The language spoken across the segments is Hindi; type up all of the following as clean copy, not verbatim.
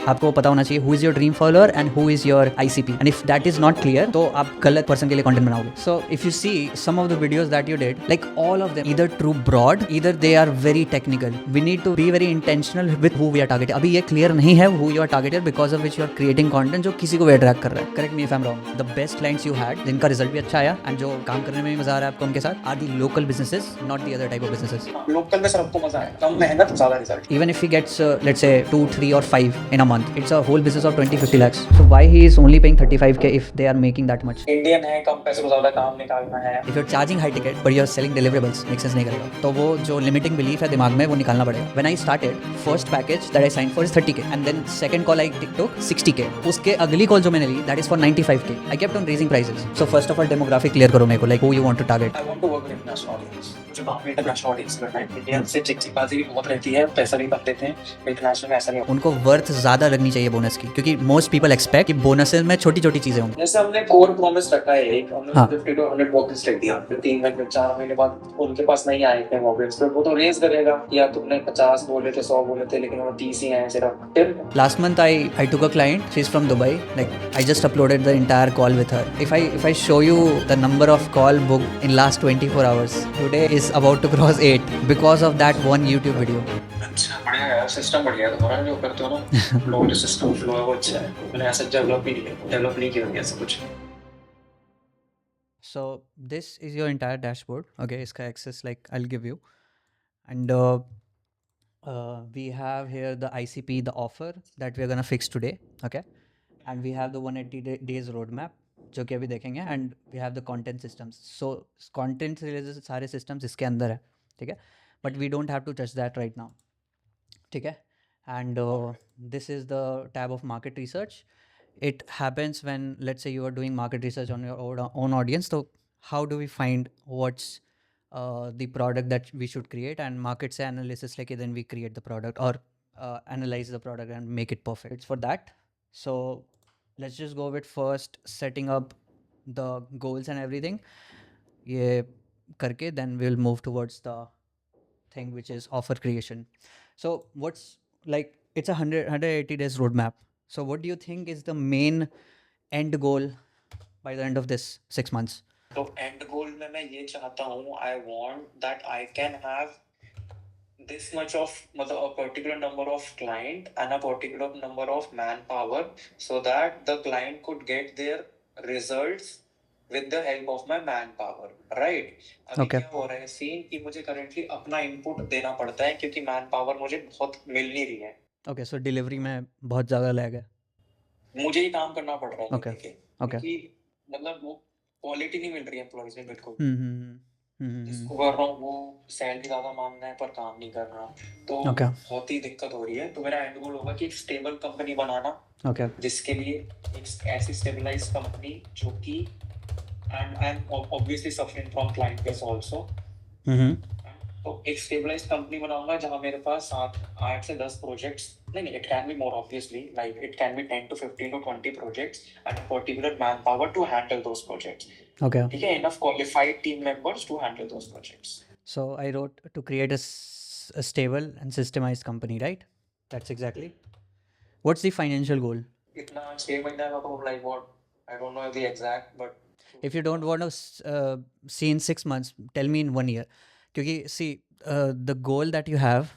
आपको पता होना चाहिए who is your dream follower and who is your ICP, and if that is not clear तो आप गलत पर्सन के लिए कंटेंट बनाओगे. So if you see some of the videos that you did, like all of them either true broad, either they are very technical. We need to be very intentional with who we are targeting. अभी ये क्लियर नहीं है who you are targeted, because of which you are creating content जो किसी को भी अट्रैक्ट कर रहा है. Correct me if I am wrong. The best clients you had, जिनका रिजल्ट भी अच्छा आया एंड जो काम करने में भी मजा आ रहा है आपको उनके साथ, are the local businesses, not the other type of businesses. Local में सबको मजा आए, कम मेहनत ज्यादा result. Even if he gets let's say 2, 3 or 5 in a month, it's a whole business of 20-50 lakhs. So why he is only paying 35k if they are making that much? Indian है, कम पैसे में ज्यादा काम निकालना है. If you're charging high ticket but you're selling deliverables, make sense नहीं करेगा. तो वो जो limiting belief है दिमाग में वो निकालना पड़ेगा. When I started, first package that I signed for is 30k and then second call I took 60k. उसके अगली call जो मैंने ली that is for 95k. I kept on raising prices. So first of all demographic clear करो मेरे को, like who you want to target. I want to work with international audience. जो काम इंटरनेशनल ऑडियंस करना है. इंडियन से चिकचिकाजी भी बहुत रहती है, पैसा भी कम देते हैं. इंटरनेशनल में ऐसा नहीं होता. उनको वर्थ ज़्यादा लगनी चाहिए बोनस की, क्योंकि मोस्ट पीपल एक्सपेक्ट कि बोनसेस में छोटी छोटी चीज़ें होंगी. जैसे हमने कोर प्रॉमिस रखा है एक, हमने हाँ. 50 to 100 वॉकेंस रख दिया. फिर 3 महीने 4 महीने बाद उनके पास नहीं आए थे वॉकेंस, फिर वो तो रेज करेगा या तुमने 50 बोले थे 100 बोले थे लेकिन वो 30 ही आए सिर्फ. फिर Last month I took a client. She's from Dubai. Like I just uploaded the entire call with her. If I show you the number of call booked in last 24 hours, today is about to cross 8 because of that one YouTube video. अच्छा बढ़िया है, सिस्टम बढ़िया है तुम्हारा जो करते हो ना. लोग जो सिस्टम फ्लो है वो अच्छा है. मैंने ऐसा डेवलप नहीं किया ऐसा कुछ. So this is your entire dashboard. Okay, इसका access like I'll give you, and we have here the ICP, the offer that we are gonna fix today. Okay, and we have the 180 days roadmap जो कि अभी देखेंगे, and we have the content systems. So content से related सारे systems इसके अंदर है, ठीक है, but we don't have to touch that right now. ठीक है, and this is the tab of market research. It happens when let's say you are doing market research on your own audience. So how do we find what's the product that we should create, and market से analysis लेके then we create the product or analyze the product and make it perfect. It's for that. So let's just go with first setting up the goals and everything. ये करके then we'll move towards the thing which is offer creation. So what's like it's a 180 days roadmap. So what do you think is the main end goal by the end of this 6 months? तो एंड गोल में मैं ये चाहता हूँ, I want that I can have this much of मतलब a particular number of client and a particular number of manpower so that the client could get their results with the help of my manpower, right? अभी Okay. क्या हो रहा है सीन कि मुझे currently अपना input देना पड़ता है क्योंकि manpower मुझे बहुत मिल नहीं रही है. Okay, so delivery में बहुत ज़्यादा लैग है. मुझे ही काम करना पड़ रहा है. Okay. देखिए, Okay. क्योंकि मतलब वो क्वालिटी नहीं मिल रही है एम्प्लॉइज में बिल्कुल. हम्म. जिसको कर रहा हूँ वो सैलरी ज्यादा मांग रहा है पर काम नहीं कर रहा, तो Okay. बहुत ही दिक्कत हो रही है. तो मेरा एंड गोल होगा कि एक स्टेबल कंपनी बनाना, Okay. जिसके लिए एक ऐसी स्टेबलाइज कंपनी जो कि and I M obviously suffering from client base also. तो एक स्टेबलाइज कंपनी बनाऊंगा जहां मेरे पास 8 से 10 प्रोजेक्ट्स, नहीं it can be more obviously, like it can be 10 to 15 to 20 projects and particular man power to handle those projects. Okay. ठीक है, enough qualified team members to handle those projects. So I wrote to create a stable and systemized company, right? That's exactly. What's the financial goal? इतना 6 महीने का तो like what I don't know the exact, but If you don't want to see in 6 months, tell me in 1 year. क्योंकि see the goal that you have,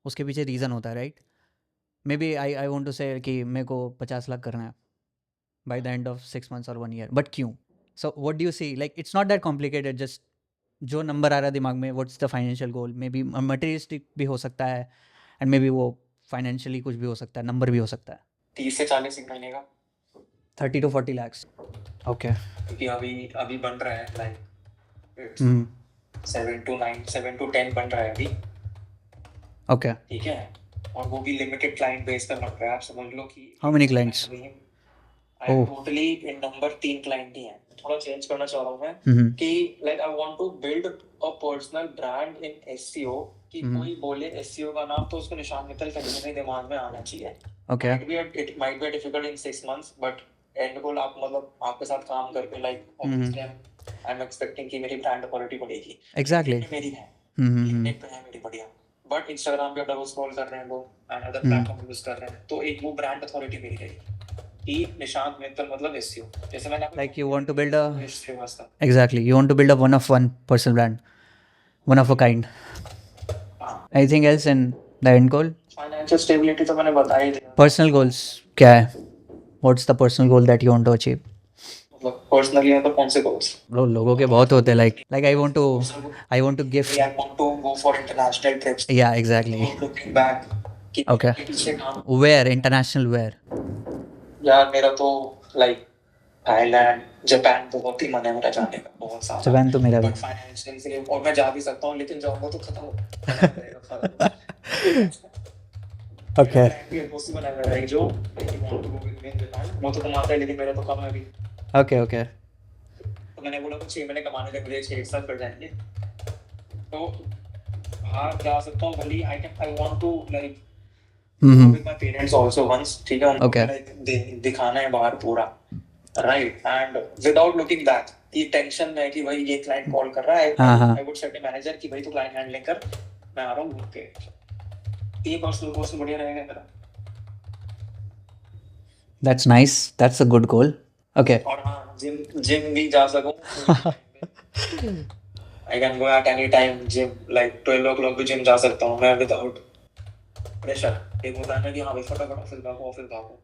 उसके पीछे रीज़न होता है, right? Maybe I want to say कि मेरे को 50 लाख करना है by the end of 6 months or 1 year. But क्यों? So what do you see? Like it's not that complicated. Just जो नंबर आ रहा है दिमाग में, what's the financial goal? Maybe materialistic भी हो सकता है, and maybe वो financially कुछ भी हो सकता है, नंबर भी हो सकता है. 30 से 40 एक महीने का. 30 to 40 lakhs. Okay. क्योंकि अभी बन रहा है लाइक Hmm. 7 to 10 बन रहा है अभी. Okay. ठीक है, और वो भी लिमिटेड क्लाइंट बेस पर बन रहा है. आप समझ लो कि How many clients? I Oh. Totally in number 3 client ही हैं. थोड़ा चेंज करना चाह रहा हूँ मैं Mm-hmm. कि like I want to build a personal brand in SEO कि कोई बोले एसईओ का नाम तो उसको निशान निकल कर मेरे दिमाग में आना चाहिए. Okay. It might be difficult in 6 months, but and गोल आप मतलब आपके साथ काम करके like obviously I am expecting कि मेरी ब्रांड क्वालिटी बढ़ेगी. Exactly. मेरी है Mm-hmm. लिंक्डइन पे है मेरी बढ़िया, बट इंस्टाग्राम पे डबल स्क्रॉल कर रहे हैं वो एंड अदर प्लेटफॉर्म यूज कर रहे हैं, तो एक वो ब्रांड अथॉरिटी मिल गई कि निशांत मित्तल मतलब एसईओ। जैसे मैंने Like you want to build a Srivastava. exactly you want to build a one personal brand, one of a kind. हाँ, Anything else in the end goal? Financial stability तो मैंने बता ही दिया। Personal goals क्या है? What's the personal goal that you want to achieve? मतलब पर्सनली है तो कौन से गोल्स? लोगों के बहुत होते हैं, like I want to give. I want to go for international trips. Yeah, exactly. Looking back कि Okay. के पीछे काम Where international where? यार मेरा तो लाइक थाईलैंड जापान बहुत ही मन है मेरा जाने का, बहुत सारा। जापान तो मेरा भी। बट फाइनेंशियल से और मैं जा भी सकता हूँ, लेकिन जाऊंगा तो खत्म हो Okay. ये दोस्त बना मेरा एक जो वो तो कमाता है, लेकिन मेरा तो कम है अभी। Okay. तो मैंने बोला कुछ 6 महीने कमाने लग मुझे 6 साल कर जाएंगे, तो बाहर जा सकता हूँ भले I want to like with my parents also once, ठीक है, उनको Okay. like दिखाना है बाहर पूरा, right, and without looking back कि टेंशन है कि भाई ये क्लाइंट कॉल कर रहा है, I would say to manager कि भाई तू क्लाइंट हैंडलिंग कर, मैं आ रहा हूँ घूम के। ये पर्सनल गोल से बढ़िया रहेगा मेरा। That's nice. That's a good goal. Okay. और हाँ, जिम भी जा सकूँ। I can go at any time gym, like 12 o'clock भी जिम जा सकता हूँ मैं without pressure। एक होता है ना कि हाँ भाई फटाफट ऑफिस भागो,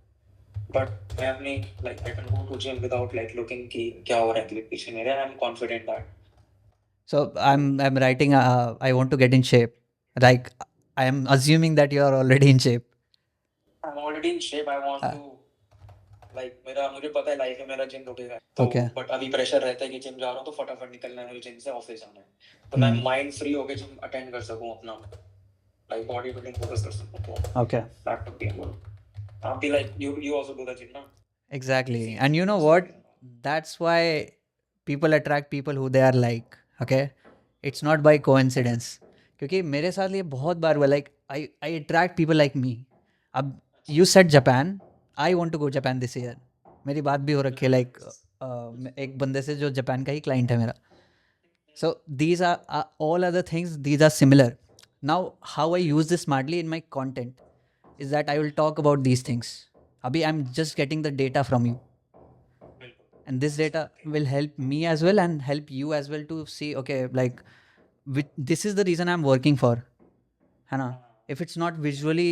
बट मैं अपनी like I can go to gym without like looking कि क्या हो रहा है पीछे मेरे, I'm confident that So I'm writing. I want to get in shape. Like I am assuming that you are already in shape. I'm already in shape, I want to like मुझे पता है लाइफ में मेरा जिम रुकेगा, तो Okay. बट अभी प्रेशर रहता है कि जिम जा रहा हूँ तो फटाफट निकलना है मुझे जिम से, ऑफिस जाना है, तो मैं माइंड फ्री होके जिम अटेंड कर सकूँ, अपना लाइक बॉडी बिल्डिंग फोकस कर सकूँ, तो Okay. that would be a goal। आप भी like you also do the gym ना? Exactly. And you know what? That's why people attract people who they are like. Okay. It's not by coincidence. क्योंकि मेरे साथ ये बहुत बार हुआ, like I attract people like me. अब you said Japan. I want to go Japan this year. मेरी बात भी हो रखी है, like एक बंदे से जो जापान का ही क्लाइंट है मेरा. So these are all other things. These are similar. Now how I use this smartly in my content is that I will talk about these things. Abhi I'm just getting the data from you, and this data will help me as well and help you as well to see, okay, like this is the reason I'm working for, है ना? If it's not visually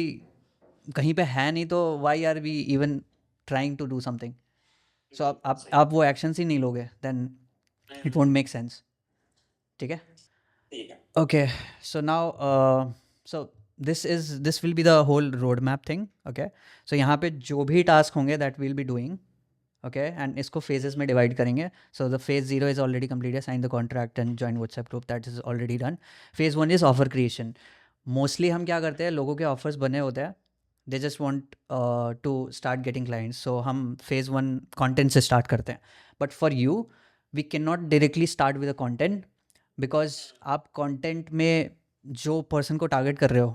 कहीं पे है नहीं तो why are we even trying to do something? So आप वो actions ही नहीं लोगे, then it won't make sense. ठीक है? ठीक है। Okay, so now so this will be the whole roadmap thing. Okay, so यहाँ पे जो भी task होंगे that we'll be doing, okay, and इसको phases में divide करेंगे. So the phase 0 is already completed, sign the contract and join WhatsApp group, that is already done. Phase 1 is offer creation. Mostly हम क्या करते हैं, लोगों के offers बने होते हैं, they just want to start getting clients. So हम phase 1 content से start करते हैं. But for you, we cannot directly start with a content, because आप कंटेंट में जो पर्सन को टारगेट कर रहे हो,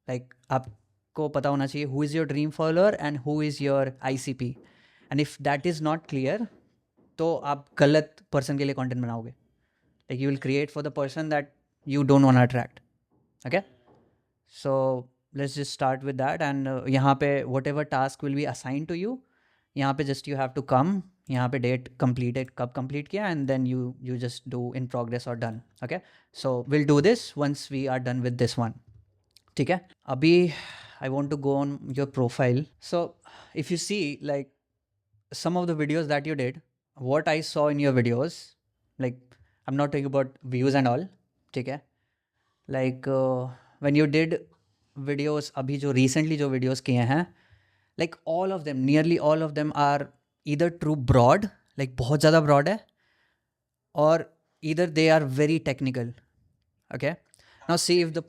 लाइक आपको पता होना चाहिए who is your dream follower and who is your ICP, and if that is not clear तो आप गलत पर्सन के लिए कंटेंट बनाओगे, like you will create for the person that you don't want to attract. Okay, so let's just start with that. And यहाँ पे whatever task will be assign to you, यहाँ पे just you have to come, यहाँ पे डेट कंप्लीटेड कब कंप्लीट किया, and then you just do in progress और done. Okay, so will do this once we are done with this one. ठीक है, अभी I want to go on your profile. So if you see like some of the videos that you did, what I saw in your videos, like I'm not talking about views and all, ठीक है, like when you did videos, अभी जो recently जो videos किए हैं, like all of them, nearly all of them are either too broad, like बहुत ज़्यादा broad है, or either they are very technical. Okay, now see if the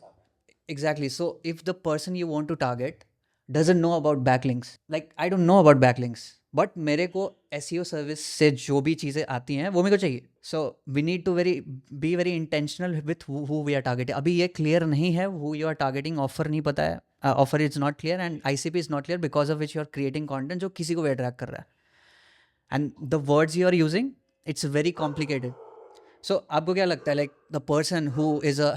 exactly, so if the person you want to target doesn't know about backlinks, like I don't know about backlinks, but मेरे को SEO सर्विस से जो भी चीज़ें आती हैं वो मेरे को चाहिए. So we need to be very intentional with who we are targeting. अभी ये क्लियर नहीं है who you are targeting, offer नहीं पता है, offer is not clear and ICP is not clear, because of which you are creating content जो किसी को भी अट्रैक्ट कर रहा है, and the words you are using it's very complicated. So आपको क्या लगता है like the person who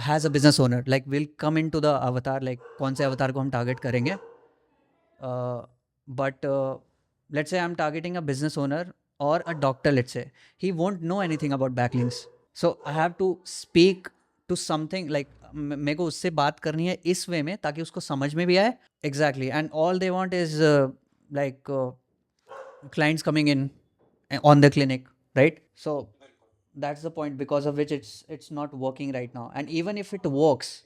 has a business owner like will come into the avatar like कौन से avatar को हम target करेंगे? But let's say I'm targeting a business owner or a doctor, let's say he won't know anything about backlinks, so I have to speak to something like मेरे को उससे बात करनी है इस वे में ताकि उसको समझ में भी आए. Exactly. And all they want is like clients coming in on the clinic, right? So that's the point because of which it's not working right now. And even if it works,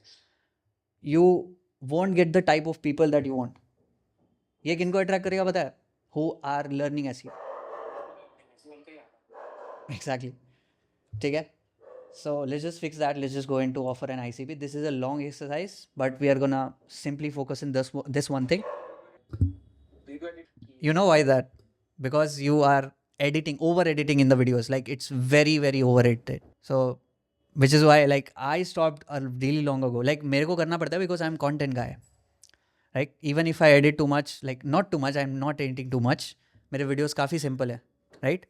you won't get the type of people that you want. ये किनको अट्रैक्ट करेगा पता है? Who are learning SEO. Exactly. ठीक है? So let's just fix that. Let's just go into offer an ICP. This is a long exercise, but we are gonna simply focus in this one thing. You know why that? Because you are over editing in the videos. Like it's very, very over edited. So which is why like I stopped a really long ago. Like मेरे को करना पड़ता है because I'm content guy. Right? Even if I edit too much, like not too much, I'm not editing too much. मेरे videos काफ़ी simple है. Right?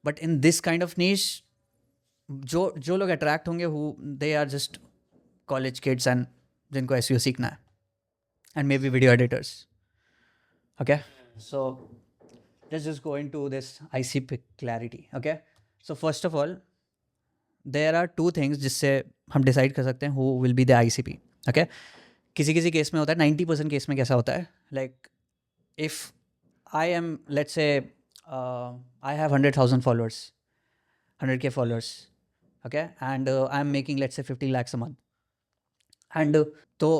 But in this kind of niche, जो लोग attract होंगे who they are just college kids and जिनको SEO सीखना है. And maybe video editors. Okay? So let's just go into this ICP clarity. Okay? So first of all, there are two things जिससे हम डिसाइड कर सकते हैं who will be the ICP. Okay? किसी किसी केस में होता है 90% केस में कैसा होता है like if I am let's say I have 100,000 followers 100k followers okay and I'm making let's say 50 lakhs a month and तो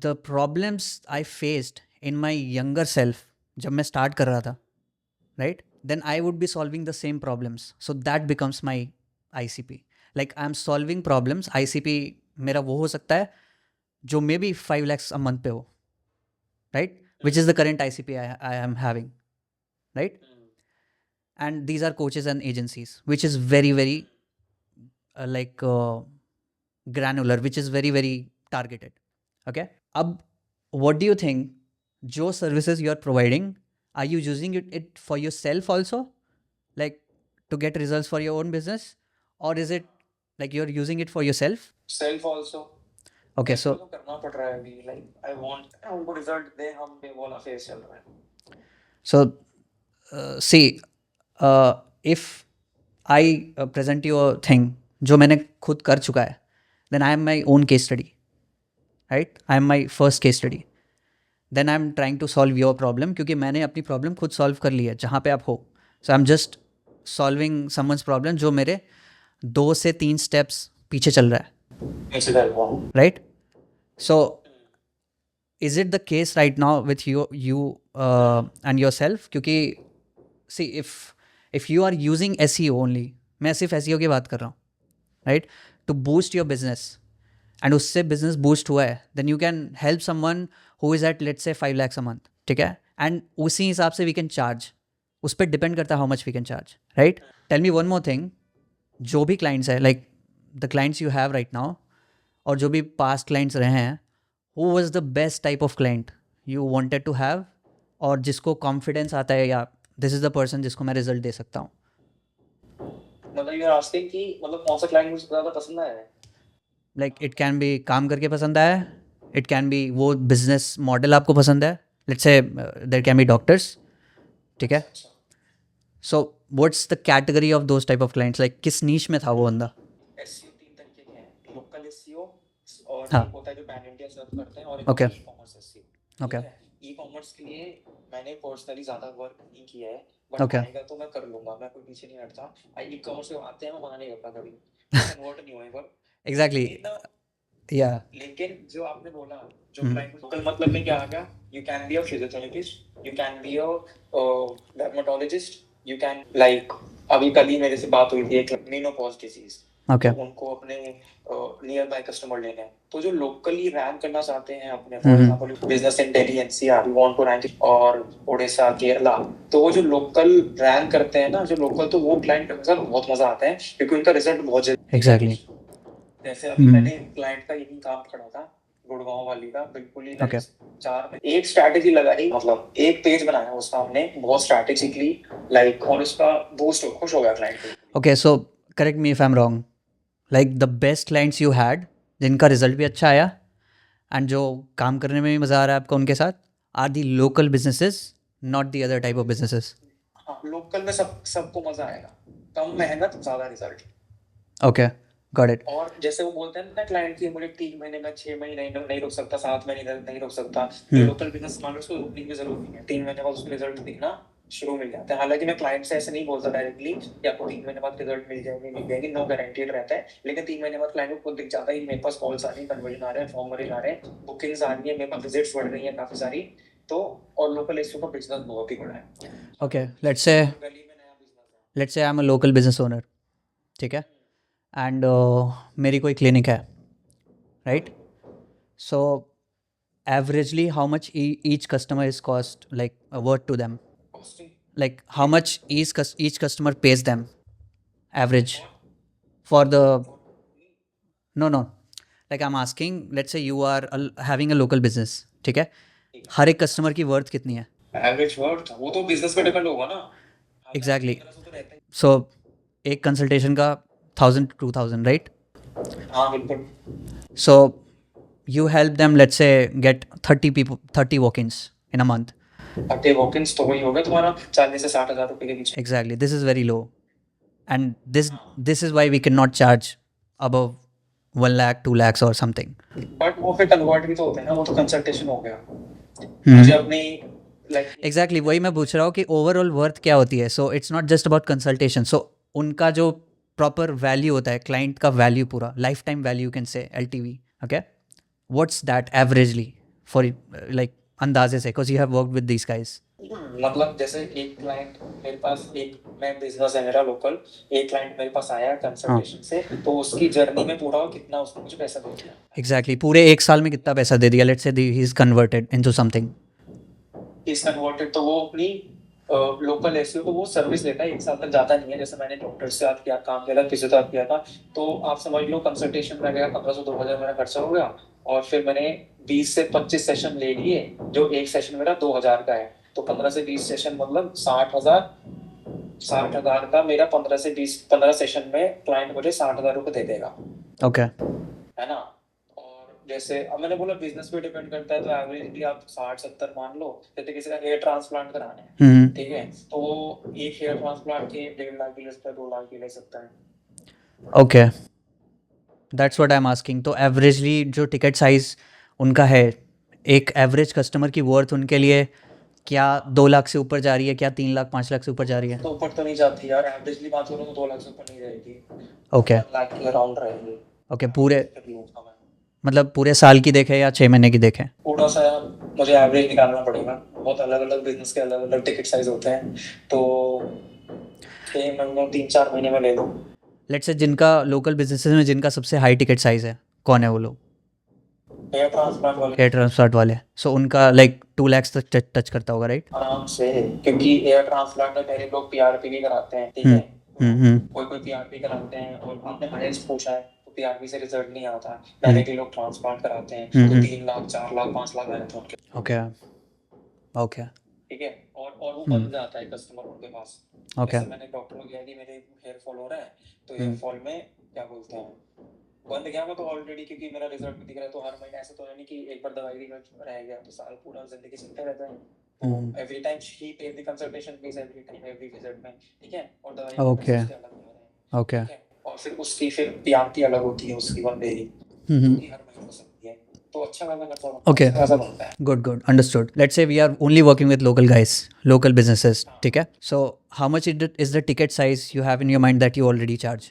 the problems I faced in my younger self जब मैं start कर रहा था right then I would be solving the same problems so that becomes my ICP like I'm solving problems ICP मेरा वो हो सकता है जो may be 5 lakhs a month पे हो right which is the current ICP I am having right and these are coaches and agencies which is very very granular which is very very targeted okay अब what do you think जो services you are providing are you using it for yourself also like to get results for your own business or is it like you're using it for yourself self also okay so तो करना पड़ रहा है अभी like I want उनको रिजल्ट दे हम पे वाला फेस चल रहा है so see if I present you a thing जो मैंने खुद कर चुका है then I am my own case study right I am my first case study then I am trying to solve your problem क्योंकि मैंने अपनी problem खुद solve कर ली है जहाँ पे आप हो so I am just solving someone's problem जो मेरे 2 से 3 steps पीछे चल रहा है right so is it the case right now with you and yourself क्योंकि see if you are using SEO only मैं सिर्फ SEO की बात कर रहा हूँ right to boost your business and उससे business boost हुआ है then you can help someone who is at let's say 5 lakhs a month ठीक है and उसी हिसाब से we can charge उस पर depend करता है how much we can charge right tell me one more thing जो भी clients है like the clients you have right now और जो भी past clients रहे हैं who was the best type of client you wanted to have और जिसको confidence आता है या this is the person जिसको मैं result दे सकता हूँ मतलब you're asking कि मतलब कौन सा client मुझे ज़्यादा पसंद आया है like it can be काम करके पसंद आया it can be वो business model आपको पसंद है let's say there can be doctors ठीक है so what's the category of those type of clients like किस niche में था वो बंदा SEO 3 तरीके के हैं local SEO और हाँ. एक होता है जो pan India सर्च करते हैं और एक Okay. e-commerce SEO Okay. e-commerce के लिए मैंने पर्सनली ज़्यादा वर्क नहीं किया है Okay. बट आएगा तो मैं कर लूँगा मैं कोई पीछे नहीं हटता e-commerce में आते हैं मैं मना नहीं करता कभी कन्वर्ट नहीं हुए पर exactly yeah लेकिन जो आपने बोला जो क्लाइंट लोकल मतलब में क्या आ गया you can be a physiotherapist you can be a dermatologist you can like अभी कल ही मेरे से बात हुई थी एक मेनोपॉज डिजीज okay तो उनको अपने नियर बाय कस्टमर लेने हैं तो जो लोकली रैंक करना चाहते हैं अपने for example business in Delhi NCR you want to rank और ओडिशा केरला तो वो जो लोकल रैंक करते हैं ना जो लोकल तो वो क्लाइंट के साथ बहुत मजा आता है क्योंकि उनका रिजल्ट बहुत जल्दी exactly जैसे अभी मैंने क्लाइंट का यही काम करा था गुड़गांव वाली का बिल्कुल ही Okay. एक स्ट्रैटेजी लगाई मतलब एक पेज बनाया उसका हमने बहुत स्ट्रैटेजिकली लाइक और उसका बूस्ट खुश हो गया client okay so correct me if I am wrong, like the best clients you had जिनका रिजल्ट भी अच्छा आया एंड जो काम करने में भी मज़ा आ रहा है आपको उनके साथ, are the local businesses, not the other type of businesses. हाँ, लोकल में सबको मजा आएगा, कम मेहनत ज़्यादा रिजल्ट. Okay, got it. और जैसे वो बोलते हैं ना क्लाइंट की मुझे 3 महीने में 6 महीने नहीं रुक सकता, 7 महीने नहीं रुक सकता, तो लोकल बिजनेस मान लो उसको रुकने की जरूरत नहीं है, 3 महीने बाद उसको रिजल्ट दिखना शुरू मिल जाता है. हालांकि मैं क्लाइंट से ऐसे नहीं बोलता डायरेक्टली कि आपको 3 महीने बाद रिजल्ट मिल जाएगी, नो गारंटीड रहता है, लेकिन 3 महीने बाद क्लाइंट को खुद दिख जाता है मेरे पास कॉल्स आ रही है, कन्वर्जन आ रहे हैं, फॉर्म भरे जा रहे हैं, बुकिंग्स आ रही है, मेरे पास विजिट्स बढ़ रही हैं काफी सारी. तो और लोकल एसईओ का बिजनेस बहुत ही बड़ा है. ओके, लेट्स से गली में नया बिजनेस है. I am a local business owner, ठीक है, एंड मेरी कोई क्लिनिक है, right? So averagely how much each customer is cost, like worth to them, Costing like how much each customer pays them average for the, no, like I'm asking, let's say you are having a local business, ठीक है, हर एक कस्टमर की वर्थ कितनी है? एवरेज वर्थ वो तो बिजनेस पे डिपेंड होगा ना. एग्जैक्टली. तो रहता ही. सो एक कंसल्टेशन का 1000 to 2000, राइट? हाँ बिल्कुल. So you help them, let's say, get 30 walk-ins in a month. 30 वॉक-इन्स तो वही हो गया तुम्हारा 40 से 60,000 रुपए के बीच. Exactly. This is very low. And this is why we cannot charge above 1 lakh, 2 lakhs or something. But वो फिर कन्वर्ट भी तो होते हैं ना, वो तो कंसल्टेशन हो गया. मुझे अपनी लाइक Exactly. वही मैं पूछ रहा हूँ कि ओवरऑल वर्थ क्या होती है. So it's not just about consultation. सो उनका जो प्रॉपर वैल्यू होता है, क्लाइंट का वैल्यू, पूरा life time value can say LTV. Okay, what's that averagely for, like अंदाजे से, because you have worked with these guys. मतलब जैसे एक क्लाइंट मेरे पास, एक मैं बिजनेस है मेरा लोकल, एक क्लाइंट मेरे पास आया कंसल्टेशन से, तो उसकी जर्नी में पूरा कितना उसने मुझे पैसा दे दिया. एग्जैक्टली. पूरे एक साल में कितना पैसा दे दिया? Let's say he is converted into something. Is converted तो वो अपनी लोकल एसईओ तो वो सर्विस लेता है, एक साल तक जाता नहीं है. जैसे मैंने डॉक्टर से बात किया, काम किया था, फिजियोथेरेपी किया था, तो आप समझ लो कंसल्टेशन में गया 1500-2000 मेरा खर्चा हो गया, और फिर मैंने 20 से 25 सेशन ले लिए, जो एक सेशन मेरा 2000 का है, तो 15 से 20 सेशन मतलब 60,000 का मेरा 15 सेशन में क्लाइंट मुझे 60,000 रुपये दे देगा. ओके. है ना. और जैसे अब मैंने बोला बिजनेस पे डिपेंड करता है, तो एवरेजली आप 60-70 मान लो. जैसे किसी का हेयर ट्रांसप्लांट कराना है, ठीक है, तो वो एक हेयर ट्रांसप्लांट के 1.5 लाख की ले सकता है, 2 लाख की ले सकता है. Okay, that's what I am asking. तो एवरेजली जो टिकट साइज उनका है, एक एवरेज कस्टमर की वर्थ उनके लिए क्या 2 लाख से ऊपर जा रही है, क्या 3 लाख 5 लाख से ऊपर जा रही है? तो ऊपर तो नहीं जाती यार, एवरेजली बात करूँ तो 2 लाख से ऊपर नहीं जाएगी. ओके. 1 लाख के अराउंड रहेगी. ओके, पूरे मतलब पूरे साल की देखें या 6 महीने की देखें? थोड़ा सा मुझे एवरेज निकालना पड़ेगा, बहुत अलग अलग बिजनेस के अलग अलग टिकट साइज होते हैं, तो 6 महीने 3-4 महीने में ले लो. लेट्स से जिनका लोकल बिजनेसेस में जिनका सबसे हाई टिकट साइज है, कौन है वो लोग? हेयर ट्रांसप्लांट वाले. हेयर ट्रांसप्लांट वाले. सो उनका लाइक 2 lakhs तक टच करता होगा, राइट? आराम से, क्योंकि हेयर ट्रांसप्लांट में पहले लोग पीआरपी भी कराते हैं, ठीक है. कोई पीआरपी कराते हैं, और आपने हाईएस्ट पूछा है तो पीआरपी से रिजल्ट नहीं आता, डायरेक्टली लोग ट्रांसप्लांट कराते हैं, तो 3 लाख 4 लाख 5 लाख आते हैं उनके. ओके. ओके. ठीक है. और वो बन जाता है कस्टमर उनके पास. ओके. जैसे मैंने डॉक्टर को किया कि मेरे हेयर फॉल हो रहा है, तो हेयर फॉल में क्या बोलते हैं, बंद गया मैं तो ऑलरेडी, क्योंकि मेरा रिजल्ट भी दिख रहा है, तो हर महीने ऐसा तो है नहीं कि एक बार दवाई दी रह गया तो साल पूरा जिंदगी चलते रहता है. तो एवरी टाइम ही पे the consultation fees every time every visit में, ठीक है. और दवाई के Okay. पैसे अलग हो रहे हैं, ओके. ठीक है. और फिर उसकी फिर पीआरपी अलग होती है उसकी, वन डेली हर महीने हो सकती है, तो अच्छा खासा खर्चा बनता है. Okay. ऐसा बनता है. Good. Understood. Let's say we are only working with local guys, local businesses, ठीक है? So how much is the ticket size you have in your mind that you already charge?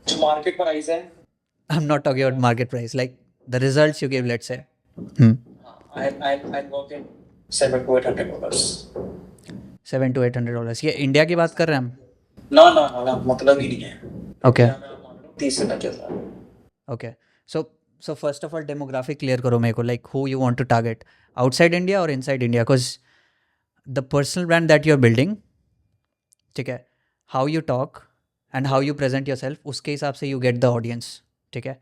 जो मार्केट प्राइस है, I'm not talking about market price, like the results you give, let's say. I work in $700-800. $700 to $800. ये इंडिया की बात कर रहे हैं हम? ना मतलब ही नहीं है. Okay. 30 से 50,000. Okay. So first of all, demographic clear करो मेरे को, like who you want to target, outside India or inside India? Because the personal brand that you're building, ठीक है, how you talk and how you present yourself, उसके हिसाब से you get the audience, ठीक है.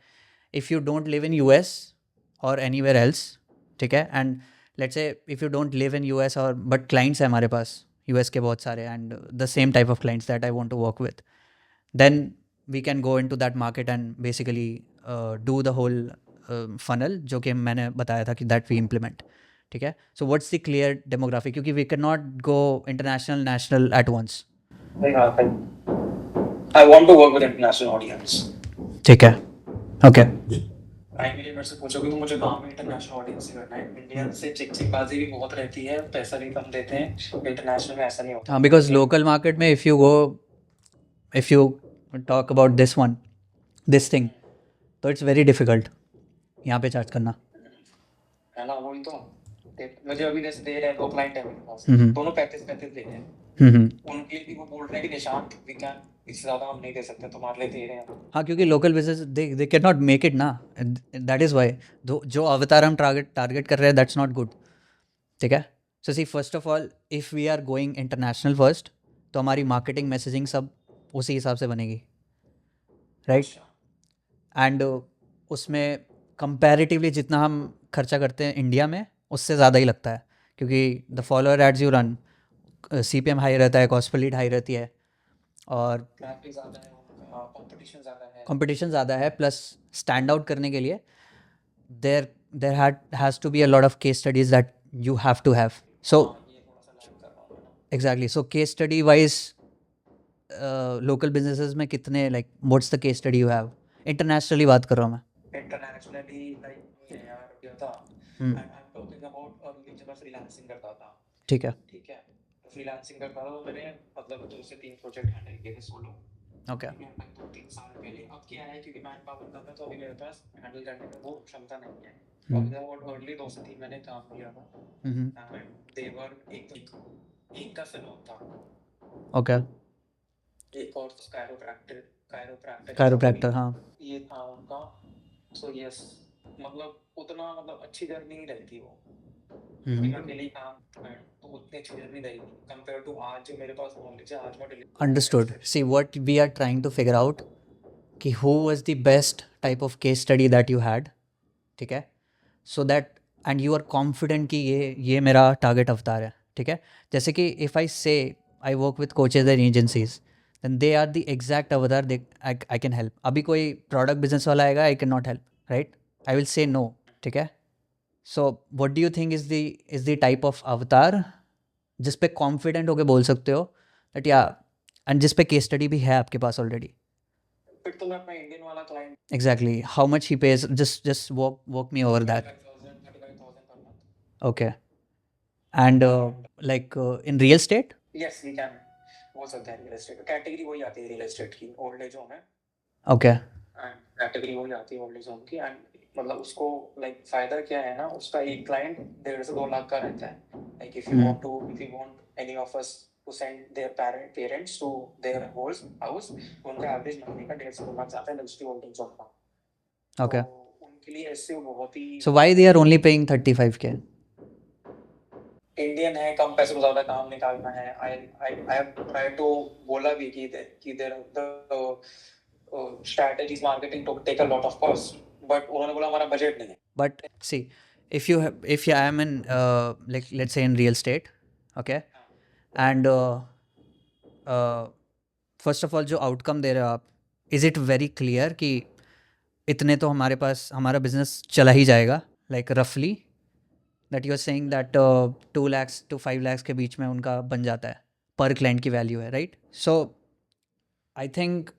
If you don't live in US or anywhere else, ठीक है, and let's say if you don't live in US or but clients है हमारे पास US के बहुत सारे, and the same type of clients that I want to work with, then we can go into that market and basically do the whole funnel जो कि मैंने बताया था कि that we implement. ठीक है. So what's the clear demographic, क्योंकि we cannot go international national at once. I want to work with international audience. ठीक है. Okay. प्राइमरी मेरे से पूछोगे तो मुझे काम में इंटरनेशनल ऑडियंस से करना है. इंडिया से चिकचिकबाजी भी बहुत रहती है, पैसा भी कम देते हैं. इंटरनेशनल में ऐसा नहीं होता. हाँ, because local market में if you talk about this thing, तो it's very difficult यहाँ पे चार्ज करना. है ना, वही तो. मुझे अभी जैसे दे रहे हैं 2 क्लाइंट है मेरे पास, दोनों 35 दे रहे हैं. उनके लिए भी वो बोल रहे हैं कि निशांत वी कैन, इससे ज़्यादा हम नहीं दे सकते, तुम्हारे लिए दे रहे हैं. हाँ, क्योंकि local business they can not make it ना. दैट इज़ वाई जो अवतार हम टारगेट कर रहे हैं दैट्स नॉट गुड. ठीक है. So see, first of all if we are going international first, तो हमारी मार्केटिंग मैसेजिंग सब उसी हिसाब से बनेगी, राइट. एंड उसमें कंपैरेटिवली जितना हम खर्चा करते हैं इंडिया में उससे ज़्यादा ही लगता है, क्योंकि the follower ads you run, CPM high रहता है, कॉस्ट पर लीड हाई रहती है, और कंपटीशन ज़्यादा है. प्लस स्टैंड आउट करने के लिए there has to be a lot of case studies that you have to have. So exactly, so case study wise local businesses में कितने, like what's the case study you have. Internationally बात कर रहा हूँ मैं. इंटरनेशनली लाइक यार क्या था, I am talking about early जब मैं फ्रीलांसिंग करता था. ठीक है. ठीक है, फ्रीलांसिंग करता था तो मैंने मतलब 2 से 3 प्रोजेक्ट हैंडल किए थे सोलो. ओके. 2-3 साल पहले. अब क्या है, क्योंकि मैन पावर कम है तो अभी मेरे पास हैंडल करने में वो क्षमता नहीं है. बहुत अर्ली 2 से 3 मैंने काम किया था. देवर एक का सैलून था. ओके. एक और कायरोप्रैक्टर. हाँ, ये था उनका. सो यस, मतलब उतना मतलब अच्छी जर्नी नहीं रहती वो. अकेले ही काम है तो उतनी अच्छी जर्नी रहेगी कंपेयर टू आज जो मेरे पास नॉलेज है. आज मैं understood. See what we are trying to figure out कि who was the best type of case study that you had. ठीक है. So that and you are confident कि ये मेरा टारगेट अवतार है. ठीक है. जैसे कि if I say I work with coaches and agencies, then they are the exact avatar I can help. अभी कोई प्रोडक्ट बिजनेस वाला आएगा, I cannot help, right? I will say no. ठीक है. So what do you think is the type of avatar जिस पे कॉन्फिडेंट होके बोल सकते हो that yeah, and जिस पे केस स्टडी भी है आपके पास ऑलरेडी. फिर तो मैं अपना इंडियन वाला client. Exactly. How much he pays? Just walk me over that. 35,000 per month. Okay. And in real estate? Yes, we can. हो सकता है रियल एस्टेट कैटेगरी वही आती है रियल एस्टेट की. ओल्ड एज होम है. ओके. एंड कैटेगरी वही आती है ओल्ड एज होम की. एंड मतलब उसको लाइक फायदा क्या है ना, उसका एक क्लाइंट 1.5 से 2 लाख का रहता है. Like if you want any of us to send their parents to their house, उनका एवरेज महीने का 1.5 से 2 लाख जाता है जस्ट ओल्ड एज होम का. Okay. उनके लिए ऐसे बहुत ही. So why they are only paying 35K? Indian है, कम पैसे में ज़्यादा काम निकालना है. आई हैव ट्राइड टू बोला भी कि there the strategies marketing to take a lot of cost, but उन्होंने बोला हमारा बजट नहीं है. But see, if you am in like let's say in real estate, okay, and first of all जो आउटकम दे रहे हो आप, is it very clear कि इतने तो हमारे पास हमारा बिजनेस चला ही जाएगा, like roughly that you are saying that 2 lakhs to 5 lakhs के बीच में उनका बन जाता है पर क्लाइंट की वैल्यू है, राइट. सो आई थिंक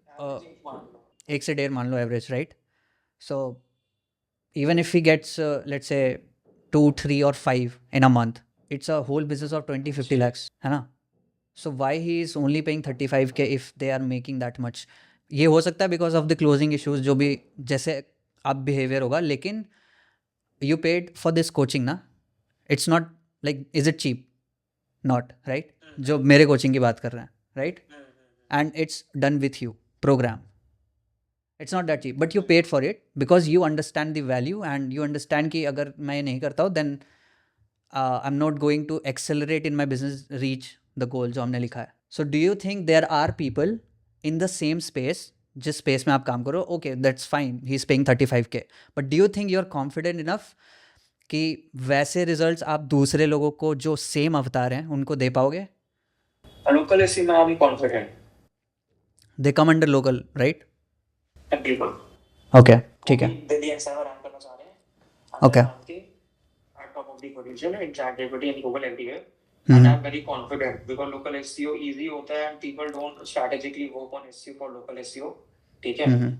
1 से 1.5 मान लो average, right. So even if he gets let's say 2, 3 or 5 in a month, it's a whole business of 20-50 lakhs, है ना. So why he is only paying 35K if they are making that much? ये हो सकता है because of the closing issues, जो भी जैसे आप behavior होगा, लेकिन you paid for this coaching ना. It's not like is it cheap? Not, right? जो मेरे coaching की बात कर रहे हैं, right? And it's done with you, program. It's not that cheap, but you paid for it because you understand the value and you understand कि अगर मैं ये नहीं करता हूँ then I'm not going to accelerate in my business reach the goal जो हमने लिखा है. So do you think there are people in the same space, जिस space में आप काम करो, okay, that's fine, he's paying 35K, but do you think you're confident enough कि वैसे results आप दूसरे लोगों को जो same अवतार हैं उनको दे पाओगे? लोकल एसी में I am confident. They come under local, right? बिल्कुल। ओके, ठीक है। दिल्ली एनसीआर रैंक करना चाह रहे हैं Okay. at top of the position in ChatGPT and Google everywhere. Mhm. And I'm very confident because local SEO easy होता है and people don't strategically work on SEO for local SEO. ठीक है? Mhm.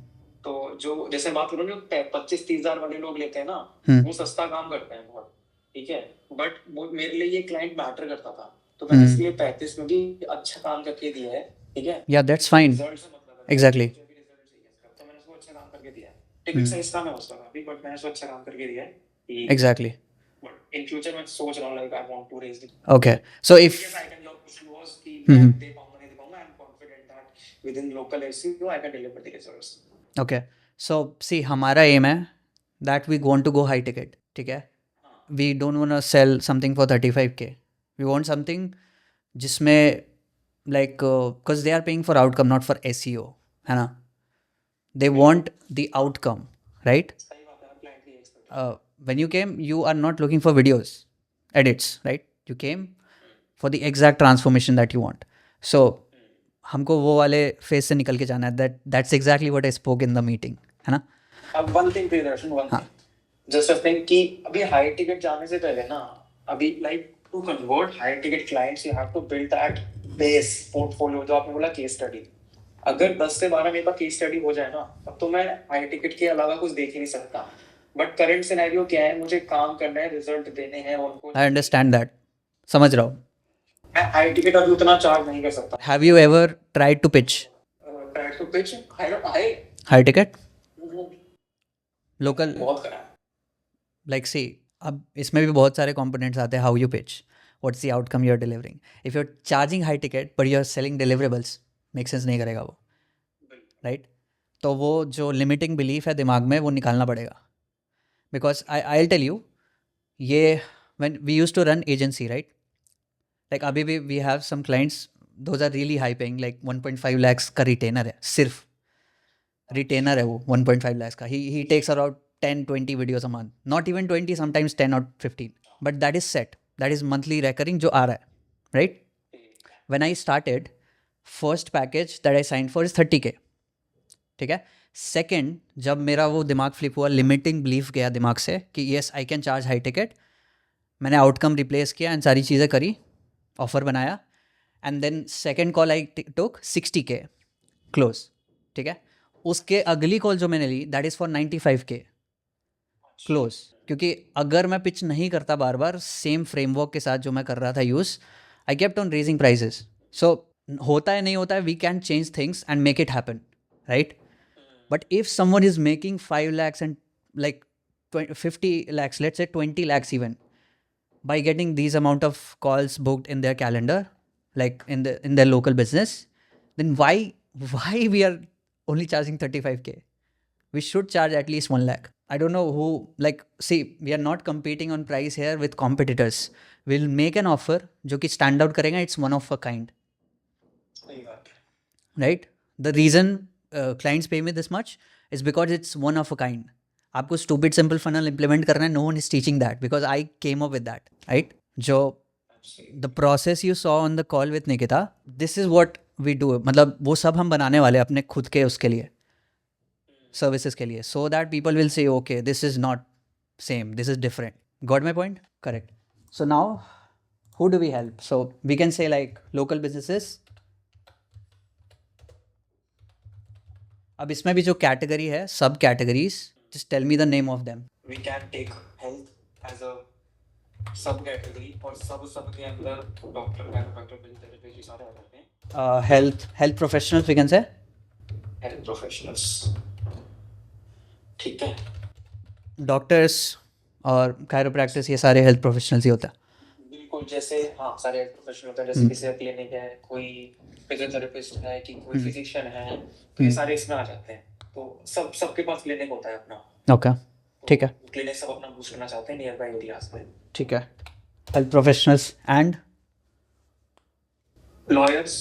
तो जो जैसे बात करो ना 25-30 हजार वाले लोग लेते हैं ना, वो सस्ता काम करते हैं बहुत, ठीक है, बट वो मेरे लिए ये क्लाइंट मैटर करता था, तो मैंने इसलिए 35 में भी अच्छा काम करके दिया है, ठीक है। Yeah, that's fine. रिजल्ट से मतलब है, Exactly. मुझे भी रिजल्ट चाहिए इसका, तो मैंने उसको अच्छा काम करके दिया है। टिकट साइज कम है उसका काफी, बट मैंने उसको अच्छा काम करके दिया है कि Exactly. बट इन फ्यूचर मैं सोच रहा हूँ like I want to raise the Okay. So if yes I can look close कि मैं दे पाऊंगा नहीं दे पाऊंगा, I am confident that with in local SEO I can deliver the results. okay, so see, हमारा aim है that we want to go high ticket, ठीक है? We don't want to sell something for 35K. We want something जिसमें like because they are paying for outcome, not for SEO, है ना? They want the outcome, right? सही बात है, क्लाइंट की expectation. When you came, you are not looking for videos, edits, right? You came for the exact transformation that you want. So हमको वो वाले फेज से निकल के जाना है, that's exactly what I spoke in the meeting, है ना? अब one thing Priyadarshan, one thing just a thing कि अभी हाई टिकट जाने से पहले ना, अभी like to convert high ticket clients you have to build that base portfolio, जो आपने बोला केस स्टडी। अगर 10 से 12 मेरे पास केस स्टडी हो जाए ना, तब तो मैं हाई टिकट के अलावा कुछ देख ही नहीं सकता। बट करंट सिनेरियो क्या है, मुझे काम करना है, रिजल्ट देने हैं उनको। I understand that. समझ रहा हूँ. मैं हाई टिकट अभी उतना चार्ज नहीं कर सकता। Have you ever tried to pitch try to pitch high high ticket? Local, बहुत करा है। like see, अब इसमें भी बहुत सारे components आते हैं. How you pitch, what's the outcome you're delivering. If you're charging high ticket but you're selling deliverables, make sense नहीं करेगा वो, right? तो वो जो limiting belief है दिमाग में, वो निकालना पड़ेगा. Because I'll tell you, ये when we used to run agency, right? Like अभी भी we have some clients, those are really high paying, like 1.5 lakhs का retainer है, सिर्फ retainer है वो 1.5 lakhs का. He takes around 10-20 videos a month, not even 20, sometimes 10 or 15, but that is set, that is monthly recurring जो आ रहा है, right? When I started, first package that I signed for is 30K, ठीक है? Second, जब मेरा वो दिमाग फ्लिप हुआ, लिमिटिंग बिलीफ गया दिमाग से कि yes I can charge high ticket, मैंने आउटकम रिप्लेस किया एंड सारी चीज़ें करी, ऑफर बनाया, and then second call I took 60K close, ठीक है? उसके अगली कॉल जो मैंने ली that is for 95K close, क्योंकि अगर मैं पिच नहीं करता बार बार सेम फ्रेमवर्क के साथ जो मैं कर रहा था use, I kept on raising prices. So होता है नहीं होता है, we can change things and make it happen, right? But if someone is making 5 lakhs and like 50 lakhs, let's say 20 lakhs even, by getting these amount of calls booked in their calendar, like in their local business, then why we are only charging 35K? We should charge at least 1 lakh. I don't know who, like, see, we are not competing on price here with competitors. We'll make an offer जो कि stand out करेगा, it's one of a kind, सही बात है। right? The reason clients pay me this much is because it's one of a kind. आपको stupid simple funnel implement करना है, no one is teaching that because I came up with that, right? जो the process you saw on the call with Nikita, this is what we do. मतलब वो सब हम बनाने वाले अपने खुद के उसके लिए, services के लिए, so that people will say okay, this is not same, this is different. Got my point? Correct. So now who do we help? So we can say like local businesses. अब इसमें भी जो कैटेगरी है, sub categories, just tell me the name of them. We can take health as a sub category, और सब के अंदर डॉक्टर, chiropractor, physiotherapist सारे आ जाते हैं। Health professionals we can say, health professionals, ठीक है। डॉक्टर्स और कायरोप्रैक्टिस, ये सारे हेल्थ प्रोफेशनल्स ही होता है. बिल्कुल, जैसे हाँ सारे हेल्थ प्रोफेशनल होते हैं, जैसे किसी का क्लिनिक है, कोई फिजियोथेरेपिस्ट है, कि कोई फिजिशियन है, तो ये सारे इसमें आ जाते हैं। तो सबके पास क्लिनिक होता है अपना। ओके, ठीक है. क्लिनिक सब अपना बूस्ट करना चाहते हैं नियर बाय एरियाज में। ठीक है. Health professionals and lawyers.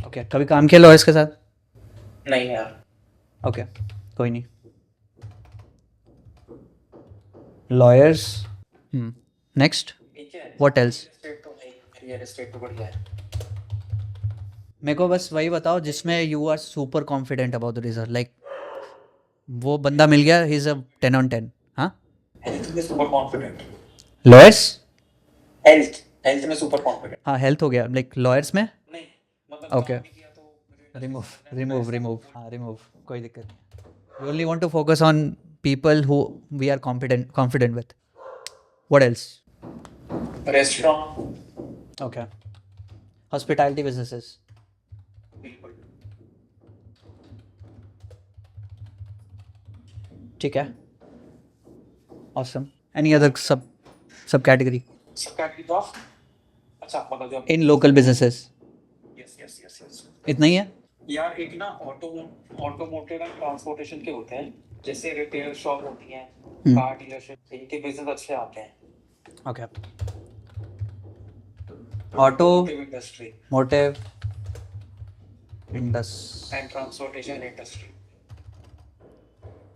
Okay, कभी काम किया लॉयर्स के साथ? नहीं यार। ओके, कोई नहीं. Lawyers, next, what else? State तो नहीं, रियल एस्टेट तो बढ़िया है। मेरे को बस वही बताओ जिसमें you are super confident about the result, like वो बंदा मिल गया, ही इज अ 10 on 10. हाँ, हेल्थ में super confident, lawyers, health health में सुपर कॉन्फिडेंट हाँ हेल्थ हो गया, लाइक लॉयर्स में. नहीं, मतलब ओके, काम नहीं किया तो मुझे रिमूव industry में रिमूव ऐसा रिमूव, होता है। हाँ रिमूव, कोई दिक्कत नहीं. We only want to focus on people who we are confident with. What else? Restaurant, okay, hospitality businesses. बिल्कुल ठीक है, awesome. Any other sub category sub category of, अच्छा मतलब जो इन local businesses? Yes yes yes yes इतना ही है. यार एक ना ऑटोमोटिव एंड ट्रांसपोर्टेशन के होते हैं, जैसे रिटेल शॉप होती हैं, कार डीलरशिप, इनके बिजनेस अच्छे आते हैं. Okay, auto industry motive Indus, and transportation industry,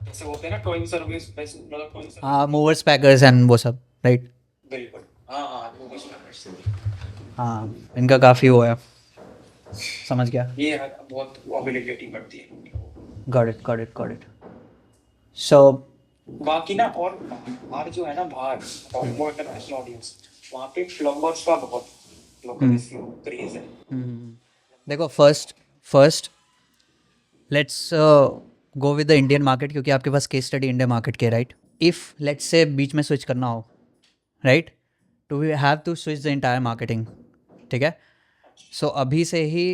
जैसे होते हैं ना टोइंग सर्विस, बेस्ट मतलब टोइंग सर्विस. हाँ मूवर्स पैकर्स एंड वो सब, राइट. बिल्कुल, हाँ हाँ वो बस हाँ इनका काफ़ी वो है, समझ गया. ये है, बहुत अवेलेबिलिटी बढ़ती है. Got it. सो बाकी ना और बाहर जो है ना, बाहर वो इंटरनेशनल ऑडियंस, वहाँ पे प्लम्बर्स का बहुत लोकल क्रेज है. देखो, first let's go with the Indian market, क्योंकि आपके पास केस स्टडी इंडियन मार्केट के, राइट. इफ़ लेट्स से बीच में स्विच करना हो, right, to we have to switch the entire marketing. ठीक है, सो अभी से ही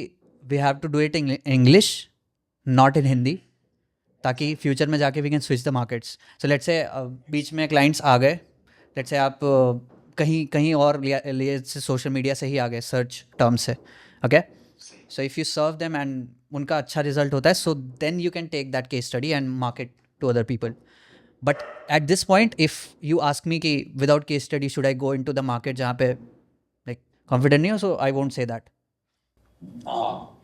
we have to do it in English, not in Hindi, ताकि फ्यूचर में जाके we can switch the markets. So let's say बीच में क्लाइंट्स आ गए, लेट्स से आप कहीं कहीं और लिए से सोशल मीडिया से ही आ गए, सर्च टर्म से. Okay, so if you serve them and उनका अच्छा रिजल्ट होता है, so then you can take that case study and market to other people. But at this point if you ask me कि without case study should I go into the market जहाँ पे लाइक कॉन्फिडेंट नहीं हो, सो आई वोंट से दैट. हाँ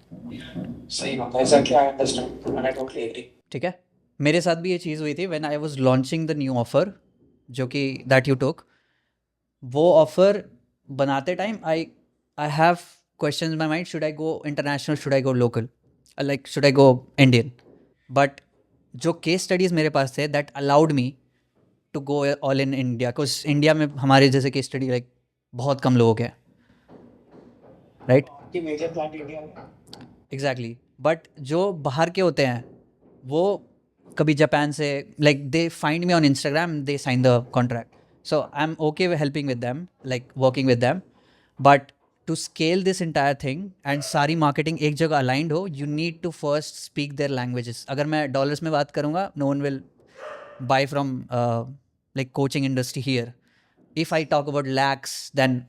सही बात है, ऐसा क्या है, understand and I totally agree. ठीक है, मेरे साथ भी ये चीज़ हुई थी when I was launching the new offer, जो कि दैट यू टुक. वो ऑफर बनाते time I have question in my mind, should I go international, should I go local, like should I go Indian. But जो केस स्टडीज़ मेरे पास थे that allowed me to go all in India, because India में हमारे जैसे केस स्टडी लाइक बहुत कम लोगों के, राइट. कि मेजर प्लांट इंडिया में, एग्जैक्टली, बट जो बाहर के होते हैं वो कभी जापान से, like they find me on Instagram, they sign the contract, so I am okay with helping with them, like working with them. But to scale this entire thing and सारी मार्केटिंग एक जगह अलाइंड हो, you need to first speak their languages. अगर मैं डॉलर्स में बात करूँगा, no one will buy from like coaching industry here. If I talk about lakhs then,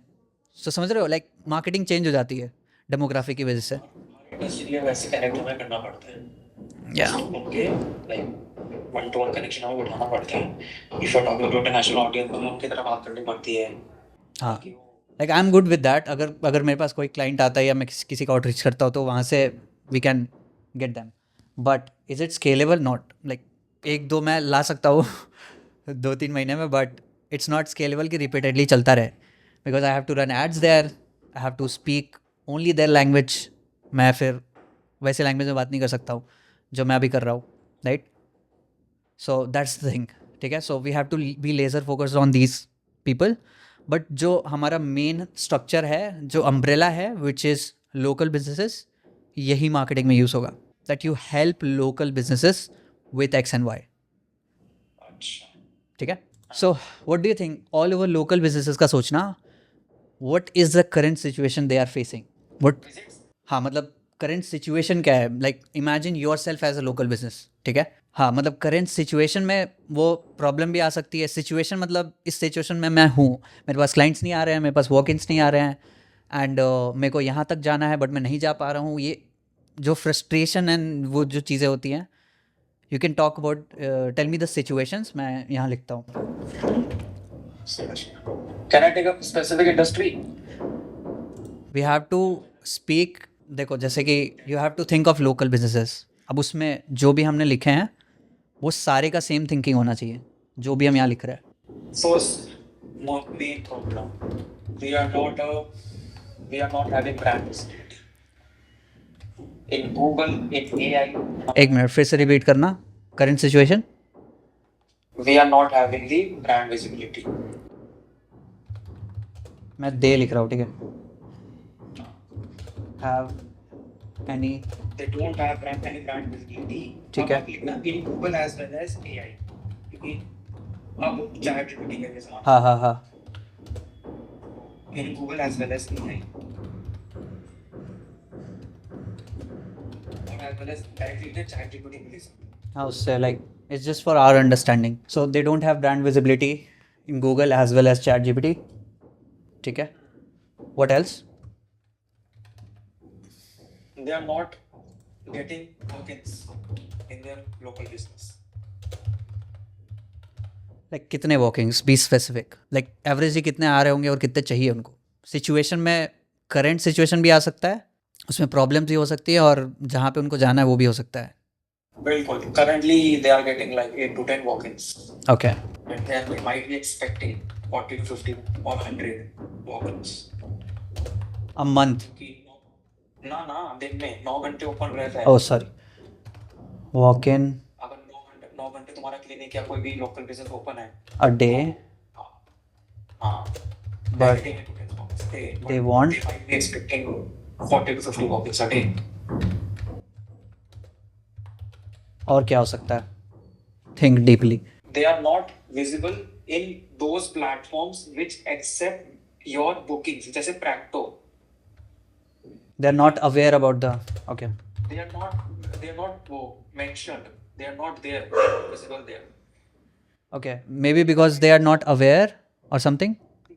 so समझ रहे हो, लाइक मार्केटिंग चेंज हो जाती है डेमोग्राफी की वजह से. इसलिए वैसे कनेक्ट हमें करना पड़ता है. उनके like one two one connection हमें बढ़ाना पड़ता है. If you talk about international audience, तो उनकी तरह बात करनी पड़ती है. हाँ, like I am good with that. अगर मेरे पास कोई क्लाइंट आता है या मैं किसी का आउटरीच करता हूँ, तो वहाँ से we can get them. But is it scalable? Not. Like एक दो मैं ला सकता हूँ 2-3 महीने में, बट इट्स नॉट स्केलेबल कि रिपीटेडली चलता रहे, because I have to run ads there, I have to speak only their language. मैं फिर वैसे लैंग्वेज में बात नहीं कर सकता हूँ जो मैं अभी कर रहा हूँ, right. So that's the thing. ठीक है, so we have to be laser focused on these people. But जो हमारा मेन स्ट्रक्चर है, जो अम्ब्रेला है, विच इज़ लोकल बिजनेसेस, यही मार्केटिंग में यूज़ होगा. That you help local businesses with X and Y. अच्छा, ठीक है, so what do you think, all over local businesses का सोचना, what is the current situation they are facing? What, हाँ मतलब करेंट सिचुएशन क्या है? Like imagine yourself as a local business. ठीक है, हाँ मतलब करेंट सिचुएशन में वो प्रॉब्लम भी आ सकती है. सिचुएशन मतलब इस सिचुएशन में मैं हूँ, मेरे पास क्लाइंट्स नहीं आ रहे हैं, मेरे पास वॉक इन्स नहीं आ रहे हैं, एंड मेरे को यहाँ तक जाना है बट मैं नहीं जा पा रहा हूँ. ये जो फ्रस्ट्रेशन एंड वो जो चीज़ें होती हैं, you can talk about, tell me the situations. मैं यहाँ लिखता हूँ. Can I take a specific industry? We have to speak. देखो, जैसे कि you have to think of local businesses. अब उसमें जो भी हमने लिखे हैं वो सारे का सेम थिंकिंग होना चाहिए, जो भी हम यहाँ लिख रहे हैं. First, main problem, we are not having brands. in Google, in AI, एक मिनट फिर से रिपीट करना, current situation. we are not having the brand visibility. मैं दे लिख रहा हूँ, ठीक है. Have any. They don't have any brand visibility. ठीक है. अब लिखना in Google as well as AI. क्योंकि अब ChatGPT के साथ. हाँ हाँ हाँ. In Google as well as AI. और as well as directly the ChatGPT के साथ. हाँ, उससे like it's just for our understanding. So they don't have brand visibility in Google as well as ChatGPT. ठीक है. What else? They are not getting tokens in their local business. Like कितने walk-ins, be specific. Like averagely कितने आ रहे होंगे और कितने चाहिए उनको. सिचुएशन में करंट सिचुएशन भी आ सकता है, उसमें प्रॉब्लम्स भी हो सकती है, और जहाँ पे उनको जाना है वो भी हो सकता है. बिल्कुल. Currently they are getting like 8 to 10 walk-ins. Okay. And they might be expecting 40 to 50 or 100 walk-ins. A month. ना दिन में 9 घंटे ओपन रहता है. Oh sorry. वॉक इन अगर 9 घंटे तुम्हारा क्लिनिक या कोई भी लोकल बिजनेस ओपन है अ डे. हाँ. But they want. They might be expecting 40 to 50 walk-ins a day. और क्या हो सकता है? Think deeply. They are not visible in those platforms which accept your bookings. जैसे Practo. They are not aware about the. Okay. They are not mentioned. They are not there. Visible there. Okay. Maybe because they are not aware or something.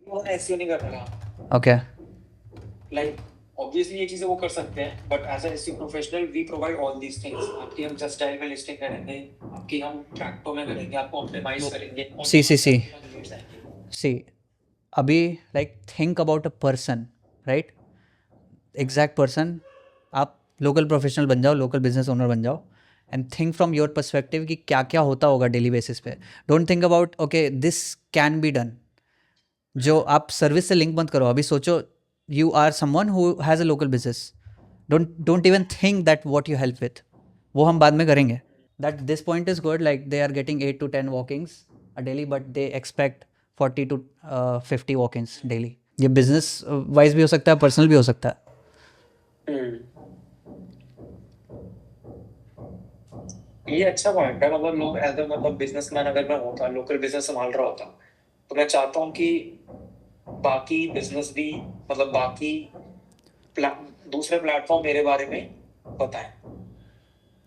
वो ऐसे नहीं कर रहा. Okay. Like obviously ये चीजें वो कर सकते हैं, but as a SEO professional we provide all these things. आपकी हम just dial में listing करेंगे, आपकी हम Practo में करेंगे, आपको optimize करेंगे. See. अभी like think about a person, right? Exact person. आप लोकल प्रोफेशनल बन जाओ, लोकल बिजनेस ओनर बन जाओ, and think from your perspective कि क्या क्या होता होगा डेली बेसिस पे. Don't think about okay this can be done. जो आप सर्विस से लिंक मत करो. अभी सोचो you are someone who has a local business. Don't even think that what you help with. वो हम बाद में करेंगे. That this point is good. Like they are getting 8 to 10 walk-ins a daily, but they expect 40 to 50 walk-ins daily. ये बिजनेस वाइज भी हो सकता है, पर्सनल भी हो सकता है. ये अच्छा पॉइंट है. मतलब लोग एज मतलब बिजनेसमैन अगर मैं होता, लोकल बिजनेस संभाल रहा होता, तो मैं चाहता हूँ कि बाकी बिजनेस भी मतलब बाकी दूसरे प्लेटफॉर्म मेरे बारे में बताएं.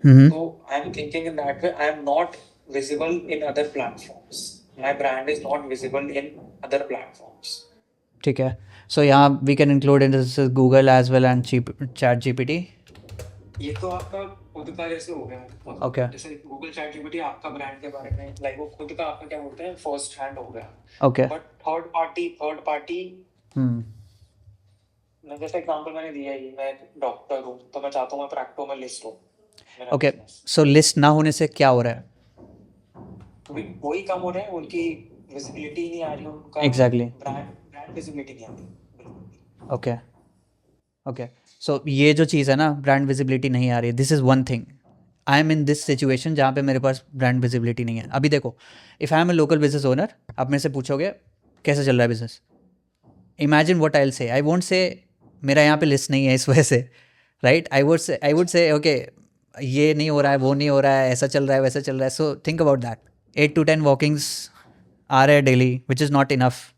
तो I am thinking in that way. I am not visible in other platforms. My brand is not visible in other platforms. ठीक है. सो यहाँ we can include in this Google as well and ChatGPT. ये तो आपका खुद का जैसे हो गया. ओके. जैसे गूगल ChatGPT आपका ब्रांड के बारे में लाइक वो खुद का आपका क्या बोलते हैं फर्स्ट हैंड हो गया. ओके. बट थर्ड पार्टी मैं जैसे एग्जांपल मैंने दिया ही. मैं डॉक्टर हूँ तो मैं चाहता हूँ मैं प्रैक्टो में लिस्ट हूँ. ओके. सो लिस्ट ना होने से क्या हो रहा है? वही कम हो रहा है. उनकी विजिबिलिटी नहीं आ रही. उनका एग्जैक्टली ब्रांड विजिबिलिटी नहीं आ रही. ओके. ओके. सो ये जो चीज़ है ना, ब्रांड विजिबिलिटी नहीं आ रही है. This is one thing. I am in this situation जहाँ पे मेरे पास ब्रांड विजिबिलिटी नहीं है. अभी देखो, if I am a local business owner, आप मेरे से पूछोगे कैसे चल रहा है business. Imagine what I will say. I won't say मेरा यहाँ पे लिस्ट नहीं है इस वजह से, right. I would say okay ये नहीं हो रहा है, वो नहीं हो रहा है, ऐसा चल रहा है, वैसा चल रहा है. So think about that. 8 to 10 walk-ins आ रहे हैं daily, which is not enough.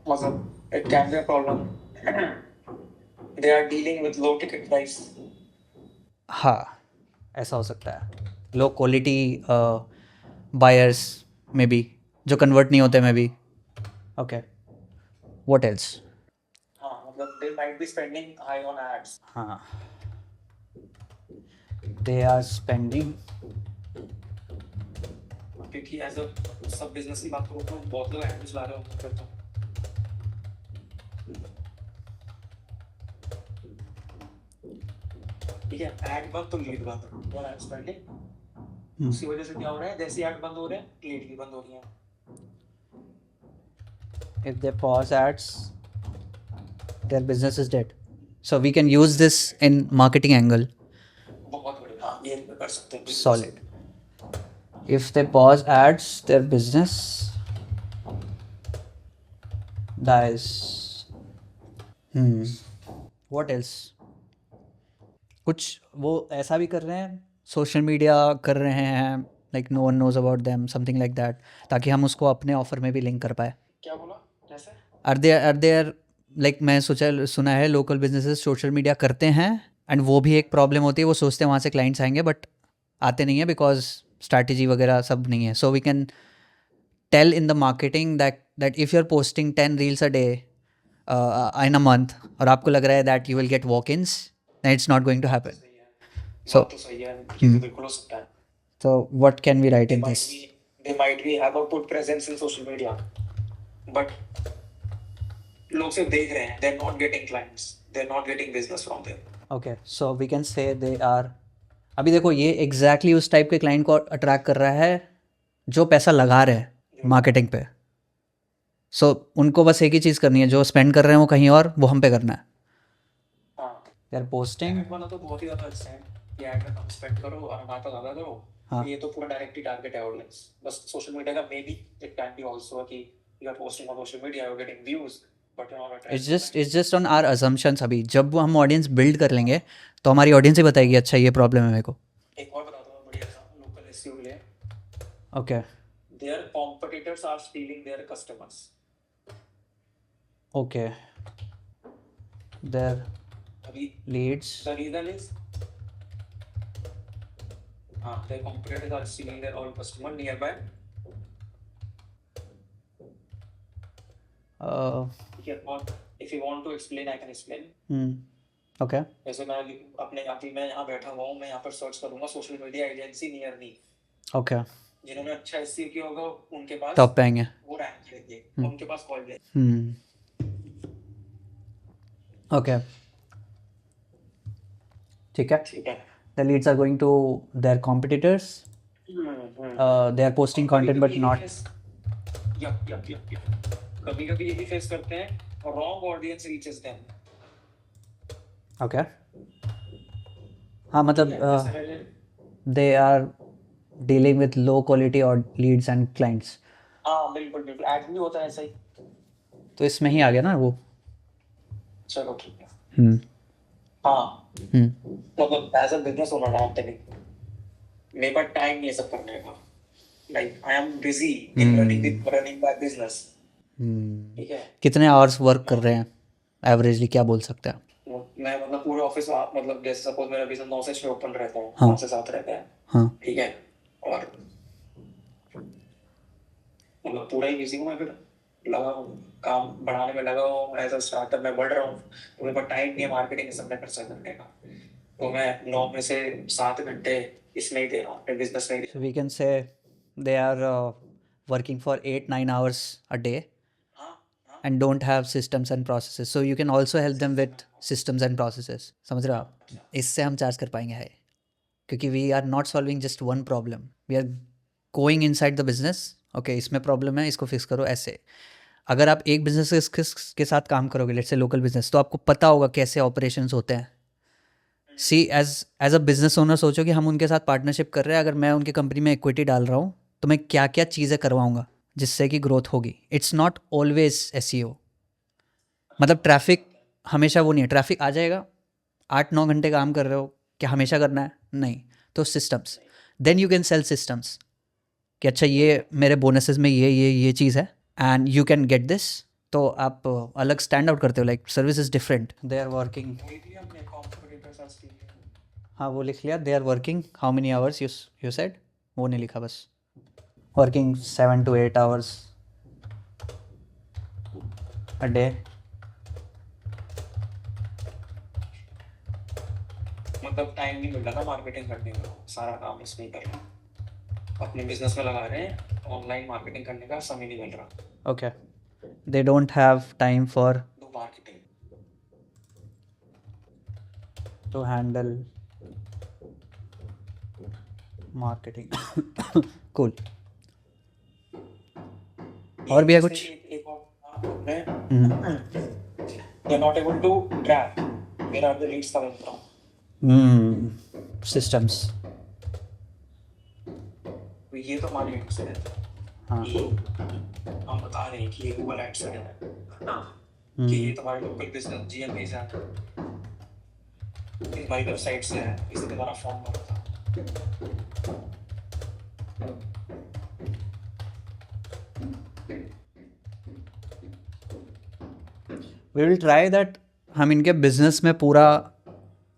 मतलब it can be a problem. They are dealing with low ticket price. हाँ, ऐसा हो सकता है. Low quality buyers may be, जो कन्वर्ट नहीं होते may be. Okay. What else? हाँ, मतलब they might be spending high on ads. हाँ, they are spending. क्योंकि एज अ सब बिजनेस की बात करूँ तो बहुत लोग एड्स ला रहे होते हैं. फिर तो ठीक है, ऐड बंद तो लीड बंद. और एड स्पेंडिंग उसी वजह से क्या हो रहा है, जैसे ऐड बंद हो रहे हैं लीड भी बंद हो रही है. If they pause ads, their business is dead. So we can use this in marketing angle. बहुत बढ़िया, हाँ ये कर सकते हैं। Solid. If they pause ads, their business dies. What else? कुछ वो ऐसा भी कर रहे हैं, सोशल मीडिया कर रहे हैं, like no one knows about them, something like that, ताकि हम उसको अपने ऑफर में भी लिंक कर पाए। क्या बोला, कैसे? आर देयर लाइक मैं सुना है लोकल बिजनेसेस सोशल मीडिया करते हैं, एंड वो भी एक प्रॉब्लम होती है, वो सोचते हैं वहाँ से क्लाइंट्स आएंगे बट आते नहीं है बिकॉज स्ट्रैटेजी वगैरह सब नहीं है। So we can tell in the marketing that if you are posting 10 reels a day in a month और आपको लग रहा है that you will get walk-ins, then it's not going to happen. So तो सही है, ये तो बिल्कुल हो सकता है। So what can we write They in might this? they might be have a good presence in social media, but लोग सिर्फ देख रहे हैं, they're not getting clients, they're not getting business from them. Okay, so we can say they are, अभी देखो ये exactly उस टाइप के क्लाइंट को अट्रैक्ट कर रहा है जो पैसा लगा रहे हैं मार्केटिंग पे। सो उनको बस एक ही चीज़ करनी है, जो स्पेंड कर रहे हैं वो कहीं और, वो हम पे करना है। हाँ, यार पोस्टिंग ad वाला तो बहुत ही ज़्यादा अच्छा है कि ad में कम स्पेंड करो और हमारा ज़्यादा करो। हाँ। ये तो पूरा डायरेक्टली टारगेट है ऑडियंस। बस सोशल मीडिया का maybe it can be also कि you are posting on social media, you are getting views, but you are it's just on our assumptions. अभी जब हम ऑडियंस बिल्ड कर लेंगे तो हमारी ऑडियंस ही बताएगी अच्छा ये प्रॉब्लम है मेरे को। एक और बताता हूँ बढ़िया सा लोकल एसईओ के लिए। Okay their competitors are stealing their customers. Okay, there अभी leads, the reason is their competitors are stealing their all customer nearby. Yeah, or if you want to explain, I can explain. Okay जैसे मैं अपने अभी मैं यहाँ बैठा हुआ हूँ, मैं यहाँ पर सर्च करूँगा social media agency near me, okay, जिन्होंने अच्छा एसईओ किया होगा उनके पास टॉप पे आएंगे। वो रैंक करेंगे, उनके पास कॉल जाए। ओके ठीक है। ठीक है। The leads are going to their competitors. They are posting content but not. Yup कभी-कभी ये भी फेस करते हैं, wrong audience reaches them. Okay. हाँ मतलब they are dealing with low quality or leads and clients. हाँ बिल्कुल ऐड भी होता है ऐसा ही। तो इसमें ही आ गया ना वो। चलो ठीक है। हाँ मतलब as a business owner I am telling, मेरे पास टाइम नहीं है सब करने का। Like I am busy in running my business. ठीक है। कितने आवर्स वर्क कर रहे हैं एवरेजली, क्या बोल सकते हैं? मैं मतलब पूरे ऑफिस मतलब जैसे सपोज मेरा बिजनेस 9 से 6 ओपन रहता है, हाँ। 9 से 7 रहता है। हाँ ठीक है। और मतलब पूरा ही बिजी हूँ मैं, फिर लगा हूँ काम बढ़ाने में लगा हूँ, एज अ स्टार्टअप मैं बढ़ रहा हूँ, तो मेरे पास टाइम नहीं है मार्केटिंग सब में खर्चा करने का, तो मैं 9 में से 7 घंटे इसमें ही दे रहा हूँ अपने बिजनेस में ही। So we can say they are working for 8-9 hours a day and don't have systems and processes. So you can also help them with systems and processes. समझ रहे हो आप? इससे हम चार्ज कर पाएंगे है, क्योंकि we are not solving just one problem. We are going inside the business. Okay, इसमें प्रॉब्लम है, इसको फिक्स करो। ऐसे अगर आप एक बिजनेस के साथ काम करोगे, लेट्स से लोकल बिजनेस, तो आपको पता होगा कैसे ऑपरेशंस होते हैं। सी एज अ बिजनेस ओनर सोचो कि हम उनके साथ पार्टनरशिप कर रहे हैं, अगर मैं उनकी कंपनी में इक्विटी डाल रहा हूँ तो मैं क्या क्या चीज़ें करवाऊँगा जिससे कि ग्रोथ होगी। It's not always SEO. मतलब ट्रैफिक हमेशा वो नहीं है, ट्रैफिक आ जाएगा, 8-9 घंटे काम कर रहे हो, क्या हमेशा करना है? नहीं। तो systems, then you can sell systems कि अच्छा ये मेरे बोनसेस में ये चीज़ है and you can get this. तो आप अलग स्टैंड आउट करते हो, like service is different. They are working, हाँ वो लिख लिया, they are working how many hours you said, वो नहीं लिखा, बस working 7 to 8 hours a day. मतलब टाइम नहीं मिल रहा था मार्केटिंग करने का, सारा काम इसमें कर रहा हूँ, अपने बिजनेस में लगा रहे हैं, ऑनलाइन मार्केटिंग करने का समय नहीं मिल रहा। Okay, they don't have time for Do marketing to handle marketing. Cool. और भी है कुछ? एक और they're not able to track where are the leads coming from? Systems. तो ये तो हमारे end से है हाँ कि हम बता रहे हैं कि ये गूगल एड्स है ना, कि ये तुम्हारे लोकल बिजनेस जीएमए से है, ये हमारी वेबसाइट से है, इससे तुम्हारा फॉर्म भरा था। वी विल ट्राई दैट हम इनके बिजनेस में पूरा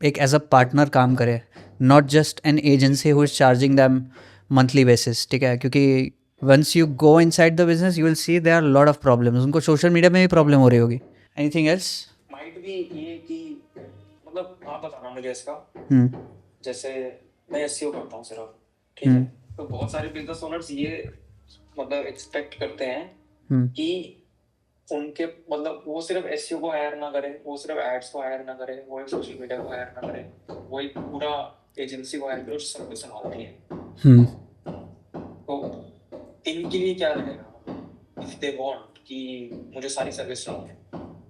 एक एज अ पार्टनर काम करें, not just an agency who is charging them monthly basis, ठीक है? क्योंकि once you go inside the business you will see there are lot of problems, उनको सोशल मीडिया में भी प्रॉब्लम हो रही होगी। Anything else? माइट भी ये कि मतलब आप बताना मुझे इसका, हम्म जैसे मैं एसईओ करता हूँ सिर्फ, ठीक है? तो बहुत सारे बिजनेस ओनर्स ये मतलब एक्सपेक्ट करते हैं कि उनके मतलब वो सिर्फ एसईओ को हायर ना करे, वो सिर्फ एड्स को हायर ना करे, वो एक सोशल मीडिया को हायर ना करे, वो एक पूरा एजेंसी को हायर करे जो सब कुछ संभालती है। तो इनके लिए क्या रहेगा इफ दे वांट कि मुझे सारी सर्विस चाहिए,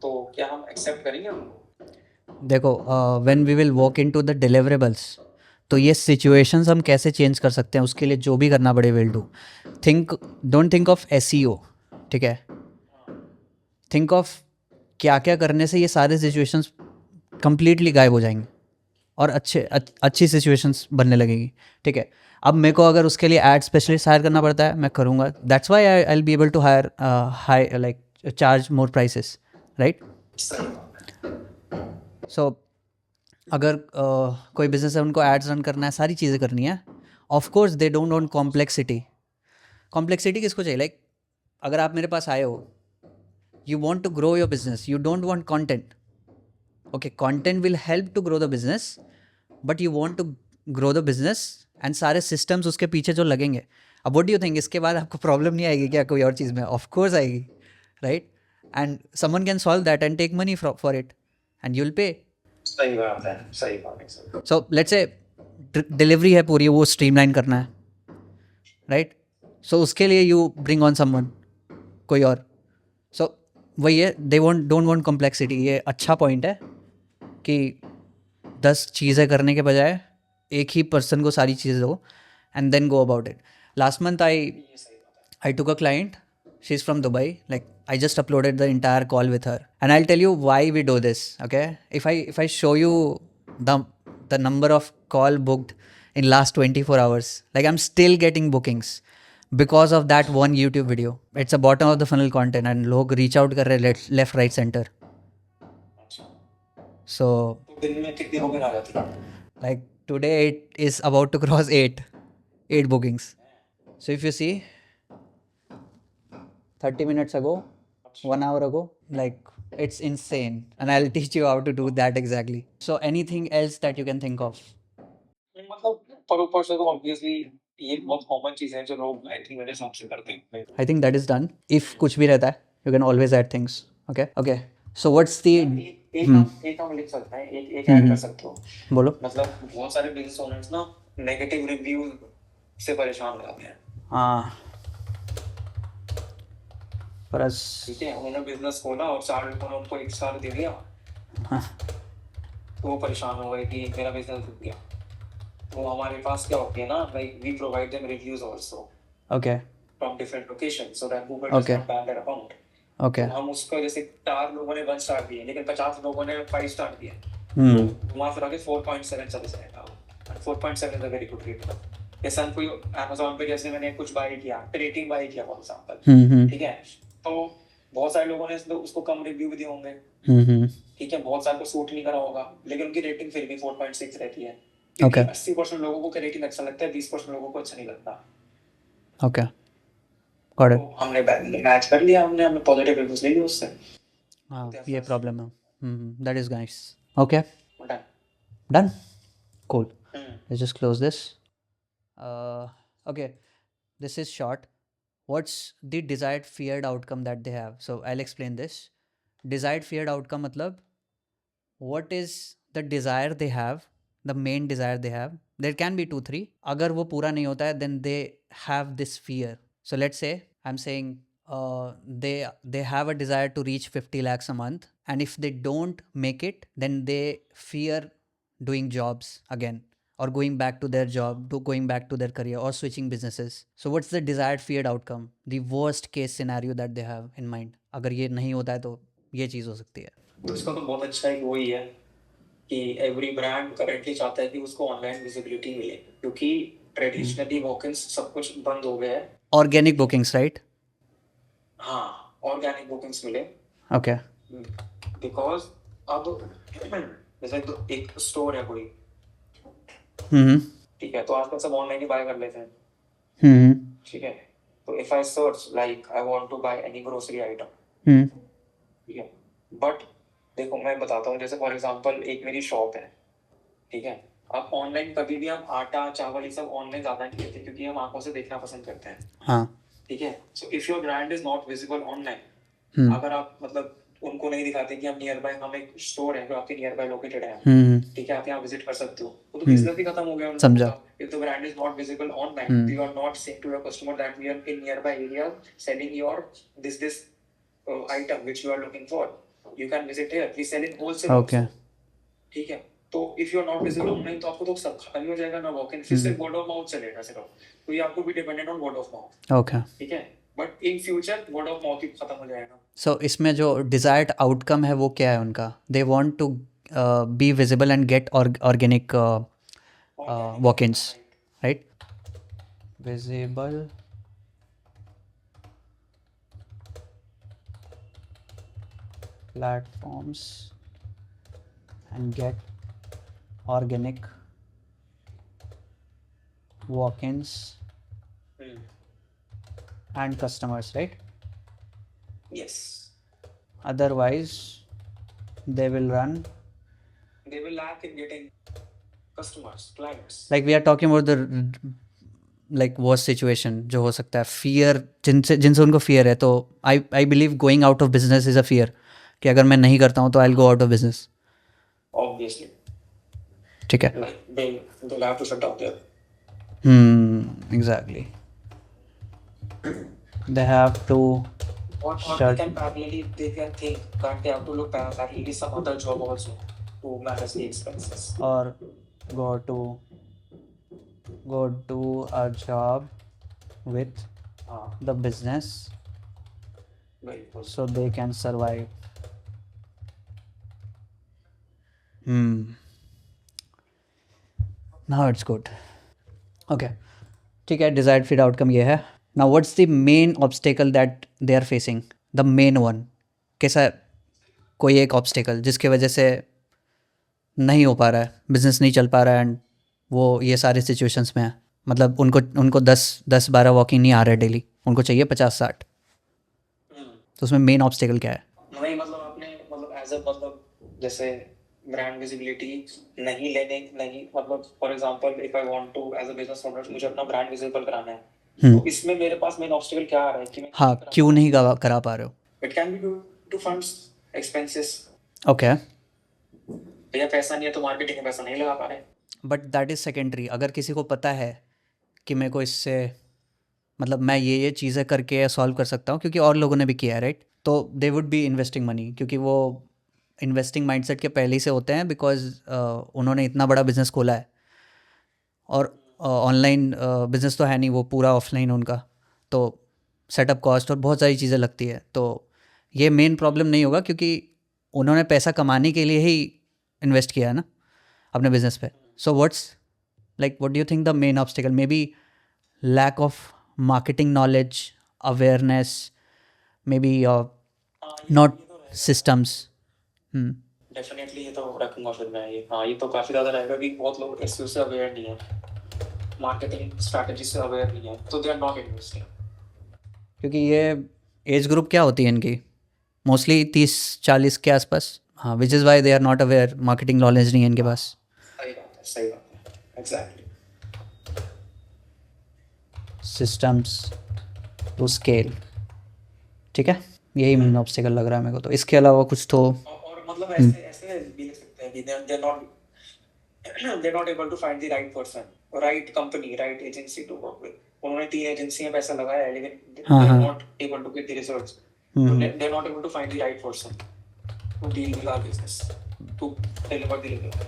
तो क्या हम एक्सेप्ट करेंगे उनको? देखो, when we will walk into the deliverables, तो ये सिचुएशंस हम कैसे चेंज कर सकते हैं, उसके लिए जो भी करना पड़े will do. Don't think of SEO, ठीक है? थिंक ऑफ क्या क्या करने से ये सारे सिचुएशंस कंप्लीटली गायब हो जाएंगे और अच्छी सिचुएशंस बनने लगेगी, ठीक है? अब मेरे को अगर उसके लिए एड स्पेशलिस्ट हायर करना पड़ता है, मैं करूँगा। That's why I will be able to hire high like charge more prices, right? So अगर कोई बिजनेस है, उनको एड्स रन करना है, सारी चीज़ें करनी है, of course they don't want complexity किसको चाहिए? लाइक अगर आप मेरे पास आए हो, you want to grow your business, you don't want content. Okay, content will help to grow the business, but you want to grow the business and सारे systems उसके पीछे जो लगेंगे। अब what do you think, इसके बाद आपको प्रॉब्लम नहीं आएगी क्या कोई और चीज़ में? ऑफ कोर्स आएगी, right? And someone can solve that and take money for it and you will pay. सही बात है, सही बात है। सो लेट्स से डिलीवरी है पूरी, वो स्ट्रीमलाइन करना है, राइट? सो उसके लिए यू ब्रिंग ऑन समवन, कोई और। सो वही है, दे डोंट वांट कॉम्प्लेक्सिटी। ये अच्छा पॉइंट है कि 10 चीज़ें करने के बजाय एक ही पर्सन को सारी चीज़ें दो and then go about it. Last month I took a client, she is from Dubai, like I just uploaded the entire call with her, and I'll tell you why we do this, okay? If I show you the number of call booked in last 24 hours, like I'm still getting bookings because of that one YouTube video. It's a bottom of the funnel content and लोग reach out कर रहे left right center. So दिन में कितनी बुकिंग आ जाती है? like today it is about to cross 8 bookings. So if you see 30 minutes ago, 1 hour ago, like it's insane, and I'll teach you how to do that exactly. So anything else that you can think of? मतलब पर से तो ऑब्वियसली ये बहुत कॉमन चीज है जो लोग आई थिंक मेरे हिसाब से करते हैं। I think that is done. If कुछ भी रहता है, you can always add things. Okay. So what's the एक हम लिख सकते हैं, एक ऐड कर सकते हो। बोलो। मतलब बहुत सारे बिजनेस ओनर्स ना नेगेटिव रिव्यू से परेशान हो जाते हैं। हाँ, पर ठीक है, उन्होंने बिजनेस खोला और 4 लोगों ने उनको 1 स्टार दे दिया, तो वो परेशान हो गए कि मेरा बिजनेस रुक गया। तो हमारे पास क्या होती है ना, like we provide them reviews also, okay, from different location, so that Google does not ban their account. okay, हम उसको जैसे 4 लोगों ने 1 स्टार दिए, लेकिन 50 लोगों ने 5 स्टार दिए, वहाँ फिर आगे 4.7 सर्विस रहेगा। 4.7 is a very good rate. जैसे हम कोई Amazon पे जैसे मैंने कुछ बाय किया, रेटिंग बाय किया फॉर एग्जांपल, ठीक है, तो बहुत सारे लोगों ने उसको कम रिव्यू भी दिए होंगे, ठीक है, बहुत सारे को सूट नहीं करा होगा, लेकिन उनकी रेटिंग फिर भी 4.6 रहती है, क्योंकि 80% लोगों को रेटिंग अच्छा लगता है, 20% लोगों को अच्छा नहीं लगता। okay, got it. तो हमने मैच कर लिया, हमने पॉजिटिव रिव्यूज ले लिए उससे। हाँ, ये प्रॉब्लम है। That is nice. Okay, Done. done. Cool. Let's just close this. Okay, this is short. What's the desired feared outcome that they have? So I'll explain this. Desired feared outcome matlab, what is the desire they have, the main desire they have? There can be 2-3. अगर वो पूरा नहीं होता है, then they have this fear. So let's say I'm saying they have a desire to reach 50 lakhs a month, and if they don't make it, then they fear doing jobs again, or going back to their job, to going back to their career, or switching businesses. So what's the desired feared outcome, the worst case scenario that they have in mind? अगर ये नहीं होता है तो ये चीज़ हो सकती है. तो इसका तो बहुत अच्छा एक वही है कि एवरी ब्रांड करेंटली चाहता है कि उसको ऑनलाइन विजिबिलिटी मिले, क्योंकि ट्रेडिशनली वॉक-इन्स सब कुछ बंद हो गया है. Organic bookings, right? हाँ, ऑर्गेनिक बुकिंग्स मिले. Okay. बिकॉज अब जैसे तो एक स्टोर है कोई, हम्म. ठीक है, तो आजकल सब ऑनलाइन ही बाय कर लेते हैं. हम्म. ठीक है, तो if I search like I want to buy any grocery item, hmm. ठीक है, बट देखो मैं बताता हूँ, जैसे फॉर एग्जांपल एक मेरी शॉप है, ठीक है. अब ऑनलाइन कभी भी हम आटा चावल ये सब ऑनलाइन ज्यादा नहीं लेते, क्योंकि हम आंखों से देखना पसंद करते हैं. हाँ. ठीक है, so if your brand is not visible online, hmm. अगर आप मतलब उनको नहीं दिखाते कि हम नियर बाय, हम एक स्टोर है जो आपके नियर बाय लोकेटेड है, हम्म. ठीक है, आप यहाँ विजिट कर सकते हो, वो तो बिजनेस ही खत्म हो गया उनका. समझा. If the brand is not visible online, you are not saying to your customer that we are in nearby area selling your this item which you are looking for, you can visit here, we sell in wholesale Okay. also. ठीक है, तो if you are not visible online तो आपको तो सब खत्म ही हो जाएगा ना वॉक इन, फिर सिर्फ word of mouth चलेगा सिर्फ, तो ये आपको भी dependent on word of mouth. Okay. ठीक है, but in future word of mouth ही खत्म हो जाएगा. So इसमें जो desired outcome है वो क्या है उनका? They want to be visible and get organic walk-ins, right? Visible platforms and get organic walk-ins and customers, right? Yes, Otherwise they will they will lack in getting customers, clients. like we are talking about the like worst situation जो हो सकता है, fear जिनसे उनको fear है, तो I believe going out of business is a fear, कि अगर मैं नहीं करता हूँ तो I'll go out of business. Obviously, ठीक है. like they'll have to shut down their. Exactly. They have to Or they can parallelly, they can think that they have to look parallelly some other job also to manage the expenses. or go to a job with the business Very good. so they can survive. Now it's good. Okay. ठीक है, desired fit outcome ये है. Now what's the main obstacle that they are facing? The main one. कैसा कोई एक obstacle जिसके वजह से नहीं हो पा रहा है, बिजनेस नहीं चल पा रहा है, एंड वो ये सारे सिचुएशंस में है. मतलब उनको 10-12 वॉकिंग नहीं आ रहा है डेली, उनको चाहिए 50-60. तो उसमें मेन ऑब्स्टेकल क्या है? नहीं मतलब आपने मतलब एज अ मतलब जैसे ब्रांड विजिबिलिटी नहीं मतलब for example if I want to as a business owner मुझे अपना ब्रांड विजिबल कराना है, तो इसमें मेरे पास मेन ऑब्स्टेकल क्या आ रहा है कि मैं हाँ, क्यों नहीं करा पा रहे हो? It can be due to funds expenses. Okay. भैया पैसा नहीं है तो मार्केटिंग में पैसा नहीं लगा पा रहे. But that is secondary. अगर किसी को पता है कि मेरे को इससे मतलब मैं ये चीज़ें करके सॉल्व कर सकता हूँ, क्योंकि और लोगों ने भी किया है, राइट? तो they would be investing money, क्योंकि वो इन्वेस्टिंग माइंडसेट के पहले ही से होते हैं, बिकॉज उन्होंने इतना बड़ा बिजनेस खोला है, और ऑनलाइन बिजनेस तो है नहीं, वो पूरा ऑफलाइन उनका, तो सेटअप कॉस्ट और बहुत सारी चीज़ें लगती है. तो ये मेन प्रॉब्लम नहीं होगा, क्योंकि उन्होंने पैसा कमाने के लिए ही इन्वेस्ट किया है ना अपने बिजनेस पे. So what do you think the main obstacle? Maybe lack of marketing knowledge, awareness, maybe not systems. Definitely ये तो रखूंगा फिर मैं ये. हाँ, ये तो काफी ज्यादा रहेगा कि बहुत लोग एसईओ से अवेयर नहीं है, मार्केटिंग स्ट्रैटेजी से अवेयर नहीं है, तो दे आर नॉट इन्वेस्टिंग. क्योंकि ये एज ग्रुप क्या होती है इनकी, मोस्टली 30-40 के आसपास. हाँ, which is why they are not aware, marketing knowledge नहीं है इनके पास. सही बात है, एग्जैक्टली. Systems to scale. ठीक है, यही मेन ऑब्स्टिकल लग रहा है मेरे को. तो इसके अलावा कुछ तो और मतलब ऐसे भी लिख सकते हैं कि they're not able to find the right person, right company, right agency to work with. उन्होंने 3 एजेंसी में पैसा लगाया है, लेकिन हाँ they are हाँ not able to get the results. Hmm They are not able to find the right person to deal with our business, to deliver the result.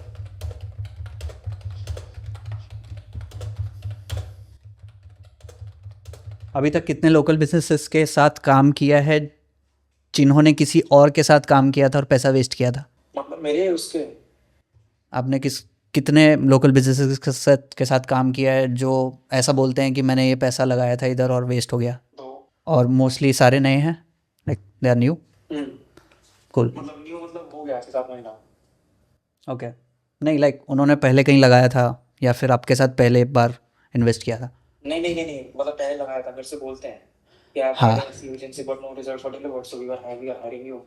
अभी तक कितने लोकल बिजनेसेस के साथ काम किया है जिन्होंने किसी और के साथ काम किया था और पैसा वेस्ट किया था? मतलब मेरे उसके आपने कितने लोकल बिजनेसेस के साथ काम किया है जो ऐसा बोलते हैं कि मैंने ये पैसा लगाया था इधर और वेस्ट हो गया? 2 और मोस्टली सारे नए हैं, like they are new? Cool, मतलब न्यू मतलब हो गया 6-7 महीना। ओके। नहीं, लाइक उन्होंने पहले कहीं लगाया था या फिर आपके साथ पहले एक बार इन्वेस्ट किया था? नहीं मतलब पहले लगाया था, मेरे से बोलते हैं कि आप हाँ ऐसी agency but no result for delivered, so we are hiring you.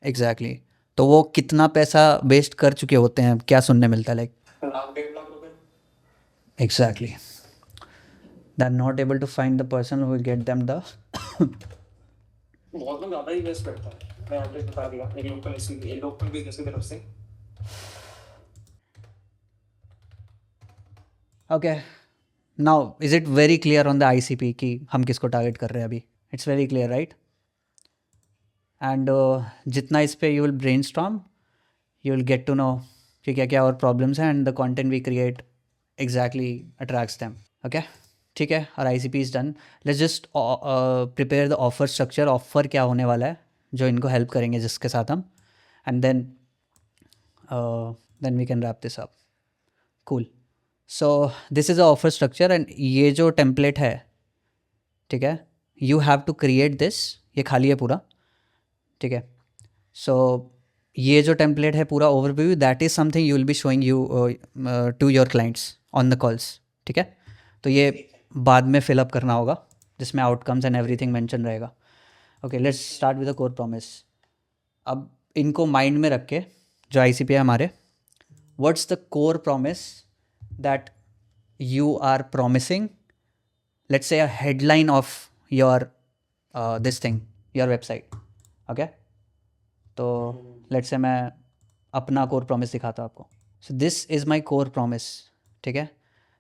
Exactly. तो वो कितना पैसा वेस्ट कर चुके होते हैं, क्या सुनने मिलता है? लाइक लाख 1.5 लाख रुपए। Exactly, they are not able to find the person who will get them the बहुत लोग ज़्यादा ही इन्वेस्ट करता है, मैं एवरेज बता दिया एक लोकल बिजनेस की तरफ से। Okay, now is it very clear on the ICP कि हम किसको टारगेट कर रहे हैं अभी? It's very clear, right? And जितना इस पे you will brainstorm, you will get to know कि क्या क्या और प्रॉब्लम्स हैं, and the content we create exactly attracts them. Okay, ठीक है, और ICP is done. Let's just prepare the offer structure. Offer क्या होने वाला है जो इनको हेल्प करेंगे, जिसके साथ हम, and then we can wrap this up. Cool. So this is a offer structure, and ये जो टेम्पलेट है, ठीक है, you have to create this. ये खाली है पूरा, ठीक है। सो ये जो टेम्पलेट है पूरा overview, that is something you will be showing you to your clients on the calls, ठीक है। तो ये बाद में फिलअप करना होगा, जिसमें आउटकम्स एंड एवरीथिंग मेंशन रहेगा। Okay, let's start with the core promise. अब इनको माइंड में रख के, जो ICP है हमारे, what's the core promise that you are promising, let's say a headline of your this thing, your website, okay? तो let's say मैं अपना core promise दिखाता हूँ आपको। So this is my core promise, ठीक है?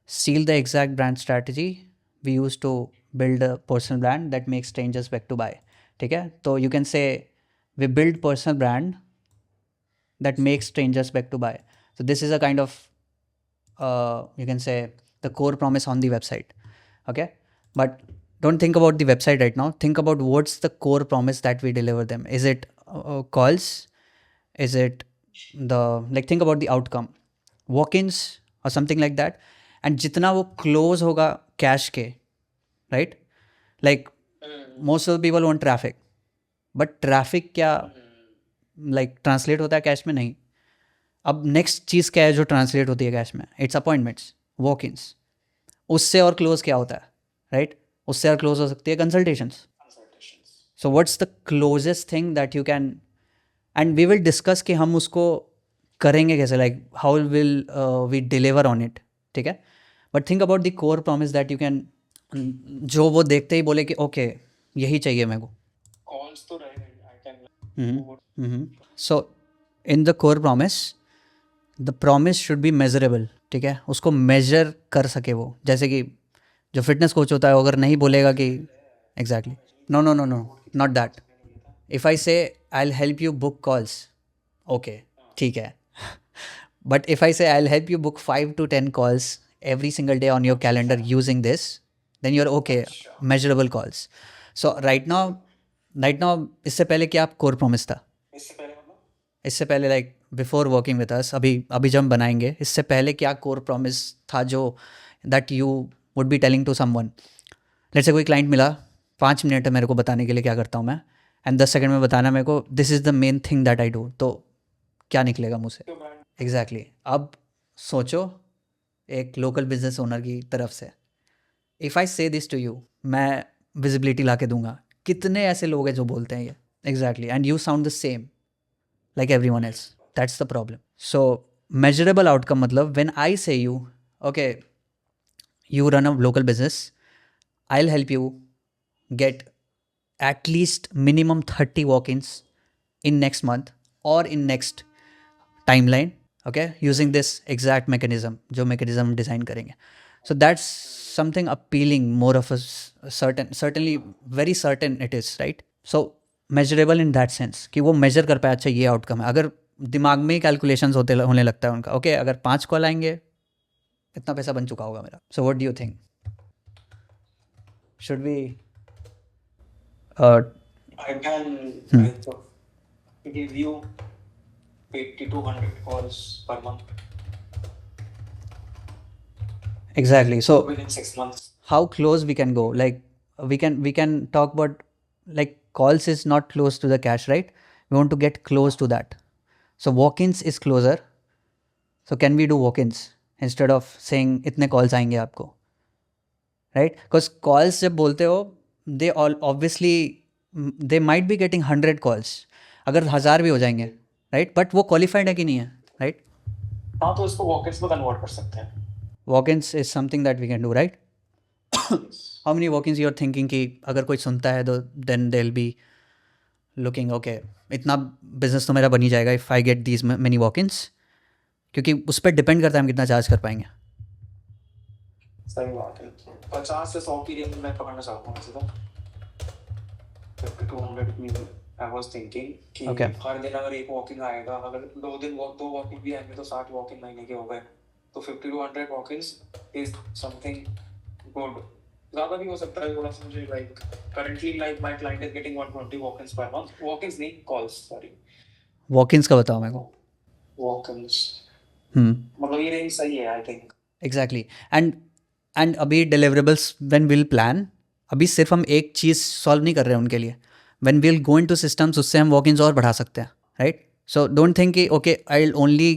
Steal the exact brand strategy we use to build a personal brand that makes strangers beg to buy, ठीक है? तो you can say we build personal brand that makes strangers beg to buy. So this is a kind of you can say the core promise on the website, okay? But don't think about the website right now. Think about what's the core promise that we deliver them. Is it calls? Is it like think about the outcome, walk-ins or something like that? And जितना वो close होगा cash के, right? Like most of the people want traffic, but traffic क्या like translate होता है कैश में? नहीं। अब नेक्स्ट चीज़ क्या है जो ट्रांसलेट होती है कैश में? It's appointments, walk-ins. उससे और क्लोज क्या होता है, राइट? उससे और क्लोज हो सकती है consultations. So what's the closest thing that you can, and we will discuss कि हम उसको करेंगे कैसे, like how will we deliver on it, ठीक है? But think about the core promise that you can, जो वो देखते ही बोले कि ओके यही चाहिए मेरे को। कॉल्स तो रहेगा, I can. So in the core promise, the promise should be measurable, ठीक है? उसको मेजर कर सके वो, जैसे कि जो फिटनेस कोच होता है, वो अगर नहीं बोलेगा कि exactly, no no no no, not that. If I say I will help you book calls, okay ठीक है, but if I say I will help you book 5 to 10 calls every single day on your calendar using this, then you're okay, measurable calls. So right now इससे पहले क्या आप कोर प्रॉमिस था? इससे पहले like before working with us, अभी जब हम बनाएंगे, इससे पहले क्या कोर प्रॉमिस था जो that you would be telling to someone? Let's say कोई क्लाइंट मिला, 5 मिनट है मेरे को बताने के लिए क्या करता हूँ मैं, एंड 10 सेकंड में बताना मेरे को this is the main thing that I do, तो क्या निकलेगा मुझ से? एग्जैक्टली। अब सोचो एक लोकल बिजनेस ओनर की तरफ से, इफ़ आई से दिस टू यू, मैं विजिबिलिटी ला के दूंगा। कितने ऐसे लोग हैं जो बोलते हैं ये? Exactly, and you sound the same like everyone else. That's the problem. So measurable outcome matlab, when I say you, okay, you run a local business, I'll help you get at least minimum 30 walk-ins in next month or in next timeline, okay, using this exact mechanism, जो mechanism design करेंगे। So that's something appealing, more of a certainly very certain it is, right? So measurable in that sense कि वो measure कर पाए, अच्छा ये outcome है. अगर दिमाग में ही calculations होने लगता है उनका, okay, अगर 5 कॉल आएंगे इतना पैसा बन चुका होगा मेरा. So what do you think? Should we I can give you 80 to 100 calls per month exactly, so within 6 months. how close we can go? Like we can talk about, like, calls is not close to the cash, right? We want to get close to that. So walk-ins is closer. So can we do walk-ins instead of saying इतने calls आएंगे आपको, right? Because calls जब बोलते हो, they all obviously they might be getting 100 calls. अगर 1000 भी हो जाएंगे, right? But वो qualified है कि नहीं है, right? हाँ, तो इसको walk-ins में convert कर सकते हैं. Walk-ins is something that we can do, right? How many walk-ins you are thinking कि अगर कोई सुनता है तो then they'll be looking, okay, इतना business तो मेरा बन ही जाएगा if I get these many walk-ins, क्योंकि उस पर डिपेंड करता है हम कितना चार्ज कर पाएंगे. सही बात है. 50 से 100 की रेंज में पकड़ना चाहता हूँ सीधा. 50 to 100 की I was thinking कि Okay. हर दिन अगर एक वॉकिंग आएगा, अगर 2 वॉकिंग भी आएंगे तो 60 वॉकिंग महीने के हो गए. तो 50 to 100 walk-ins is something good. ज़्यादा भी हो सकता है थोड़ा सा. मुझे like currently like my client is getting 120 walk-ins per month. Walk-ins नहीं, कॉल्स, सॉरी. Walk-ins का बताओ मेरे को. वॉकिंग्स हम्म, मतलब ये रेंज सही है आई थिंक. एग्जैक्टली. एंड अभी डिलीवरेबल्स व्हेन विल प्लान, अभी सिर्फ हम एक चीज़ सॉल्व नहीं कर रहे हैं उनके लिए. When will go into systems, उससे हम वॉक-इन्स और बढ़ा सकते हैं, राइट? सो डोंट थिंक कि okay I will only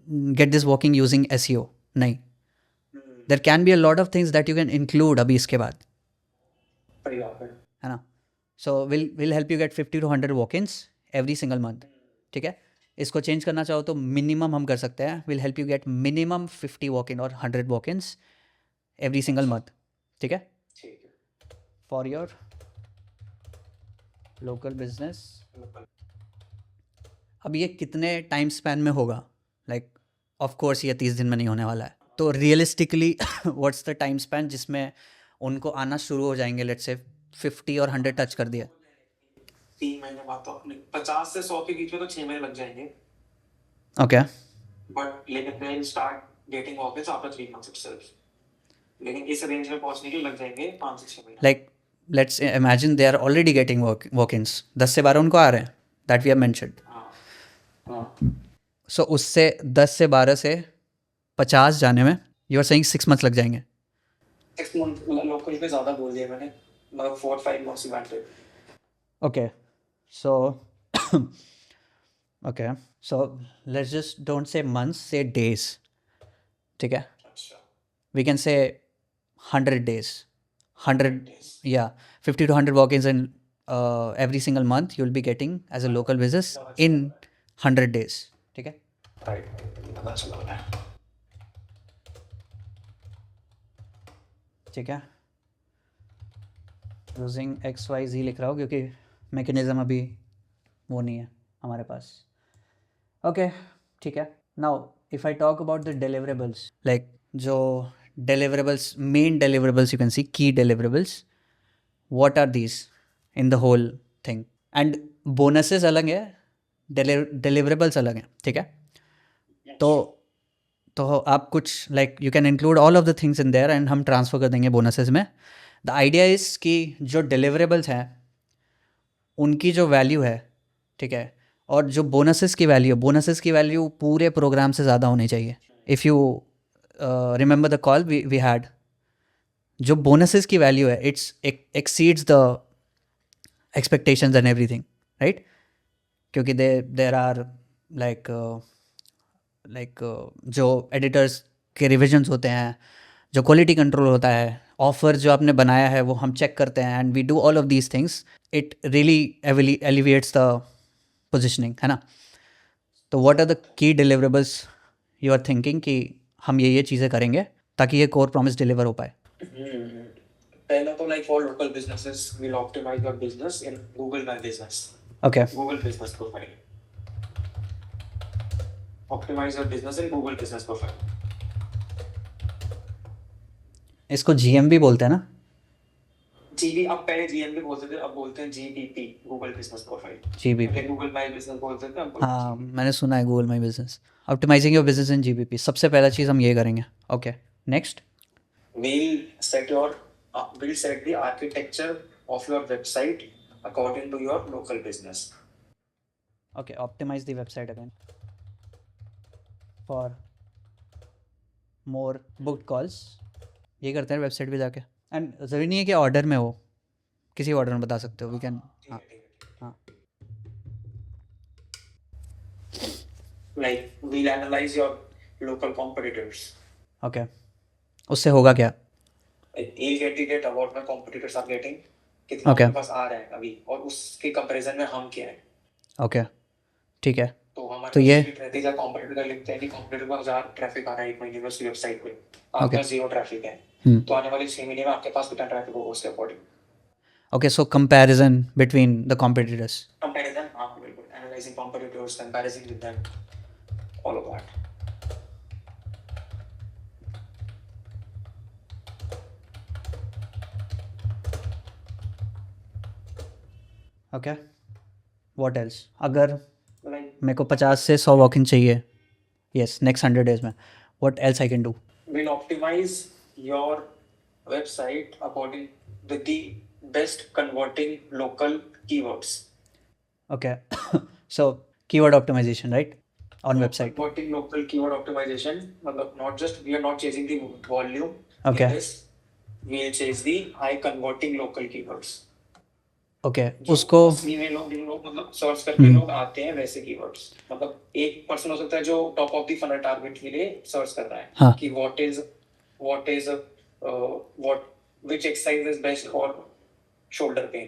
get this walk-in using SEO. नहीं, there can be a lot of things that you can include अभी इसके बाद, सही बात है. है ना? So will help you get 50 to 100 walk-ins every single month. ठीक है, इसको चेंज करना चाहो तो मिनिमम हम कर सकते हैं, will help you gate minimum 50 walk-in और 100 वॉक-इन्स एवरी सिंगल मंथ. ठीक है, ठीक है. For your local business. अब ये कितने टाइम स्पैन में होगा? लाइक ऑफ कोर्स ये 30 दिन में नहीं होने वाला है. तो realistically what's the time span जिसमें उनको आना शुरू हो जाएंगे? लेट्स से 50 और 100 टच कर दिया, 3 महीने बाद तो अपने 50 से 100 के बीच में तो 6 महीने लग जाएंगे. ओके. बट लेकिन they will start getting office after 3 months itself. लेकिन इस रेंज में पहुंचने के लिए लग जाएंगे 5 से 6 महीने. Like let's imagine they are already getting walk-ins, 10 से 12 उनको आ रहे हैं, that we have mentioned. So उससे 10 से 12 से 50 जाने में यू आर सेइंग 6 मंथ्स लग जाएंगे. 6 मंथ लोकल पे ज्यादा बोल दिया मैंने, मतलब 4-5 months event. Okay, so okay, so let's just don't say months, say days. ठीक है, अच्छा, we can say 100 days. 100, days. yeah, 50 to 100 walk-ins in every single month you'll be getting as a local business in 100 days. ठीक है, राइट. पता चला है. ठीक है. यूजिंग XYZ लिख रहा हूँ क्योंकि मैकेनिज्म अभी वो नहीं है हमारे पास. ओके, ठीक है. Now if I talk about the deliverables, like जो deliverables, main deliverables you can see, key deliverables, what are these in the whole thing? And bonuses अलग है, डिलीवरेबल्स अलग हैं. ठीक है, तो आप कुछ like you can include all of the things in their and हम ट्रांसफ़र कर देंगे बोनसेस में. द आइडिया इज़ कि जो डिलीवरेबल्स हैं उनकी जो वैल्यू है, ठीक है, और जो बोनसेस की वैल्यू पूरे प्रोग्राम से ज़्यादा होनी चाहिए. If you remember the call we had, जो बोनसेस की वैल्यू है it's exceeds the expectations and everything, right? क्योंकि देर आर लाइक जो एडिटर्स के रिविजन्स होते हैं, जो क्वालिटी कंट्रोल होता है, ऑफर जो आपने बनाया है वो हम चेक करते हैं, and we do all of these things. It really elevates the positioning, है ना? तो what are the key deliverables you are thinking कि हम ये चीज़ें करेंगे ताकि ये कोर प्रॉमिस डिलीवर हो पाए? पहला तो like for local businesses will optimize your business in Google my business. Okay, Google business profile. Optimize your business in Google business profile. इसको GMB बोलते हैं ना? जीबी, अब पहले जीएमबी बोलते थे, अब बोलते हैं GBP, Google business profile. GBP. पहले गूगल माई बिजनेस बोलते थे, अब बोलते हैं हाँ, GBP. मैंने सुना है Google my business. Optimizing your business in GBP, सबसे पहला चीज़ हम ये करेंगे। Okay, next. We'll set your we'll set the architecture of your website according to your local business. Okay, optimize the website again for more booked calls. ये करते हैं वेबसाइट पे जाके। एंड ज़रूरी नहीं है कि ऑर्डर में हो, किसी ऑर्डर में बता सकते हो, वी कैन। हाँ हाँ Like we'll analyze your local competitors. Okay, उससे होगा क्या? Like he'll get the data what my competitors are getting, कितना Okay. उनके पास आ रहा है अभी, और उसके कंपैरिजन में हम क्या है। ओके, ठीक है। तो हमारे तो पास ये शीट रहती है जहाँ कंपटीटर का लिखते हैं कि कंपटीटर का 1000 ट्रैफिक आ रहा है एक महीने में उसकी वेबसाइट पे, आपके Okay. पास 0 ट्रैफिक है, तो आने वाले 6 महीने में आपके पास कितना ट्रैफिक होगा उसके according. Okay, so comparison between the competitors. Comparison, हाँ बिल्कुल, analysing competitors, comparing with them, all of that. Okay, what else? अगर Like मेरे को 50 से 100 वॉक इन चाहिए, यस, नेक्स्ट 100 डेज में, what else I can do? we'll optimize your website according with the best converting local keywords. Okay, so keyword optimization, right, on website. Converting local keyword optimization, मतलब not just we are not chasing the volume. Okay. In this, we'll chase the high converting local keywords. Okay, जो उसको असली में लोग, जिन लोग मतलब सर्च करके लोग आते हैं वैसे कीवर्ड्स, मतलब एक पर्सन हो सकता है जो top of the funnel target के लिए सर्च कर रहा है, हाँ। कि what is what which exercise is best for shoulder pain,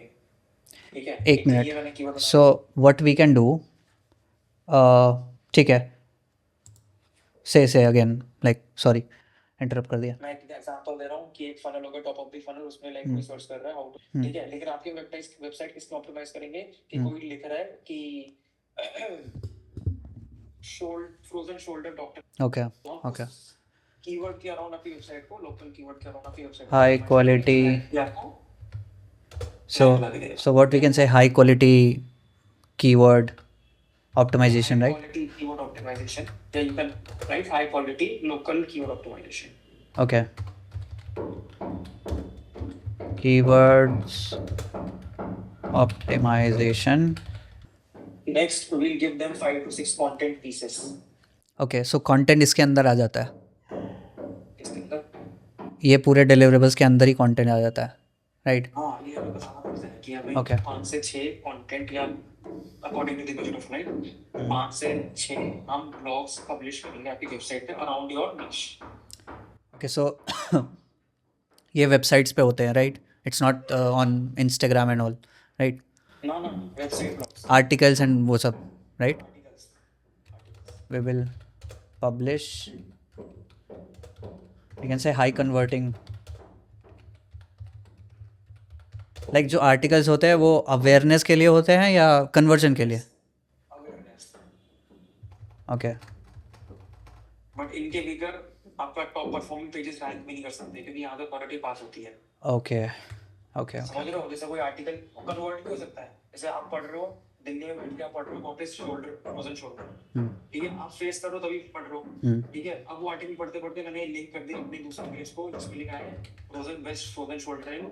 ठीक है, एक ये मिनट, मैंने keyword so what we can do, ठीक है, से अगेन, लाइक सॉरी इंटरप्ट कर दिया। मैं एक एग्जांपल दे रहा हूँ कि एक फनल होगा, टॉप ऑफ द फनल, उसमें लाइक कोई सर्च कर रहा है हाउ टू, ठीक है, लेकिन आपकी वेबसाइट किसको ऑप्टिमाइज करेंगे कि कोई लिख रहा है कि frozen shoulder doctor, okay okay, keyword के अराउंड आपकी वेबसाइट को, लोकल कीवर्ड के अराउंड आपकी website high quality, so so what we can say, high quality keyword optimization, high right? quality keyword optimization, yeah, you can write high quality local keyword optimization. Okay, keywords optimization. Next we'll give them 5 to 6 content pieces. Okay, so content इसके अंदर आ जाता है, इसके अंदर ये पूरे deliverables के अंदर ही content आ जाता है, right? हाँ, ये हमें बताना पड़ता है कि हमें Okay. 5 से 6 कंटेंट, या according to the budget of life 5 से 6 हम ब्लॉग्स पब्लिश करेंगे आपकी वेबसाइट पे अराउंड योर निश। Okay, so ये वेबसाइट्स पे होते हैं, right? It's not on Instagram and all, right? ना ना, वेबसाइट ब्लॉग्स, आर्टिकल्स एंड वो सब, right? Articles. We will publish, you can say high converting, like जो आर्टिकल्स होते हैं वो अवेयरनेस के लिए होते हैं या कन्वर्जन के लिए? अवेयरनेस, ओके, बट इनके बगैर आपका टॉप परफॉर्मिंग पेजेस रैंक भी नहीं कर सकते, क्योंकि यहाँ तो क्वालिटी पास होती है। ओके ओके, समझ रहे हो, जैसे कोई आर्टिकल कन्वर्ट भी हो सकता है, जैसे आप पढ़ रहे हो दिल्ली में बैठ के, आप पढ़ रहे हो what is shoulder, frozen shoulder, ठीक है, आप फेस कर रहे हो तभी पढ़ रहे हो, ठीक है, अब वो आर्टिकल पढ़ते पढ़ते मैंने लिंक कर दिया अपने दूसरे पेज को जिसमें लिखा है फ्रोजन बेस्ट फ्रोजन शोल्डर इन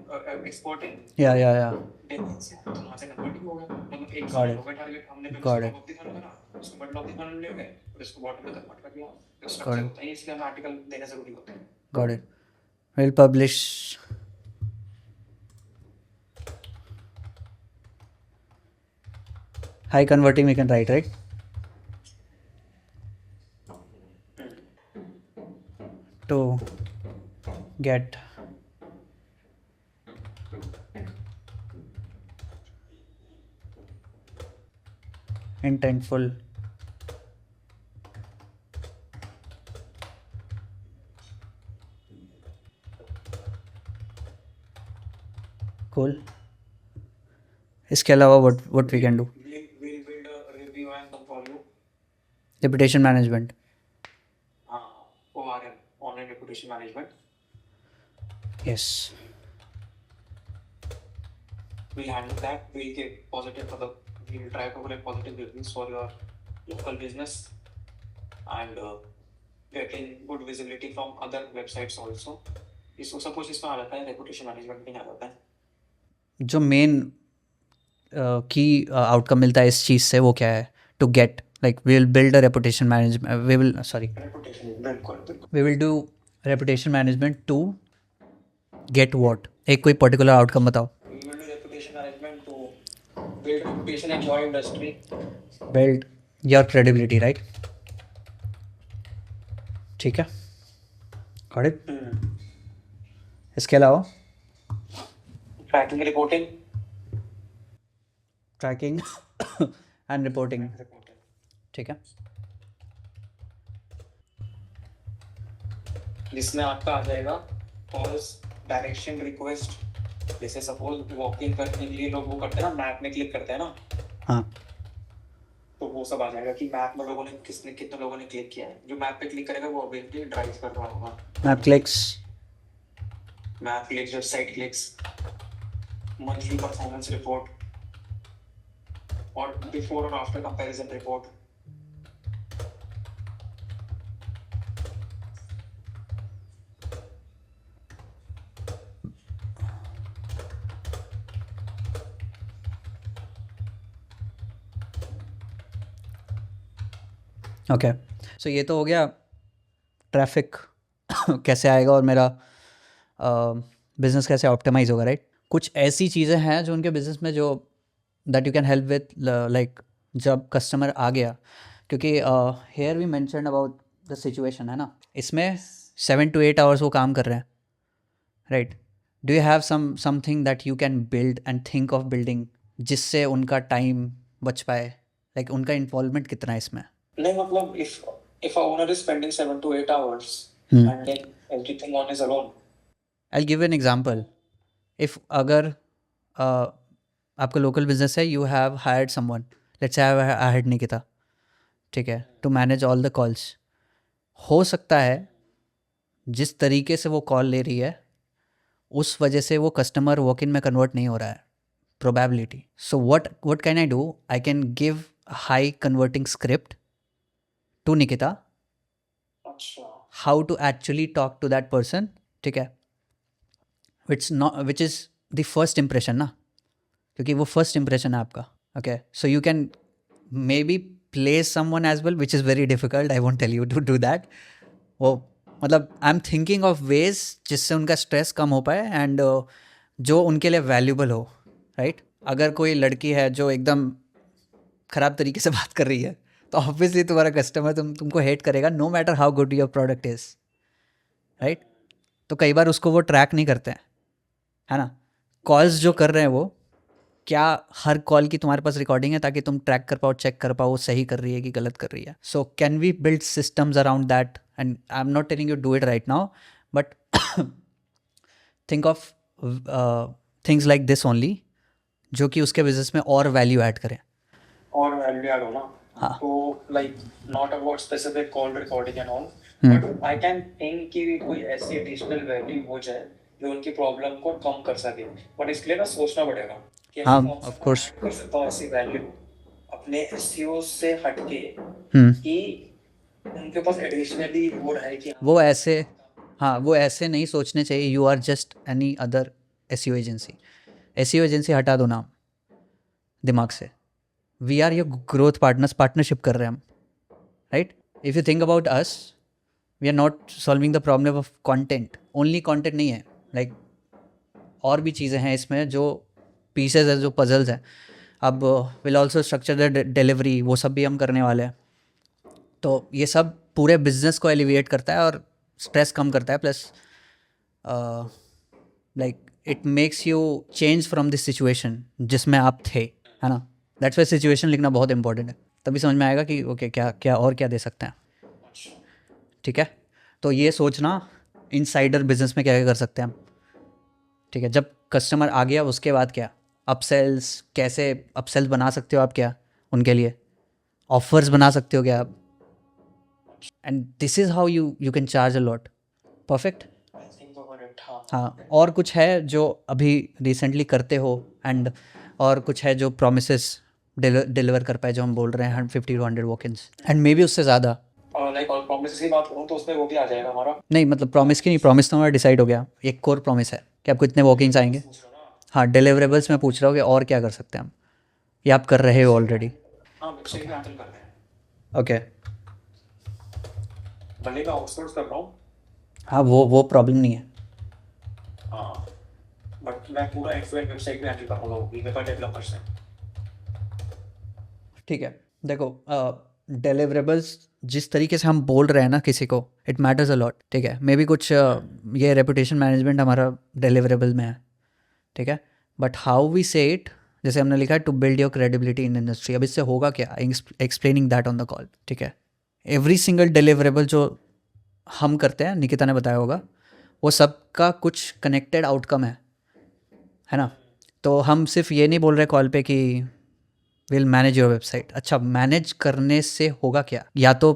एक्सपोर्टिंग या दिल्ली से, तो वहां से कन्वर्टिंग हो गया, मतलब एक Got it. हो गया टारगेट, हमने Got पहले it. Top of the funnel करा, उसको मिडल ऑफ द फनल ले गए, फिर इसको बॉटम में कन्वर्ट कर दिया, तो Got स्ट्रक्चर it. होता है, इसलिए हमें आर्टिकल देना जरूरी होता है। Got it, will publish high converting, we can write, right? To get intentful cool. इसके अलावा what we can do? We'll build a review and portfolio. Reputation management. ORM, online reputation management. Yes. We'll handle that. We'll try to collect positive reviews for your local business and getting good visibility from other websites also. इसको सब कुछ इसमें आ जाता है, रेपुटेशन मैनेजमेंट में आ जाता है. जो मेन की आउटकम मिलता है इस चीज़ से वो क्या है? To get like we will build a reputation management, we will reputation बिल्कुल बिल्कुल. We will do reputation management to get what? एक कोई पर्टिकुलर आउटकम बताओ. We will do reputation management to build reputation in your industry. Build your credibility, right? ठीक है, गॉट इट. इसके अलावा Tracking, reporting. Tracking and reporting. ठीक है. जिसमें आपका आ जाएगा कॉल्स, डायरेक्शन रिक्वेस्ट. जैसे सपोज वॉकिंग करने के लिए लोग वो करते हैं ना, मैप में क्लिक करते हैं ना, हाँ, तो वो सब आ जाएगा कि मैप में लोगों ने कितने लोगों ने क्लिक किया है. जो मैप पे क्लिक करेगा वो ऑब्वियसली ड्राइव कर रहा होगा. Map clicks, website clicks, monthly performance report और बिफोर और आफ्टर कंपैरिजन रिपोर्ट. ओके. सो ये तो हो गया ट्रैफिक कैसे आएगा और मेरा बिजनेस कैसे ऑप्टिमाइज होगा, राइट? कुछ ऐसी चीज़ें हैं जो उनके बिजनेस में जो that you can help with, like जब कस्टमर आ गया, क्योंकि here we mention about the situation है ना, इसमें 7 to 8 आवर्स वो काम कर रहे हैं, right? Do you have something that you can build and think of building जिससे उनका टाइम बच पाए? लाइक उनका इन्वॉल्वमेंट कितना है इसमें? नहीं मतलब if a owner is spending 7 to 8 hours and then everything on his alone. I'll give you an example. If अगर आपका लोकल बिजनेस है, you have hired someone, let's say I hired Nikita, ठीक है, to manage all the calls. हो सकता है जिस तरीके से वो कॉल ले रही है उस वजह से वो कस्टमर वॉक इन में कन्वर्ट नहीं हो रहा है, probability. So what can I do? I can give high converting script to Nikita, अच्छा. How to actually talk to that person, ठीक है, which is the first impression no, क्योंकि वो फर्स्ट इम्प्रेशन है आपका. Okay, so you can maybe place someone as well, which is very difficult. I won't tell you to do that. वो मतलब I am thinking of ways जिससे उनका स्ट्रेस कम हो पाए एंड जो उनके लिए वैल्यूबल हो, राइट? अगर कोई लड़की है जो एकदम ख़राब तरीके से बात कर रही है तो ऑब्वियसली तुम्हारा कस्टमर तुमको हेट करेगा, no matter how good your product is, right? तो कई बार उसको वो ट्रैक नहीं करते हैं, है ना? कॉल्स जो कर रहे हैं वो क्या हर कॉल की तुम्हारे पास रिकॉर्डिंग है ताकि तुम ट्रैक कर पाओ, चेक कर पाओ वो सही कर रही है कि गलत कर रही है? So can we build systems around that? And I am not telling you do it right now, but think of things like this only, जो कि उसके बिजनेस में और वैल्यू ऐड करें. और वैल्यू ऐड हो ना. हाँ. तो like not about specific call recording and all, but I can think कि कोई ऐसी एडिशनल वैल्यू हो जाए जो उनकी प्रॉब्लम को कम कर सके. बट इसके लिए ना सोचना पड़ेगा कि हाँ, मैं of course. कर सकता हूँ ऐसी वैल्यू अपने एसईओ से हटके कि उनके पास एडिशनली वो रहे कि वो ऐसे, हाँ, वो ऐसे नहीं सोचने चाहिए you are just any other SEO agency. SEO agency हटा दो नाम दिमाग से. We are your growth partners, partnership कर रहे हैं हम, right? If you think about us, we are not solving the problem of content. Only content नहीं है, लाइक और भी चीज़ें हैं इसमें जो पीसेज है, जो पजल्स हैं. अब will also structure the delivery, वो सब भी हम करने वाले हैं. तो ये सब पूरे बिजनेस को एलिविएट करता है और स्ट्रेस कम करता है, plus like it makes you change from this situation जिसमें आप थे, है ना? दैट्स वाई सिचुएशन लिखना बहुत इंपॉर्टेंट है, तभी समझ में आएगा कि ओके क्या क्या और क्या दे सकते हैं. ठीक है, तो ये सोचना इनसाइडर बिजनेस में क्या क्या कर सकते हैं हम. ठीक है, जब कस्टमर आ गया उसके बाद क्या अपसेल्स, कैसे अपसेल्स बना सकते हो आप, क्या उनके लिए ऑफर्स बना सकते हो क्या आप, and this is how you can charge a lot. Perfect. I think over it. But हाँ हाँ, और कुछ है जो अभी रिसेंटली करते हो एंड और कुछ है जो प्रोमिसेस डिलीवर कर पाए, जो हम बोल रहे हैं 50 to 100 वॉक-इन्स एंड मे बी उससे ज़्यादा। और लाइक और प्रॉमिस की बात करूँ तो उसमें वो भी आ जाएगा हमारा। नहीं मतलब प्रॉमिस की नहीं, प्रॉमिस तो हमारा डिसाइड हो गया, एक कोर प्रॉमिस है कि आपको इतने वॉक-इन्स आएंगे। पूछ रहा ना। हाँ, डिलीवरेबल्स में पूछ रहा हूँ कि और क्या कर सकते हैं हम, ये आप कर रहे हो ऑलरेडी। हाँ वेबसाइट में हैंडल कर रहे हैं, ओके, भले मैं आउटसोर्स कर रहा हूँ। हाँ वो प्रॉब्लम नहीं है। हाँ बट मैं पूरा एंड टू एंड वेबसाइट में हैंडल कर रहा हूँ, मेरे पास डेवलपर्स हैं। ठीक है, देखो डिलीवरेबल्स जिस तरीके से हम बोल रहे हैं ना किसी को, इट मैटर्स अ लॉट। ठीक है, मे बी कुछ ये रेपुटेशन मैनेजमेंट हमारा डिलीवरेबल में है, ठीक है, but how we say it, जैसे हमने लिखा है to build your credibility in industry. अब इससे होगा क्या, explaining that on the call. ठीक है, एवरी सिंगल डिलीवरेबल जो हम करते हैं, निकिता ने बताया होगा, वो सबका कुछ कनेक्टेड आउटकम है ना। तो हम सिर्फ ये नहीं बोल रहे कॉल पे कि विल मैनेज योर वेबसाइट। अच्छा, मैनेज करने से होगा क्या, या तो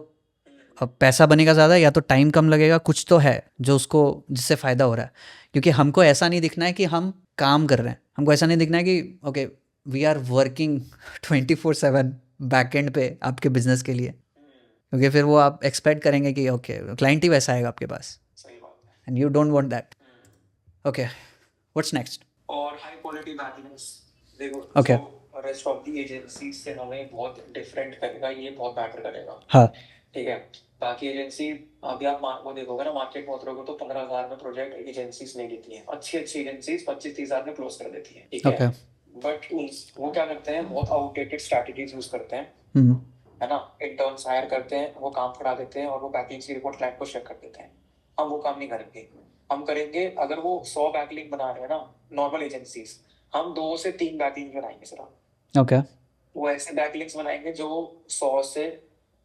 पैसा बनेगा ज़्यादा, या तो टाइम कम लगेगा, कुछ तो है जो उसको जिससे फ़ायदा हो रहा है। क्योंकि हमको ऐसा नहीं दिखना है कि हम काम कर रहे हैं, हमको ऐसा नहीं दिखना है कि okay we are working 24/7 backend पे आपके बिजनेस के लिए, क्योंकि फिर वो आप एक्सपेक्ट करेंगे कि ओके क्लाइंट ही वैसा आएगा आपके पास, सही बात है। And you don't want that. Okay, what's next? और हाई क्वालिटी बैकलिंक्स, देखो Okay. जो रेस्ट ऑफ दी एजेंसी से हमें बहुत डिफरेंट करेगा, ये बहुत मैटर करेगा। हाँ, ठीक है, बाकी एजेंसी अभी आप वो देखोगे ना मार्केट में उतरोगे तो 15,000 में प्रोजेक्ट एजेंसीज ले लेती हैं, अच्छी अच्छी एजेंसीज 25-30,000 में क्लोज कर देती हैं। ठीक है, ओके, बट वो क्या करते हैं, बहुत आउटडेटेड स्ट्रैटेजीज यूज करते हैं, हम्म, है ना। इंटर्न्स हायर करते हैं, वो काम करा देते हैं और वो बैकलिंक्स की रिपोर्ट क्लाइंट को शेयर कर देते हैं। हम वो काम नहीं करेंगे। हम करेंगे, अगर वो 100 बैकलिंक बना रहे हैं ना नॉर्मल एजेंसीज, हम 2 से 3 बैकलिंक बनाएंगे सिर्फ। ओके, वो ऐसे बैकलिंक्स बनाएंगे जो 100 से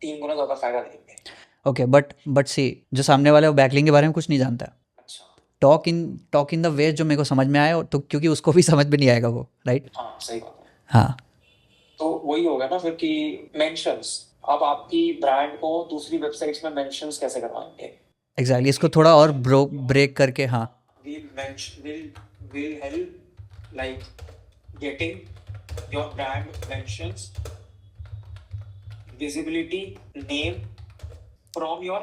3 गुना ज्यादा फायदा देंगे। ओके, बट सी, जो सामने वाला है वो बैकलिंग के बारे में कुछ नहीं जानता है। अच्छा, टॉक इन द वे जो मेरे को समझ में आया, तो क्योंकि उसको भी समझ में नहीं आएगा वो, राइट? हाँ सही बात है। हाँ, तो वही होगा ना फिर कि मेंशंस, अब आपकी ब्रांड को दूसरी वेबसाइट्स में मेंशंस कैसे करवाएंगे। एग्जैक्टली, इसको थोड़ा और ब्रेक करके, हाँ, will help like getting your brand mentions, visibility, name from your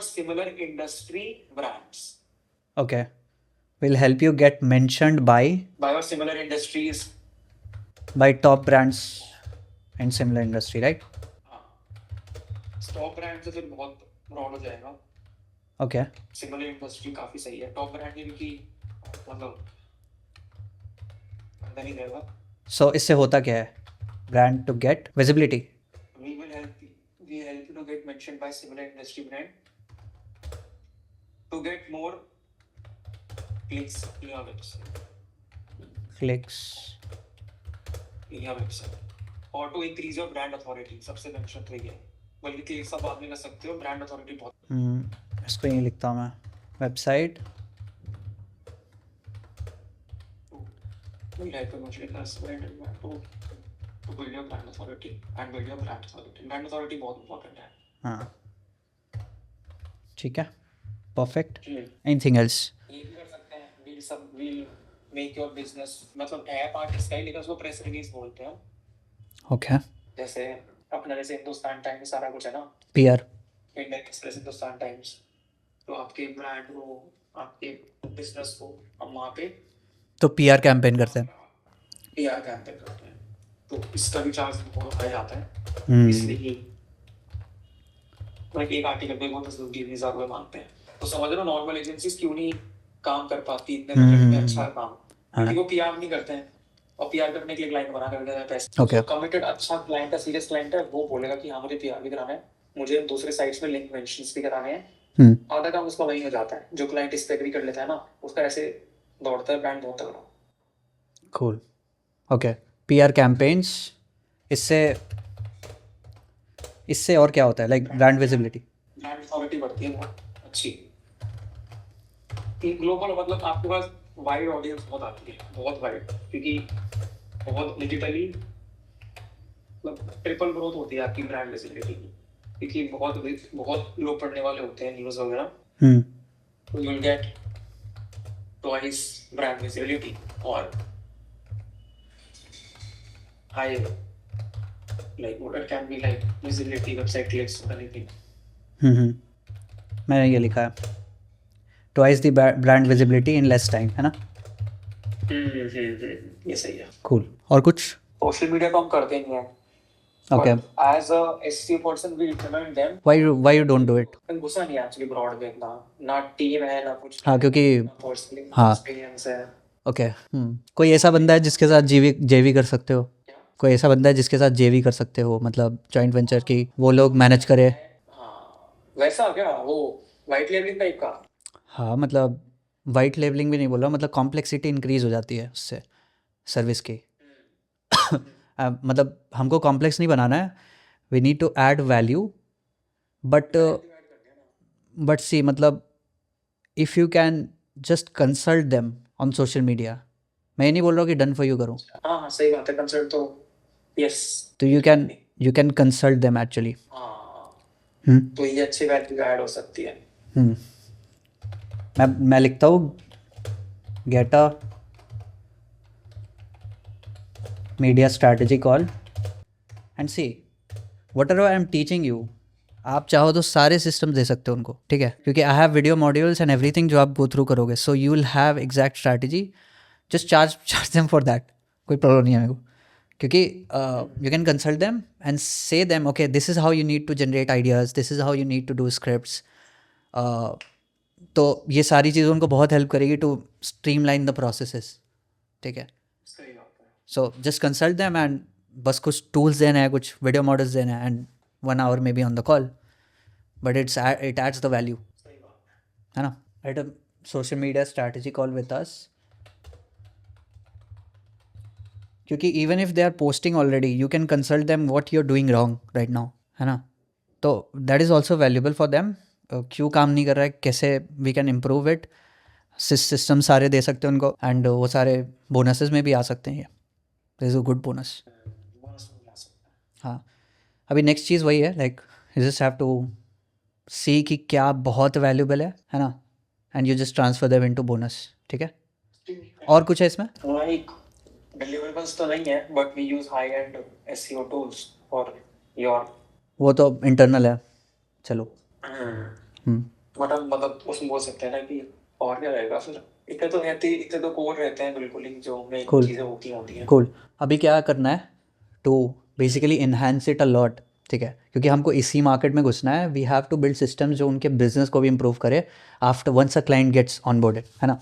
similar industry brands, okay, will help you gate mentioned by your similar industries। Bye top brands and similar industry, right? हाँ, टॉप ब्रांड से फिर बहुत ब्रॉड हो जाएगा। ओके, सिमिलर इंडस्ट्री काफी सही है, टॉप ब्रांड की मतलब अंदर नहीं रहेगा। सो इससे होता क्या है, brand to get visibility. we help you to get mentioned by similar industry brand to get more clicks in your website, clicks, or to increase your brand authority। सबसे मेंशन तो ये है, बल्कि क्लिक्स आप बाद में कर सकते हो, ब्रांड अथॉरिटी बहुत। इसको यहीं लिखता हूँ मैं, website will help you much with us to build your brand authority and build your brand authority। brand authority बहुत important है। हाँ, ठीक है, परफेक्ट। Anything else? ये भी कर सकते हैं, we'll make your business, मतलब ऐप आर्टिस्ट का ही, लेकिन उसको प्रेस रिलीज बोलते हैं। ओके, जैसे अपना जैसे हिंदुस्तान टाइम्स सारा कुछ है ना, PR, Indian express, Hindustan times, तो आपके ब्रांड को, आपके बिजनेस को हम वहाँ पे तो पीआर कैंपेन करते हैं। पीआर कैंपेन करते हैं, तो इसका भी चार्ज बहुत हाई आता है। इसलिए लाइक एक आर्टिकल पे वो 10,000 रुपये मांगते हैं। तो समझ लो नॉर्मल एजेंसीज क्यों नहीं काम कर पाती इतने बजट में अच्छा काम, क्योंकि वो पीआर नहीं करते हैं, और पीआर करने के लिए क्लाइंट बना कर देता है पैसे। Okay. कमिटेड अच्छा क्लाइंट है, सीरियस क्लाइंट है, वो बोलेगा कि हाँ मुझे पीआर भी कराना है, मुझे दूसरे साइट्स में लिंक मेंशंस भी कराने हैं। आधा काम उसका वही हो जाता है, जो क्लाइंट इस पे एग्री कर लेता है ना, उसका ऐसे दौड़ता है ब्रांड बहुत तगड़ा। कूल, ओके, पीआर कैंपेन्स, इससे और क्या होता है, like brand visibility, brand authority बढ़ती है बहुत अच्छी। ग्लोबल मतलब आपके पास वाइड ऑडियंस बहुत आती है, बहुत वाइड, क्योंकि बहुत डिजिटली मतलब ट्रिपल ग्रोथ होती है आपकी ब्रांड विजिबिलिटी की, क्योंकि बहुत लोग पढ़ने वाले होते हैं न्यूज़ वगैरह। तो you will gate twice brand visibility or high, like what it can be like visibility, website clicks, anything. मैंने ये लिखा है twice the brand visibility in less time, है ना? ये सही है। कूल। और कुछ? सोशल मीडिया तो हम करते नहीं है। Okay. As a SEO person, we implement them. Why you don't do it? गुस्सा नहीं एक्चुअली ब्रॉड में इतना, ना टीम है ना कुछ, हाँ, क्योंकि पर्सनली हाँ। एक्सपीरियंस है। ओके। कोई ऐसा बंदा है जिसके साथ जेवी कर सकते हो? कोई ऐसा बंदा है जिसके साथ जेवी कर सकते हो, मतलब जॉइंट वेंचर की वो लोग मैनेज करे? हाँ, वैसा क्या वो वाइट लेबलिंग टाइप का? हाँ, मतलब वाइट लेबलिंग भी नहीं बोल रहा, मतलब कॉम्प्लेक्सिटी इंक्रीज हो जाती है उससे सर्विस की। मतलब हमको कॉम्प्लेक्स नहीं बनाना है, we need to add value, but see मतलब if you can just consult them on social media, मैं ये नहीं बोल रहा हूँ कि डन फॉर यू करो, हाँ हाँ सही बात है, कंसल्ट तो यस, तो you can consult them actually. हाँ तो ये अच्छी वैल्यू ऐड हो सकती है। मैं लिखता हूँ get a media strategy call and see what ever I am teaching you, आप चाहो तो सारे सिस्टम दे सकते हो उनको, ठीक है? क्योंकि I have video modules and everything जो आप गो थ्रू करोगे, so you will have exact strategy, just charge them for that, कोई प्रॉब्लम नहीं है मेरे को, क्योंकि you can consult them and say them okay this is how you need to generate ideas, this is how you need to do scripts. तो ये सारी चीज़ें उनको बहुत हेल्प करेगी टू स्ट्रीमलाइन द प्रोसेसेस, ठीक है? So just consult them and बस कुछ टूल्स देना है, कुछ वीडियो मॉडल्स देना है, and 1 hour maybe on the call, but it adds the value, है ना? At a social media strategy call with us, क्योंकि even if they are posting already, you can consult them what you're doing wrong right now, है ना? तो that is also valuable for them, क्यों काम नहीं कर रहा है, कैसे we can improve it, system सारे दे सकते हैं उनको, एंड वो सारे बोनसेस में भी आ सकते हैं, ये this is a good bonus. हाँ, अभी नेक्स्ट चीज़ वही है, like you just have to see कि क्या बहुत वैल्यूबल है ना, and you just transfer them into bonus, ठीक है? और कुछ है इसमें? लाइक डिलीवरेबल्स तो नहीं है, but we use high end SEO tools for your, वो तो इंटरनल है, चलो। बट हम मतलब उसमें बोल सकते हैं ना कि और क्या रहेगा फिर, इतने तो कोड रहते हैं बिल्कुल ही, जो मेन Cool. चीज़ें होती हैं। कूल। अभी क्या करना है to basically enhance it a lot, ठीक है? क्योंकि हमको इसी मार्केट में घुसना है, we have to build systems जो उनके बिजनेस को भी इम्प्रूव करे after once a client gets onboarded, है ना?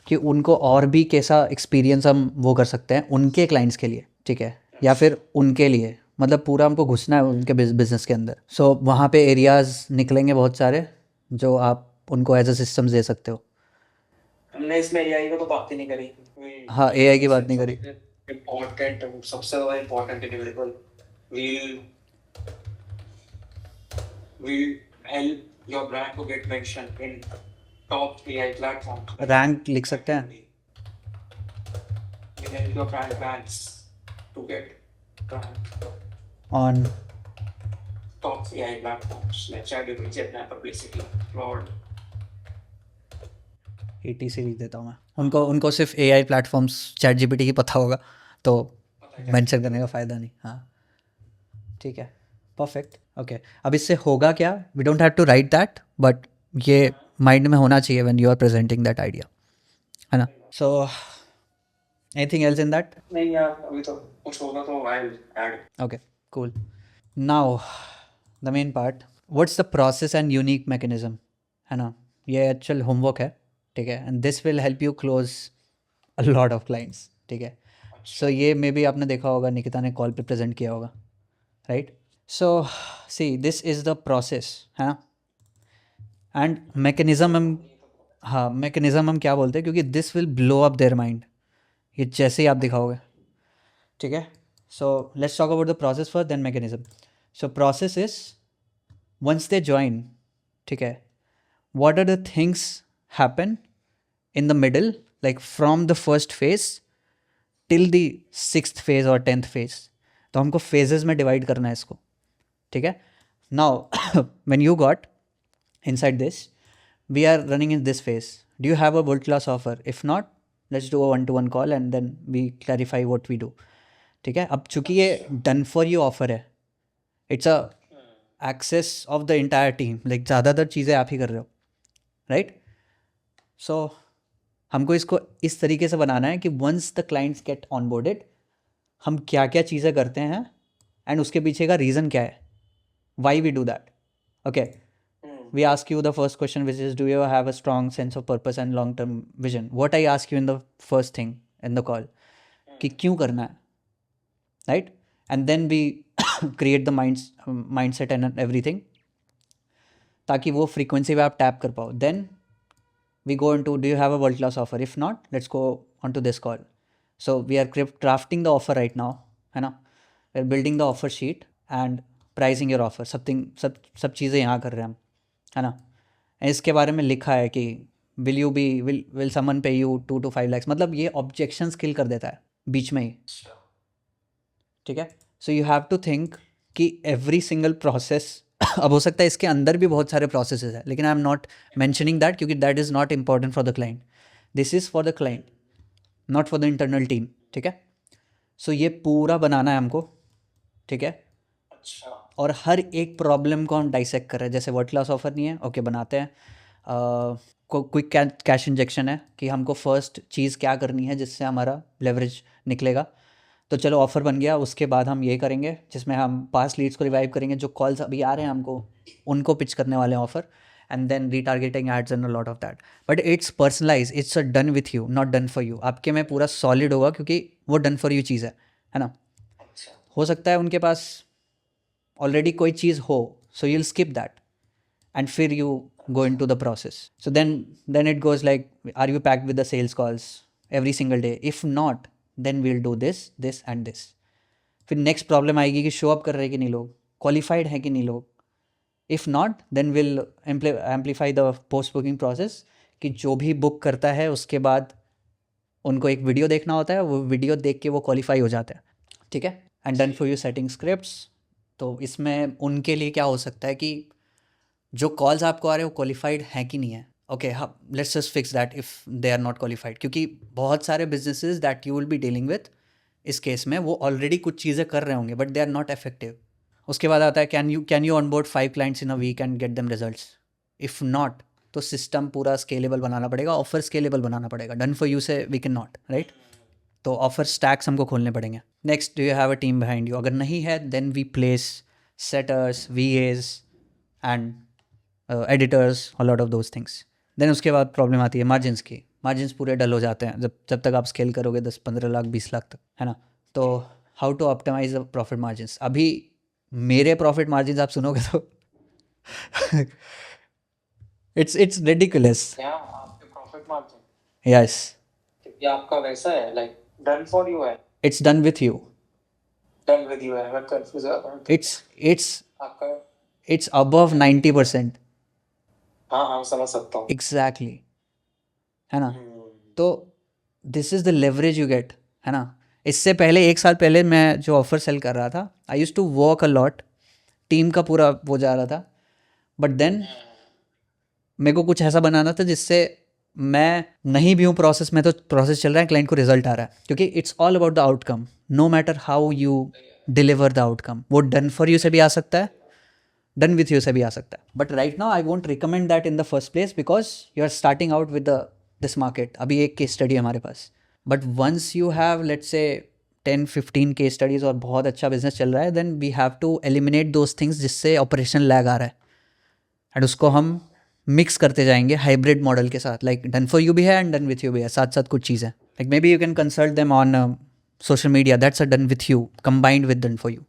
कि उनको और भी कैसा एक्सपीरियंस हम वो कर सकते हैं उनके क्लाइंट्स के लिए, ठीक है? या फिर उनके लिए, मतलब पूरा हमको घुसना है उनके बिजनेस के अंदर। सो वहाँ पे एरियाज़ निकलेंगे बहुत सारे जो आप उनको एज अ सिस्टम्स दे सकते हो। हमने इसमें एआई का तो बात ही नहीं करी। हाँ, एआई की बात नहीं करी। इम्पोर्टेंट, सबसे ज़्यादा important deliverable, we'll help your brand to get mentioned in top AI platforms. Rank लिख सकते हैं। We'll help your brand brands to get ranked on top AI platforms like ChatGPT, Gemini, Perplexity, Claude. ATC लिख देता हूँ मैं। उनको सिर्फ AI प्लेटफॉर्म्स ChatGPT ही पता होगा, तो मेंशन करने का फ़ायदा नहीं। हाँ, ठीक है, परफेक्ट। ओके, अब इससे होगा क्या, we don't have to write that, but ये माइंड में होना चाहिए when you are presenting that idea, है ना? So anything else in that? नहीं यार, अभी तो कुछ होगा तो I will add. Okay, cool. Now the main part, what's the process and unique mechanism, है ना? ये एक्चुअल होमवर्क है, ठीक है? And this will help you close a lot of clients, ठीक है? सो ये मे बी आपने देखा होगा, निकिता ने कॉल पे प्रेजेंट किया होगा, right? So C this is the process, है ना? एंड मैकेनिज्म हम, हाँ, मैकेनिज्म हम क्या बोलते हैं, क्योंकि this will blow up their mind, ये जैसे ही आप दिखाओगे, ठीक है? So let's talk about the process first, then mechanism. So process is once they join, ठीक है, what are the things happen in the middle, like from the first phase till the 6th phase or 10th phase, तो हमको phases में divide करना है इसको, ठीक है? Now when you got inside this, we are running in this phase. Do you have a world class offer? If not, let's do a 1-to-1 call and then we clarify what we do. ठीक है, अब चूंकि ये डन फॉर यू ऑफर है, it's a access of the entire team, like ज़्यादातर चीज़ें आप ही कर रहे हो, राइट? सो हमको इसको इस तरीके से बनाना है कि once the clients get onboarded, हम क्या क्या चीज़ें करते हैं एंड उसके पीछे का रीज़न क्या है, why we do that. Okay, we ask you the first question, which is, do you have a strong sense of purpose and long term vision? What I ask you in the first thing in the call, कि क्यों करना है, right? And then we create the mindset and everything, ताकि वो frequency पे आप tap कर पाओ. Then we go into, do you have a world class offer? If not, let's go onto this call. So we are drafting the offer right now, है ना? We are building the offer sheet and pricing your offer. सब चीज़ें यहाँ कर रहे हैं हम, है ना? इसके बारे में लिखा है कि विल समन पे यू 2 to 5 lakhs. मतलब ये ऑब्जेक्शन किल कर देता है बीच में ही, ठीक है? So you have to think कि एवरी सिंगल प्रोसेस अब हो सकता है इसके अंदर भी बहुत सारे प्रोसेसेस है, लेकिन I am not mentioning that क्योंकि that is not important for the client. This is for the client, not for the internal team, ठीक है? सो ये पूरा बनाना है हमको, ठीक है? अच्छा. और हर एक प्रॉब्लम को हम डाइसेक्ट कर रहे हैं. जैसे वर्ल्ड क्लास ऑफर नहीं है, ओके बनाते हैं. क्विक कैश इंजेक्शन है कि हमको फर्स्ट चीज़ क्या करनी है जिससे हमारा लेवरेज निकलेगा. तो चलो ऑफ़र बन गया, उसके बाद हम ये करेंगे जिसमें हम पास लीड्स को रिवाइव करेंगे, जो कॉल्स अभी आ रहे हैं हमको उनको पिच करने वाले हैं offer, and then retargeting ads and a lot of that. But it's personalize, it's a done with you, not done for you. आपके में पूरा सॉलिड होगा क्योंकि वो डन फॉर यू चीज़ है ना? हो सकता है उनके पास ऑलरेडी कोई चीज़ हो, so you'll skip that and फिर you go into the process. So then it goes like, are you packed with the sales calls every single day? If not, then we'll do this and this. फिर next problem आएगी कि show up कर रहे हैं कि नहीं लोग, qualified हैं कि नहीं लोग. If not, then we'll amplify the post booking process कि जो भी बुक करता है उसके बाद उनको एक वीडियो देखना होता है, वो वीडियो देख के वो क्वालिफाई हो जाता है, ठीक है? And done for you setting scripts. तो इसमें उनके लिए क्या हो सकता है कि जो कॉल्स आपको आ रहे हैं वो क्वालिफाइड हैं कि नहीं है. ओके, हाँ, let's just fix that if they are not qualified, क्योंकि बहुत सारे businesses that you will be dealing with इस केस में वो ऑलरेडी कुछ चीज़ें कर रहे होंगे but they are not effective. उसके बाद आता है can you onboard 5 clients in a week and get them results. If not, तो सिस्टम पूरा स्केलेबल बनाना पड़ेगा, ऑफर स्केलेबल बनाना पड़ेगा. डन फॉर यू से वी कैन नॉट, राइट? तो ऑफर स्टैक्स हमको खोलने पड़ेंगे. Next, do you have a team behind you? अगर नहीं है then we place setters, VAs and editors, a lot of those things. Then उसके बाद प्रॉब्लम आती है मार्जिन्स की. मार्जिन्स पूरे डल हो जाते हैं जब तक आप स्केल करोगे 10-15 लाख 20 लाख तक, है ना? तो how to optimize the profit margins. अभी मेरे प्रॉफिट मार्जिन्स आप सुनोगे तो इट्स रिडिकुलस. क्या आपके प्रॉफिट मार्जिन? यस, ये आपका वैसा है, लाइक डन फॉर यू है? It's done with you. Done with you है, मैं कंफ्यूज हूं. इट्स आपका? It's above 90%. हाँ, समझ सकता हूँ. एग्जैक्टली, है ना? तो this is the leverage you get, है ना? इससे पहले 1 साल पहले मैं जो ऑफर सेल कर रहा था, I use to work a lot, team का पूरा वो जा रहा था. बट देन मेरे को कुछ ऐसा बनाना था जिससे मैं नहीं भी हूँ प्रोसेस में तो प्रोसेस चल रहा है, क्लाइंट को रिजल्ट आ रहा है, क्योंकि it's all about the outcome. No matter how you deliver the outcome, वो डन फॉर यू से भी आ सकता है, डन विथ यू से भी आ सकता है. But right now I won't recommend that in the first place because you are starting out with this market. अभी एक केस स्टडी है हमारे पास, but once you have let's say 10-15 case studies और बहुत अच्छा बिजनेस चल रहा है, then we have to eliminate those things जिससे ऑपरेशन लैग आ रहा है, एंड उसको हम मिक्स करते जाएंगे हाइब्रिड मॉडल के साथ. लाइक डन फॉर यू भी है एंड डन विथ यू भी है, साथ साथ कुछ चीज़ें. Like may be you can consult them on social media, that's a done with you combined with done for you.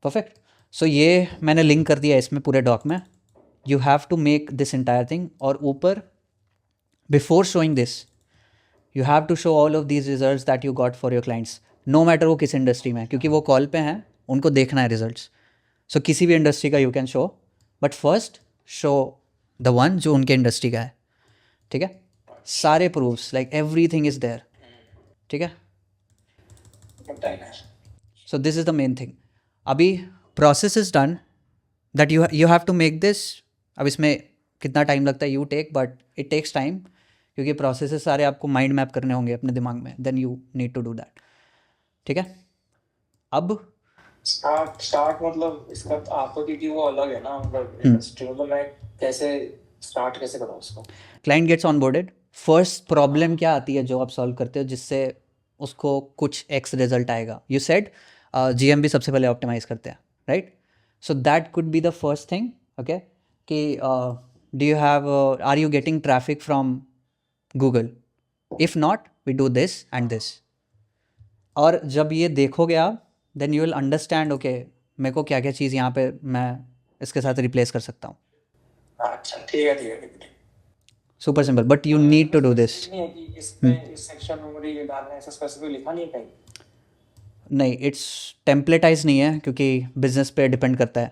Perfect. सो ये मैंने लिंक कर दिया इसमें पूरे डॉक में. You have to make this entire thing, और ऊपर before showing this you have to show all of these results that you got for your clients, no matter वो किस इंडस्ट्री में है, क्योंकि वो कॉल पे हैं, उनको देखना है रिजल्ट्स. सो किसी भी इंडस्ट्री का you can show, but first show the one जो उनके इंडस्ट्री का है, ठीक है? सारे proofs, like everything is there, ठीक है? So this is the main thing. अभी process is done, that you have to make this. अब इसमें कितना टाइम लगता है you take, but it takes time, क्योंकि प्रोसेसेस सारे आपको माइंड मैप करने होंगे अपने दिमाग में. Then you need to do that. ठीक है. अब स्टार्ट मतलब इसका आपको, क्योंकि वो अलग है ना, मतलब इंडस्ट्री, मतलब मैं कैसे स्टार्ट कैसे करूँ उसको. Client gets onboarded. First problem क्या आती है जो आप सॉल्व करते हो जिससे उसको कुछ एक्स रिजल्ट आएगा. यू सेड GMB सबसे पहले ऑप्टिमाइज करते हैं, right. So that could be the first thing. Okay, कि do you have, are you getting traffic from Google? If not, we do this and this. और जब ये देखोगे आप, then you will understand, okay मेरे को क्या क्या चीज़ यहाँ पे मैं इसके साथ रिप्लेस कर सकता हूँ. अच्छा ठीक है ठीक है ठीक है. Super simple, but you need to do this. नहीं है कि इसमें इस सेक्शन में मुझे ये डालना है, ऐसा स्पेसिफिक लिखा नहीं है कहीं. नहीं, इट्स टेम्पलेटाइज नहीं है, क्योंकि बिजनेस पे डिपेंड करता है.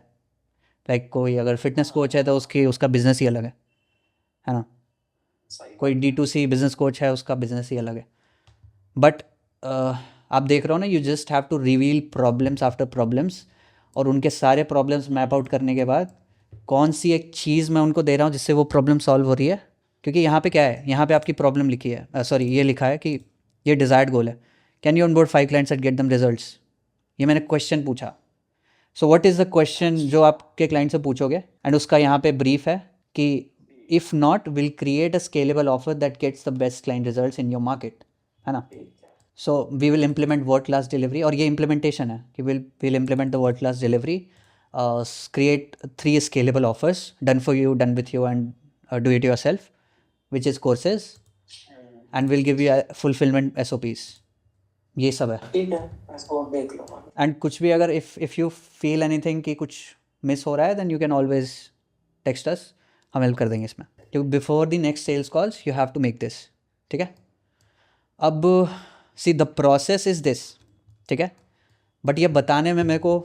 लाइक कोई अगर फिटनेस कोच है तो उसका बिजनेस ही अलग है ना. सही. कोई D2C बिजनेस कोच है, उसका बिजनेस ही अलग है. बट आप देख रहे हो ना, you just have to reveal problems after problems, और उनके सारे प्रॉब्लम्स मैप आउट करने के बाद कौन सी एक चीज़ मैं उनको दे रहा हूँ जिससे वो प्रॉब्लम सॉल्व हो रही है. क्योंकि यहाँ पे क्या है, यहाँ पे आपकी प्रॉब्लम लिखी है, सॉरी ये लिखा है कि ये डिज़ायर्ड गोल है. Can you onboard 5 clients and get them results? ये मैंने क्वेश्चन पूछा. So what is the question जो आपके क्लाइंट से पूछोगे, एंड उसका यहाँ पे ब्रीफ है कि if not will create a scalable offer that gets the best client results in your market, है ना. So we will implement world class delivery, और ये इम्प्लीमेंटेशन है कि will implement the world class delivery, create 3 scalable offers, done for you, done with you, and do it yourself, which is courses, and we'll give you a fulfillment SOPs. ये सब है. ठीक है, इसको देख लो. एंड कुछ भी अगर if you feel anything कि कुछ मिस हो रहा है, then you can always text us, हम हेल्प कर देंगे इसमें. क्योंकि before the next sales calls you have to make this. ठीक है. अब see the process is this. ठीक है. बट ये बताने में मेरे को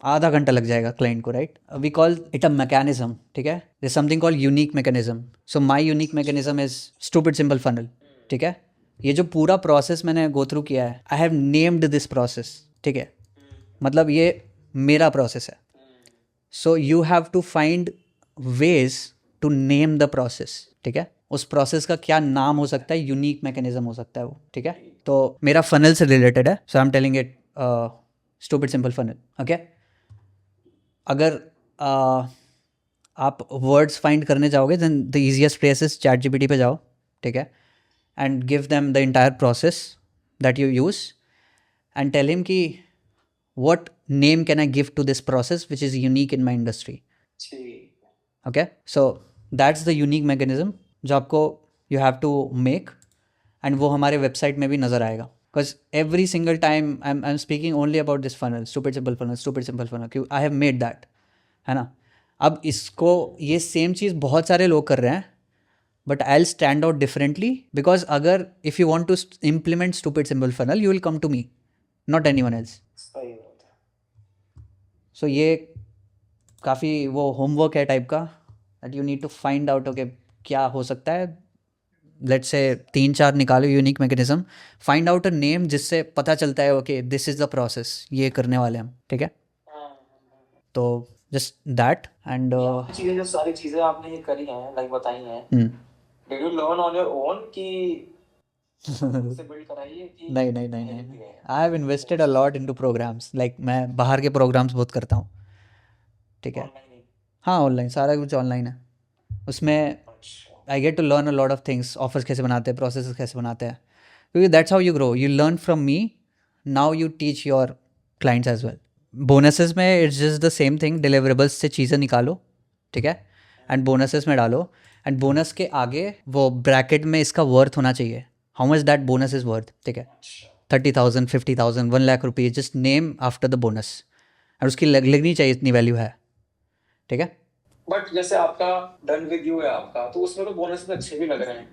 आधा घंटा लग जाएगा क्लाइंट को, right. We call it a mechanism. ठीक है. There is something called unique mechanism. So my unique mechanism is stupid simple funnel. ठीक है. ये जो पूरा प्रोसेस मैंने गो थ्रू किया है, I have named this process. ठीक है. मतलब ये मेरा प्रोसेस है. So you have to find ways to name the process. ठीक है. उस प्रोसेस का क्या नाम हो सकता है, यूनिक मैकेनिज्म हो सकता है वो. ठीक है. तो मेरा फनल से रिलेटेड है, so I am telling it stupid simple funnel. Okay. अगर आप वर्ड्स फाइंड करने जाओगे, then the easiest place is ChatGPT पे जाओ. ठीक है. And give them the entire process that you use, and tell him कि what name can I give to this process which is unique in my industry. Okay, so that's the unique mechanism जो आपको you have to make, and वो हमारे वेबसाइट में भी नज़र आएगा. Because every single time I'm speaking only about this funnel, stupid simple funnel, क्यों I have made that, है ना. अब इसको ये सेम चीज़ बहुत सारे लोग कर रहे हैं, but I'll stand out differently, because अगर if you want to implement stupid simple funnel, you will come to me, not anyone else. सो ये काफ़ी वो होमवर्क है टाइप का, that you need to find out. Okay, क्या हो सकता है. लेट्स से 3-4 निकालो unique mechanism, find out a name जिससे पता चलता है okay this is the process, ये करने वाले हम. ठीक है. तो जस्ट दैट. एंड चीज़ें, जो सारी चीज़ें आपने ये करी हैं, लाइक बताई हैं, did you learn on your own कि से बिल्ड कराइए कि नहीं. I have invested a lot into programs. Like मैं बाहर के प्रोग्राम्स बहुत करता हूँ. ठीक है. हाँ, ऑनलाइन सारा कुछ ऑनलाइन है. उसमें I get to learn a lot of things. Offers कैसे बनाते हैं, प्रोसेस कैसे बनाते हैं, क्योंकि that's how you grow. You learn from me, now you teach your clients as well. Bonuses में it's just the same thing. Deliverables से चीज़ें निकालो. ठीक है. एंड बोनसेस में डालो, एंड बोनस के आगे वो ब्रैकेट में इसका वर्थ होना चाहिए. How much that bonus is worth. ठीक है. 30,000, 50,000, 1 lakh rupees, just name after the bonus, और उसकी लगनी चाहिए इतनी वैल्यू है. ठीक है. बट जैसे आपका डन विद यू है आपका, तो उसमें तो बोनस में अच्छे भी लग रहे हैं.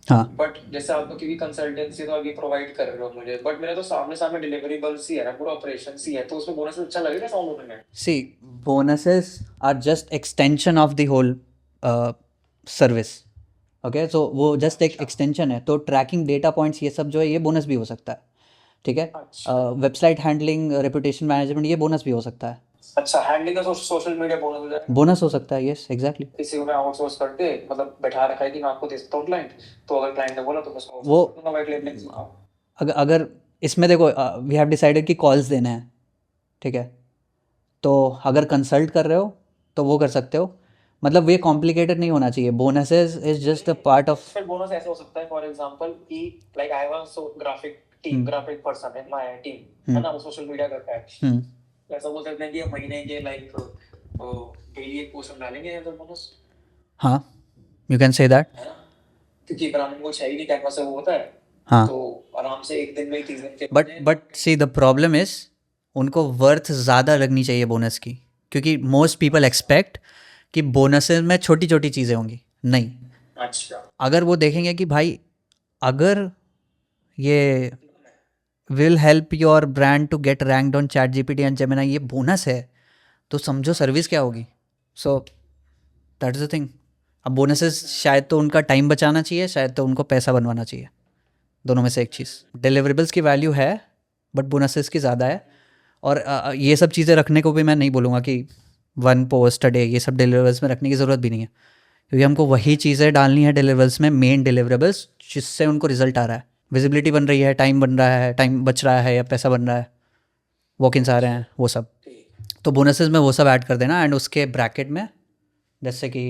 हाँ. बट जैसे आपको क्योंकि कंसल्टेंसी तो अभी प्रोवाइड कर रहे हो मुझे, बट मेरा तो सामने डिलीवरेबल्स ही है ना, पूरा ऑपरेशन ही है, तो उसमें बोनस अच्छा लगेगा साउंड होने में. See, bonuses are just extension of the whole service. Okay. So वो जस्ट एक एक्सटेंशन है. तो ट्रैकिंग, डेटा पॉइंट्स, ये सब जो है ये बोनस भी हो सकता है. ठीक है. वेबसाइट हैंडलिंग, रेपुटेशन मैनेजमेंट, ये बोनस भी हो सकता है. अच्छा, हैंडलिंग का सोशल मीडिया बोनस हो जाएगा। बोनस हो सकता है, यस एग्जैक्टली। किसी को मैं आउटसोर्स करके मतलब बैठा रखा है कि मैं आपको दे सकता हूँ क्लाइंट, तो अगर क्लाइंट ने बोला तो मैं उसको वो आउटसोर्स कर दूंगा वाइट लेबलिंग से काम। अगर इसमें देखो, वी हैव डिसाइडेड कि कॉल्स देने हैं, ठीक है, तो अगर कंसल्ट कर रहे हो तो वो कर सकते हो, मतलब ये कॉम्प्लिकेटेड नहीं होना चाहिए। Bonuses is just a part of. फिर बोनस ऐसा हो सकता है फॉर एग्जांपल कि like I was so graphic person in my team, है ना, वो सोशल मीडिया करता है, ऐसा बोल सकते हैं कि महीने के लाइक डेली एक पोस्ट डालेंगे एज अ बोनस। हाँ, यू कैन से दैट। है ना, क्योंकि ब्रांडिंग को चाहिए नहीं, कैनवा से वो होता है, हाँ, तो आराम से एक दिन में 30 दिन के but see the problem is उनको वर्थ ज़्यादा लगनी चाहिए बोनस की, क्योंकि मोस्ट पीपल एक्सपेक्ट कि बोनसेस में छोटी छोटी चीज़ें होंगी। नहीं, अच्छा अगर वो देखेंगे कि भाई अगर ये will help your brand to get ranked on chat GPT and Gemini, ये बोनस है, तो समझो सर्विस क्या होगी। So that is the thing. अब बोनसेस शायद तो उनका टाइम बचाना चाहिए, शायद तो उनको पैसा बनवाना चाहिए, दोनों में से एक चीज़। डिलीवरेबल्स की वैल्यू है बट बोनसेस की ज़्यादा है। और ये सब चीज़ें रखने को भी मैं नहीं बोलूँगा कि 1 पोस्ट अ डे, ये सब डिलीवरेबल्स में रखने की ज़रूरत भी नहीं है, क्योंकि हमको वही चीज़ें डालनी है डिलीवरेबल्स में, मेन डिलीवरेबल्स जिससे उनको रिजल्ट आ रहा है, विजिबिलिटी बन रही है, टाइम बन रहा है, टाइम बच रहा है या पैसा बन रहा है, वॉक-इन्स आ रहे हैं, वो सब। तो बोनसेस में वो सब ऐड कर देना, एंड उसके ब्रैकेट में जैसे कि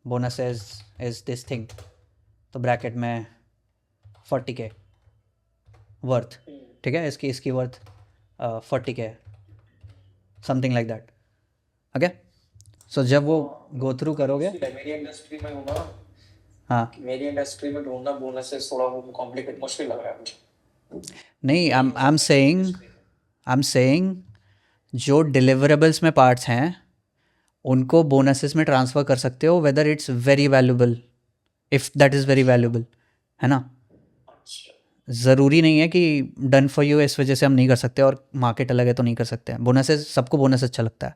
बोनसेस इज दिस थिंग, तो ब्रैकेट में 40K वर्थ, ठीक है, इसकी worth 40K, something like that. Okay, so जब वो गो थ्रू करोगे। मेरी इंडस्ट्री में हूँ ना, हाँ, मेरी इंडस्ट्री में ढूंढना बोनसेस थोड़ा वो कॉम्प्लिकेट मुश्किल लग रहा है मुझे। नहीं, आई एम सेइंग जो डिलीवरेबल्स में पार्ट्स हैं उनको बोनसेस में ट्रांसफ़र कर सकते हो, whether it's very valuable, if that is very valuable, है ना। ज़रूरी नहीं है कि डन फॉर यू इस वजह से हम नहीं कर सकते, और मार्केट अलग है तो नहीं कर सकते हैं। बोनसेस, सबको बोनस अच्छा लगता है।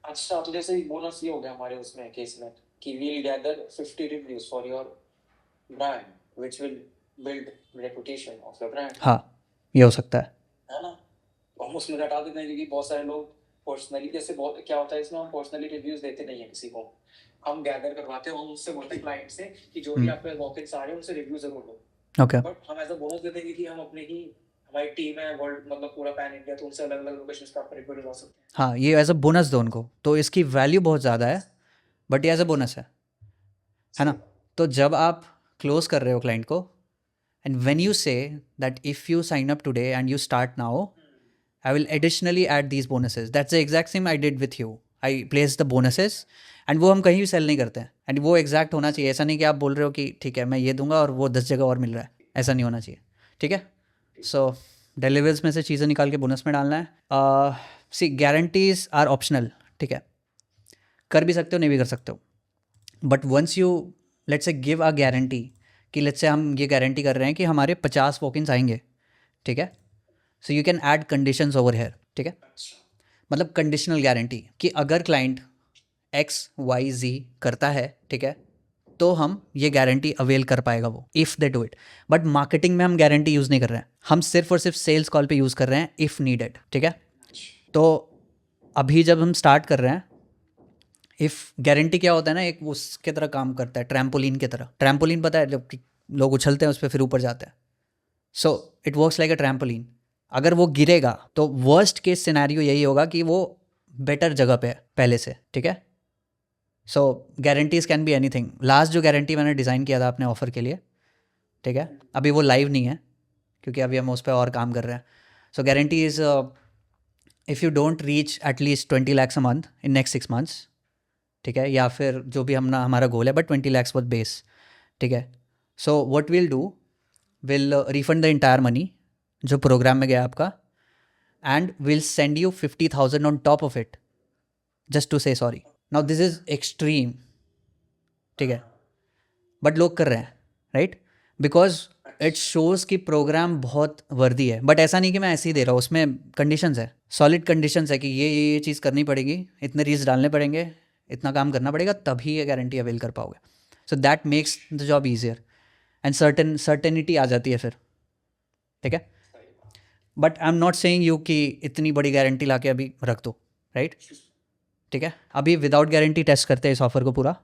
अच्छा, तो जैसे बोनस ये हो गया हमारे उसमें केस में कि we'll gather 50 reviews for your brand which will build reputation of the brand. हाँ, ये हो सकता है ना, तो हम उसमें हटा देते हैं क्योंकि बहुत सारे लोग पर्सनली, जैसे बहुत क्या होता है इसमें, हम पर्सनली रिव्यूज देते नहीं है किसी को, हम गैदर करवाते हैं, हम उससे बोलते हैं क्लाइंट से कि जो भी आपके वॉक-इन्स आ रहे हैं उनसे रिव्यू जरूर लो। ओके। बट हम ऐसा बोनस देते हैं कि हम अपने ही, हमारी टीम है वर्ल्ड मतलब पूरा पैन इंडिया, तो उनसे अलग अलग लोकेशंस पे आपका रिव्यू दिलवा सकते हैं। हाँ, ये एज अ बोनस दो उनको, तो इसकी वैल्यू बहुत ज़्यादा है, बट ये एज अ बोनस है ना। तो जब आप क्लोज कर रहे हो क्लाइंट को, and when you say that if you sign up today and you start now, I will additionally add these bonuses. That's the exact same I did with you. I placed the bonuses, and वो हम कहीं भी सेल नहीं करते हैं, एंड वो एग्जैक्ट होना चाहिए। ऐसा नहीं कि आप बोल रहे हो कि ठीक है मैं ये दूंगा और वो 10 जगह और मिल रहा है, ऐसा नहीं होना चाहिए, ठीक है। सो डिलीवरीज में से चीज़ें निकाल के बोनस में डालना है। सी गारंटीज आर ऑप्शनल, ठीक है, कर भी सकते हो नहीं भी कर सकते हो, but once you let's say give a guarantee, कि लेट्स से हम ये गारंटी कर रहे हैं कि हमारे 50 वॉक-इन्स आएंगे, ठीक है, so you can add conditions over here, ठीक है, मतलब कंडीशनल गारंटी कि अगर क्लाइंट XYZ करता है, ठीक है, तो हम ये गारंटी अवेल कर पाएगा वो, if they do it. But marketing में हम गारंटी यूज़ नहीं कर रहे हैं, हम सिर्फ और सिर्फ सेल्स कॉल पे यूज़ कर रहे हैं इफ़ नीडेड, ठीक है। तो अभी जब हम स्टार्ट कर रहे हैं, इफ़ गारंटी क्या होता है ना, एक उसके तरह काम करता है, ट्रैम्पोलिन की तरह। ट्रैम्पोलिन पता है, जब लोग उछलते हैं उस पर फिर ऊपर जाते हैं, so it works like a trampoline. अगर वो गिरेगा तो वर्स्ट केस सिनेरियो यही होगा कि वो बेटर जगह पे है पहले से, ठीक है। So guarantees can be anything. Last जो गारंटी मैंने डिज़ाइन किया था अपने ऑफ़र के लिए, ठीक है, अभी वो लाइव नहीं है क्योंकि अभी हम उस पर और काम कर रहे हैं। So guarantee is if you don't reach at least 20 lakhs a month in next 6 months, ठीक है, या फिर जो भी हमारा गोल है, बट 20 lakhs वॉज बेस, ठीक है। So what will do, will refund the entire money जो प्रोग्राम में गया आपका, and will send you 50,000 on top of it just to say sorry. Now this is extreme, ठीक है, बट लोग कर रहे हैं, राइट, बिकॉज इट शोज़ कि प्रोग्राम बहुत वर्दी है। बट ऐसा नहीं कि मैं ऐसे ही दे रहा हूँ, उसमें कंडीशंस है, सॉलिड कंडीशंस है कि ये चीज़ करनी पड़ेगी, इतने रील्स डालने पड़ेंगे, इतना काम करना पड़ेगा, तभी ये गारंटी अवेल कर पाओगे। So that makes the job easier, and certainty आ जाती है फिर, ठीक है। But I am not saying you कि इतनी बड़ी गारंटी ला के अभी रख दो, राइट? ठीक है, अभी विदाउट गारंटी टेस्ट करते हैं इस ऑफर को पूरा।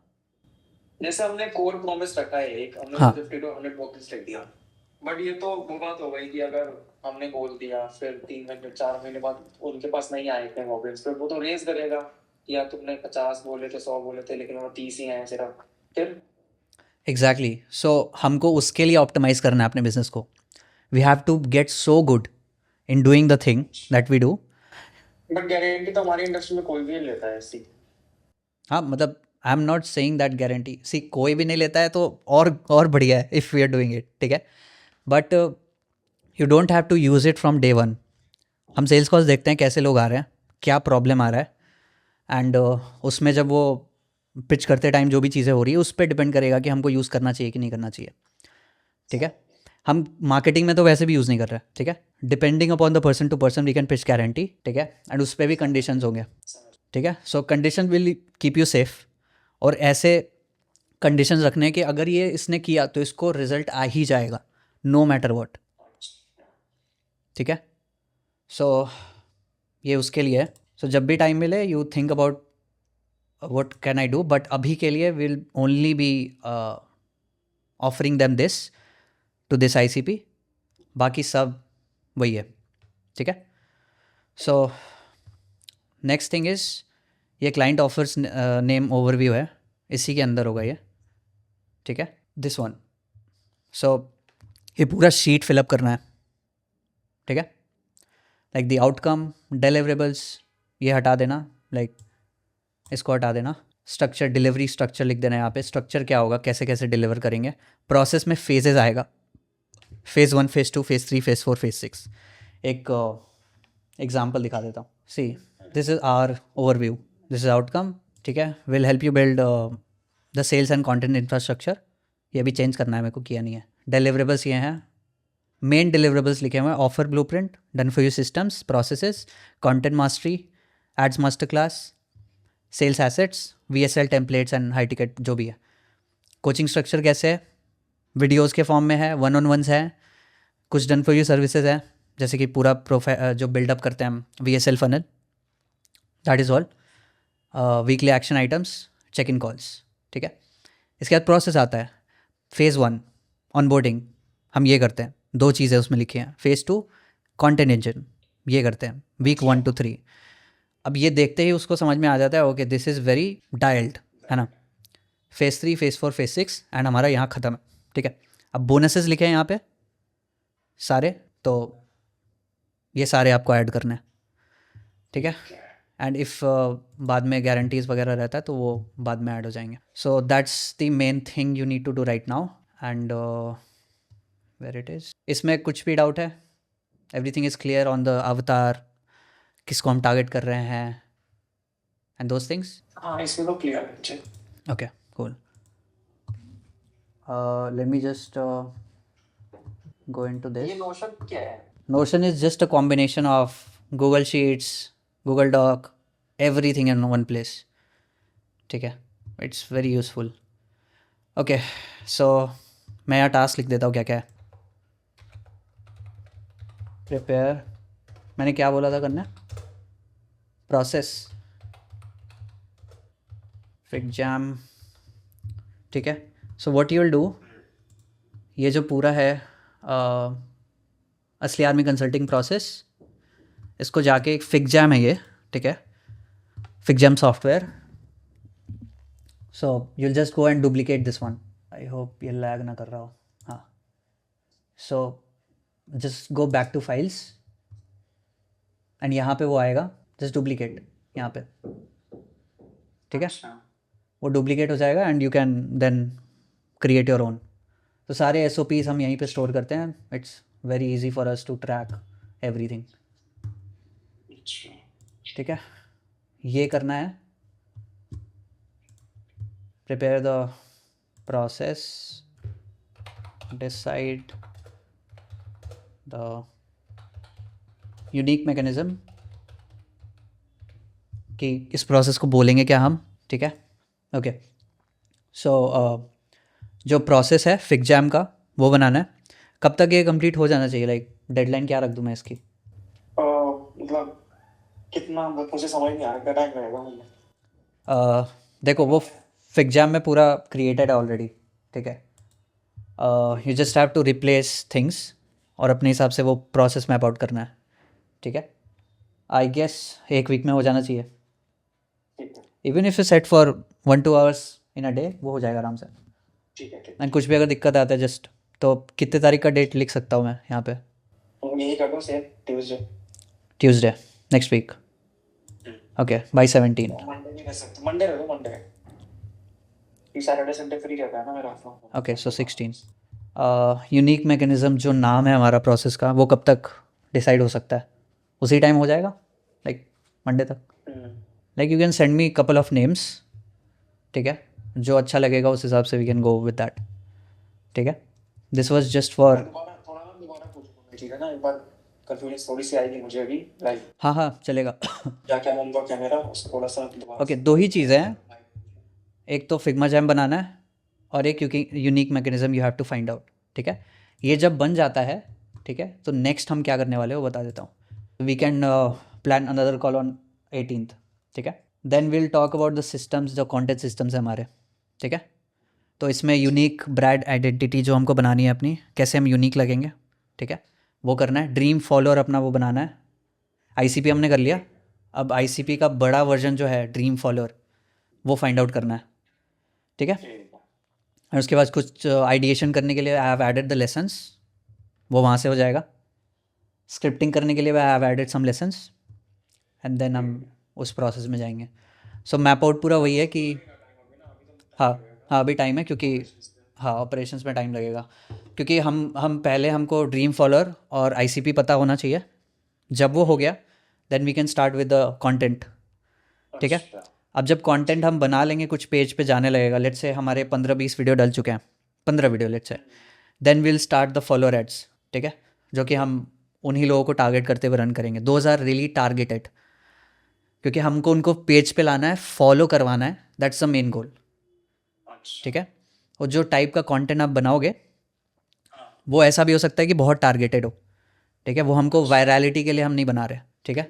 जैसे हमने कोर प्रॉमिस रखा है एक, हमने हाँ 50 to 100 बॉक्सेस लिख दिया, बट ये तो वो बात हो गई कि अगर हमने बोल दिया फिर 3 महीने 4 महीने बाद उनके पास नहीं आए इतने बॉक्सेस, फिर वो तो रेज करेगा कि यार तुमने 50 बोले थे 100 बोले थे लेकिन वो 30 ही आए सिर्फ, फिर एग्जैक्टली। सो हमको उसके लिए ऑप्टिमाइज करना है अपने बिजनेस को। We have to get so good in doing the thing that we do. But guarantee तो हमारी इंडस्ट्री में कोई भी नहीं लेता है ऐसी। हाँ मतलब I am not saying that guarantee, see कोई भी नहीं लेता है तो और बढ़िया है if we are doing it, ठीक है, but you don't have to use it from day one. हम सेल्स कॉल्स देखते हैं कैसे लोग आ रहे हैं, क्या प्रॉब्लम आ रहा है, एंड उसमें जब वो पिच करते टाइम जो भी चीज़ें हो रही है उस पर डिपेंड करेगा कि हमको यूज़ करना चाहिए कि नहीं करना चाहिए, ठीक है। हम मार्केटिंग में तो वैसे भी यूज़ नहीं कर रहे, ठीक है। Depending upon the person to person we can pitch guarantee, ठीक है, एंड उस पर भी कंडीशंस होंगे, ठीक है। सो condition will keep you safe, और ऐसे कंडीशंस रखने कि अगर ये इसने किया तो इसको रिजल्ट आ ही जाएगा नो मैटर व्हाट, ठीक है। सो ये उसके लिए है। सो जब भी टाइम मिले you think about what can I do, but अभी के लिए will only be offering them this to this ICP, बाकी सब वही है, ठीक है। सो नेक्स्ट थिंग इज़ ये क्लाइंट ऑफर्स नेम ओवरव्यू है, इसी के अंदर होगा ये, ठीक है, दिस वन। सो ये पूरा शीट फिलअप करना है, ठीक है, लाइक द आउटकम डिलीवरेबल्स ये हटा देना, लाइक इसको हटा देना, स्ट्रक्चर डिलीवरी स्ट्रक्चर लिख देना यहाँ पे, स्ट्रक्चर क्या होगा, कैसे कैसे डिलीवर करेंगे, प्रोसेस में फेजेस आएगा, phase 1 phase 2 phase 3 phase 4 phase 6। एक एग्जांपल दिखा देता हूँ। See this is our overview, this is outcome, ठीक है, will help you build the sales and content infrastructure. ये भी चेंज करना है मेरे को, किया नहीं है। डिलीवरेबल्स ये हैं, मेन डिलीवरेबल्स लिखे हुए हैं, offer blueprint, done for you systems processes, content mastery, ads master class, sales assets, VSL templates and high ticket जो भी है। कोचिंग स्ट्रक्चर कैसे है, वीडियोज़ के फॉर्म में है, 1-on-1s है, कुछ डन फॉर यू सर्विसेज है, जैसे कि पूरा प्रोफाइल जो बिल्डअप करते हैं हम, VSL funnel, that is all. Weekly action items, check in calls, ठीक है। इसके बाद प्रोसेस आता है, फेज़ 1 ऑनबोर्डिंग, हम ये करते हैं, 2 चीज़ें उसमें लिखी हैं। फेज़ 2 कंटेंट इंजन, ये करते हैं वीक 1 to 3। अब ये देखते ही उसको समझ में आ जाता है okay this is very dialled, है ना। फेज़ 3 फेज़ 4 फेज़ 6 एंड हमारा यहाँ ख़त्म है, ठीक है। अब बोनसेस लिखे हैं यहाँ पे सारे, तो ये सारे आपको ऐड करने हैं, ठीक है। एंड इफ़ बाद में गारंटीज़ वगैरह रहता है तो वो बाद में ऐड हो जाएंगे। So that's the main thing you need to do right now. And where it is, इसमें कुछ भी डाउट है, everything is clear on the avatar, किसको हम टारगेट कर रहे हैं एंड दोज थिंग्स। हाँ इसमें तो क्लियर है मुझे। Okay, cool. Let me just go into ये this. नोशन क्या है? Notion is just a combination of Google Sheets, Google Doc, everything in one place. ठीक है, it's very useful. Okay, so मैं यहाँ टास्क लिख देता हूँ क्या क्या है। प्रिपेयर, मैंने क्या बोला था करना, प्रोसेस, फिग जैम, ठीक है। So what you will do, ये जो पूरा है असली आर्मी कंसल्टिंग प्रोसेस, इसको जाके एक फिग जैम है ये, ठीक है, FigJam software. So you'll just go and duplicate this one, I hope ये लैग ना कर रहा हो, हाँ। So just go back to files and यहाँ पे वो आएगा, जस्ट डुप्लीकेट यहाँ पे, ठीक है। वो डुप्लीकेट हो जाएगा and you can then create your own. तो सारे SOPs हम यहीं पे स्टोर करते हैं, it's very easy for us to track everything, ठीक है। ये करना है, prepare the process, decide the unique mechanism, कि इस प्रोसेस को बोलेंगे क्या हम, ठीक है। ओके, सो जो प्रोसेस है फिग जैम का वो बनाना है। कब तक ये कंप्लीट हो जाना चाहिए, लाइक डेडलाइन क्या रख दूँ मैं इसकी? मतलब कितना मुझे समझ नहीं आ रहा, क्या टाइम लगेगा मुझे? देखो वो फिगजैम में पूरा क्रिएटेड है ऑलरेडी, ठीक है। You just have to replace things और अपने हिसाब से वो प्रोसेस मैप आउट करना है, ठीक है। आई गेस 1 वीक में हो जाना चाहिए। ठीक है, even if you set for 1-2 hours in a day, वो हो जाएगा आराम से। ठीक है, ठीक एंड कुछ भी अगर दिक्कत आता है जस्ट, तो कितने तारीख का डेट लिख सकता हूँ मैं यहाँ पे? है। यही कर दो same Tuesday. Tuesday next week, okay, by 17। Monday नहीं कर सकते, मंडे रख दो, मंडे। ये सैटरडे संडे फ्री रहता है ना मेरा। ओके, सो 16। यूनिक मैकेनिज़्म जो नाम है हमारा प्रोसेस का, वो कब तक डिसाइड हो सकता है? उसी टाइम हो जाएगा, लाइक मंडे तक। Like you can send me couple of names, ठीक है, जो अच्छा लगेगा उस हिसाब से we can go with that, ठीक है। दिस वॉज जस्ट फॉर, दोबारा पूछूंगा, ठीक है ना? एक बार कंफ्यूजन थोड़ी सी आएगी मुझे अभी, लाइक हाँ हाँ चलेगा। क्या क्या होमवर्क है मेरा, उसको थोड़ा सा दोबारा ओके, 2 ही चीज़ें हैं, एक तो फिग्मा जैम बनाना है और एक unique mechanism you have to find out, ठीक है। ये जब बन जाता है, ठीक है, तो नेक्स्ट हम क्या करने वाले हैं वो बता देता हूँ। We can plan another call on 18th, ठीक है। Then will talk about the systems, जो कॉन्टेंट सिस्टम्स है हमारे, ठीक है। तो इसमें यूनिक ब्रांड आइडेंटिटी जो हमको बनानी है अपनी, कैसे हम यूनिक लगेंगे, ठीक है, वो करना है। ड्रीम फॉलोअर अपना वो बनाना है। आईसीपी हमने कर लिया, अब आईसीपी का बड़ा वर्जन जो है ड्रीम फॉलोअर, वो फाइंड आउट करना है, ठीक है। और उसके बाद कुछ आइडिएशन करने के लिए I have added the lessons, वो वहाँ से हो जाएगा। स्क्रिप्टिंग करने के लिए I have added some lessons and then हम उस प्रोसेस में जाएंगे। सो मैप आउट पूरा वही है कि हाँ हाँ अभी टाइम है, क्योंकि हाँ ऑपरेशंस में टाइम लगेगा, क्योंकि हम पहले हमको ड्रीम फॉलोअर और आईसीपी पता होना चाहिए। जब वो हो गया then we can start with the content, ठीक है। अब जब कंटेंट हम बना लेंगे, कुछ पेज पे जाने लगेगा, लेट्स से हमारे 15-20 वीडियो डल चुके हैं, 15 video let's say, then will start the follower ads, ठीक है, जो कि हम उन्हीं लोगों को टारगेट करते हुए रन करेंगे। दोज आर रियली टारगेटेड, क्योंकि हमको उनको पेज पे लाना है, फॉलो करवाना है, दैट्स द मेन गोल, ठीक है। और जो टाइप का कंटेंट आप बनाओगे वो ऐसा भी हो सकता है कि बहुत टारगेटेड हो, ठीक है, वो हमको वायरलिटी के लिए हम नहीं बना रहे, ठीक है।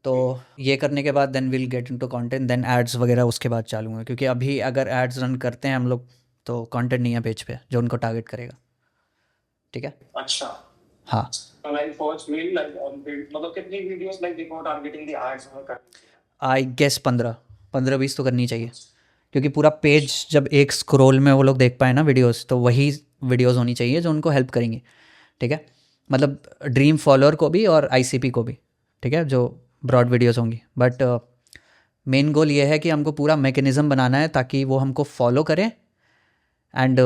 तो ये करने के बाद then will get into content, then ads वगैरह उसके बाद चालू है, क्योंकि अभी अगर एड्स रन करते हैं हम लोग तो कंटेंट नहीं है पेज पे जो उनको टारगेट करेगा, ठीक है। अच्छा, हाँ, तो लाइक फर्स्ट मील लाइक मतलब कितनी videos like before targeting the ads में कर? आई गेस 15-20 तो करनी चाहिए, क्योंकि पूरा पेज जब एक स्क्रॉल में वो लोग देख पाए ना वीडियोस, तो वही वीडियोस होनी चाहिए जो उनको हेल्प करेंगी, ठीक है। मतलब ड्रीम फॉलोअर को भी और आईसीपी को भी, ठीक है, जो ब्रॉड वीडियोस होंगी। बट मेन गोल ये है कि हमको पूरा मैकेनिज़्म बनाना है ताकि वो हमको फॉलो करें। एंड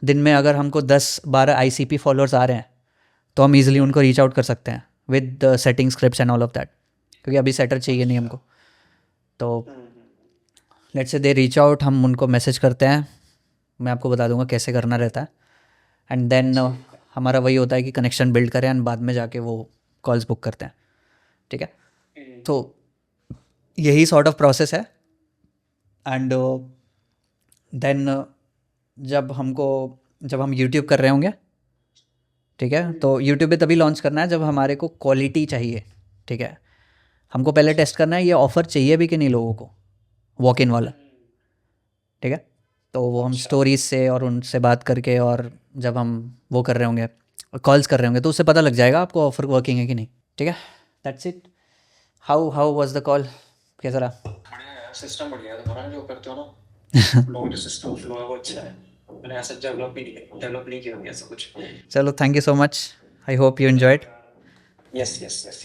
दिन में अगर हमको 10-12 आईसीपी फॉलोअर्स आ रहे हैं तो हम इजीली उनको रीच आउट कर सकते हैं with setting scripts and all of that, क्योंकि अभी सेटर चाहिए नहीं हमको। तो let's say they reach out, हम उनको मैसेज करते हैं, मैं आपको बता दूंगा कैसे करना रहता है। एंड देन हमारा वही होता है कि कनेक्शन बिल्ड करें एंड बाद में जाके वो कॉल्स बुक करते हैं, ठीक है। तो यही सॉर्ट ऑफ प्रोसेस है। एंड देन जब हम यूट्यूब कर रहे होंगे, ठीक है, तो यूट्यूब पे तभी लॉन्च करना है जब हमारे को क्वालिटी चाहिए, ठीक है। हमको पहले टेस्ट करना है ये ऑफ़र चाहिए भी कि नहीं लोगों को, वॉक इन वाला, ठीक है। तो वो हम स्टोरीज से और उनसे बात करके, और जब हम वो कर रहे होंगे, कॉल्स कर रहे होंगे, तो उससे पता लग जाएगा आपको ऑफर वर्किंग है कि नहीं, ठीक है। That's it. How was the call, कैसा रहा? बढ़िया है, सिस्टम बढ़िया है तुम्हारा जो करते हो ना। लोगों जो सिस्टम फ्लो है वो अच्छा है। मैंने ऐसा डेवलप नहीं किया अभी ऐसा कुछ। चलो, thank you so much, I hope you enjoyed. Yes yes yes.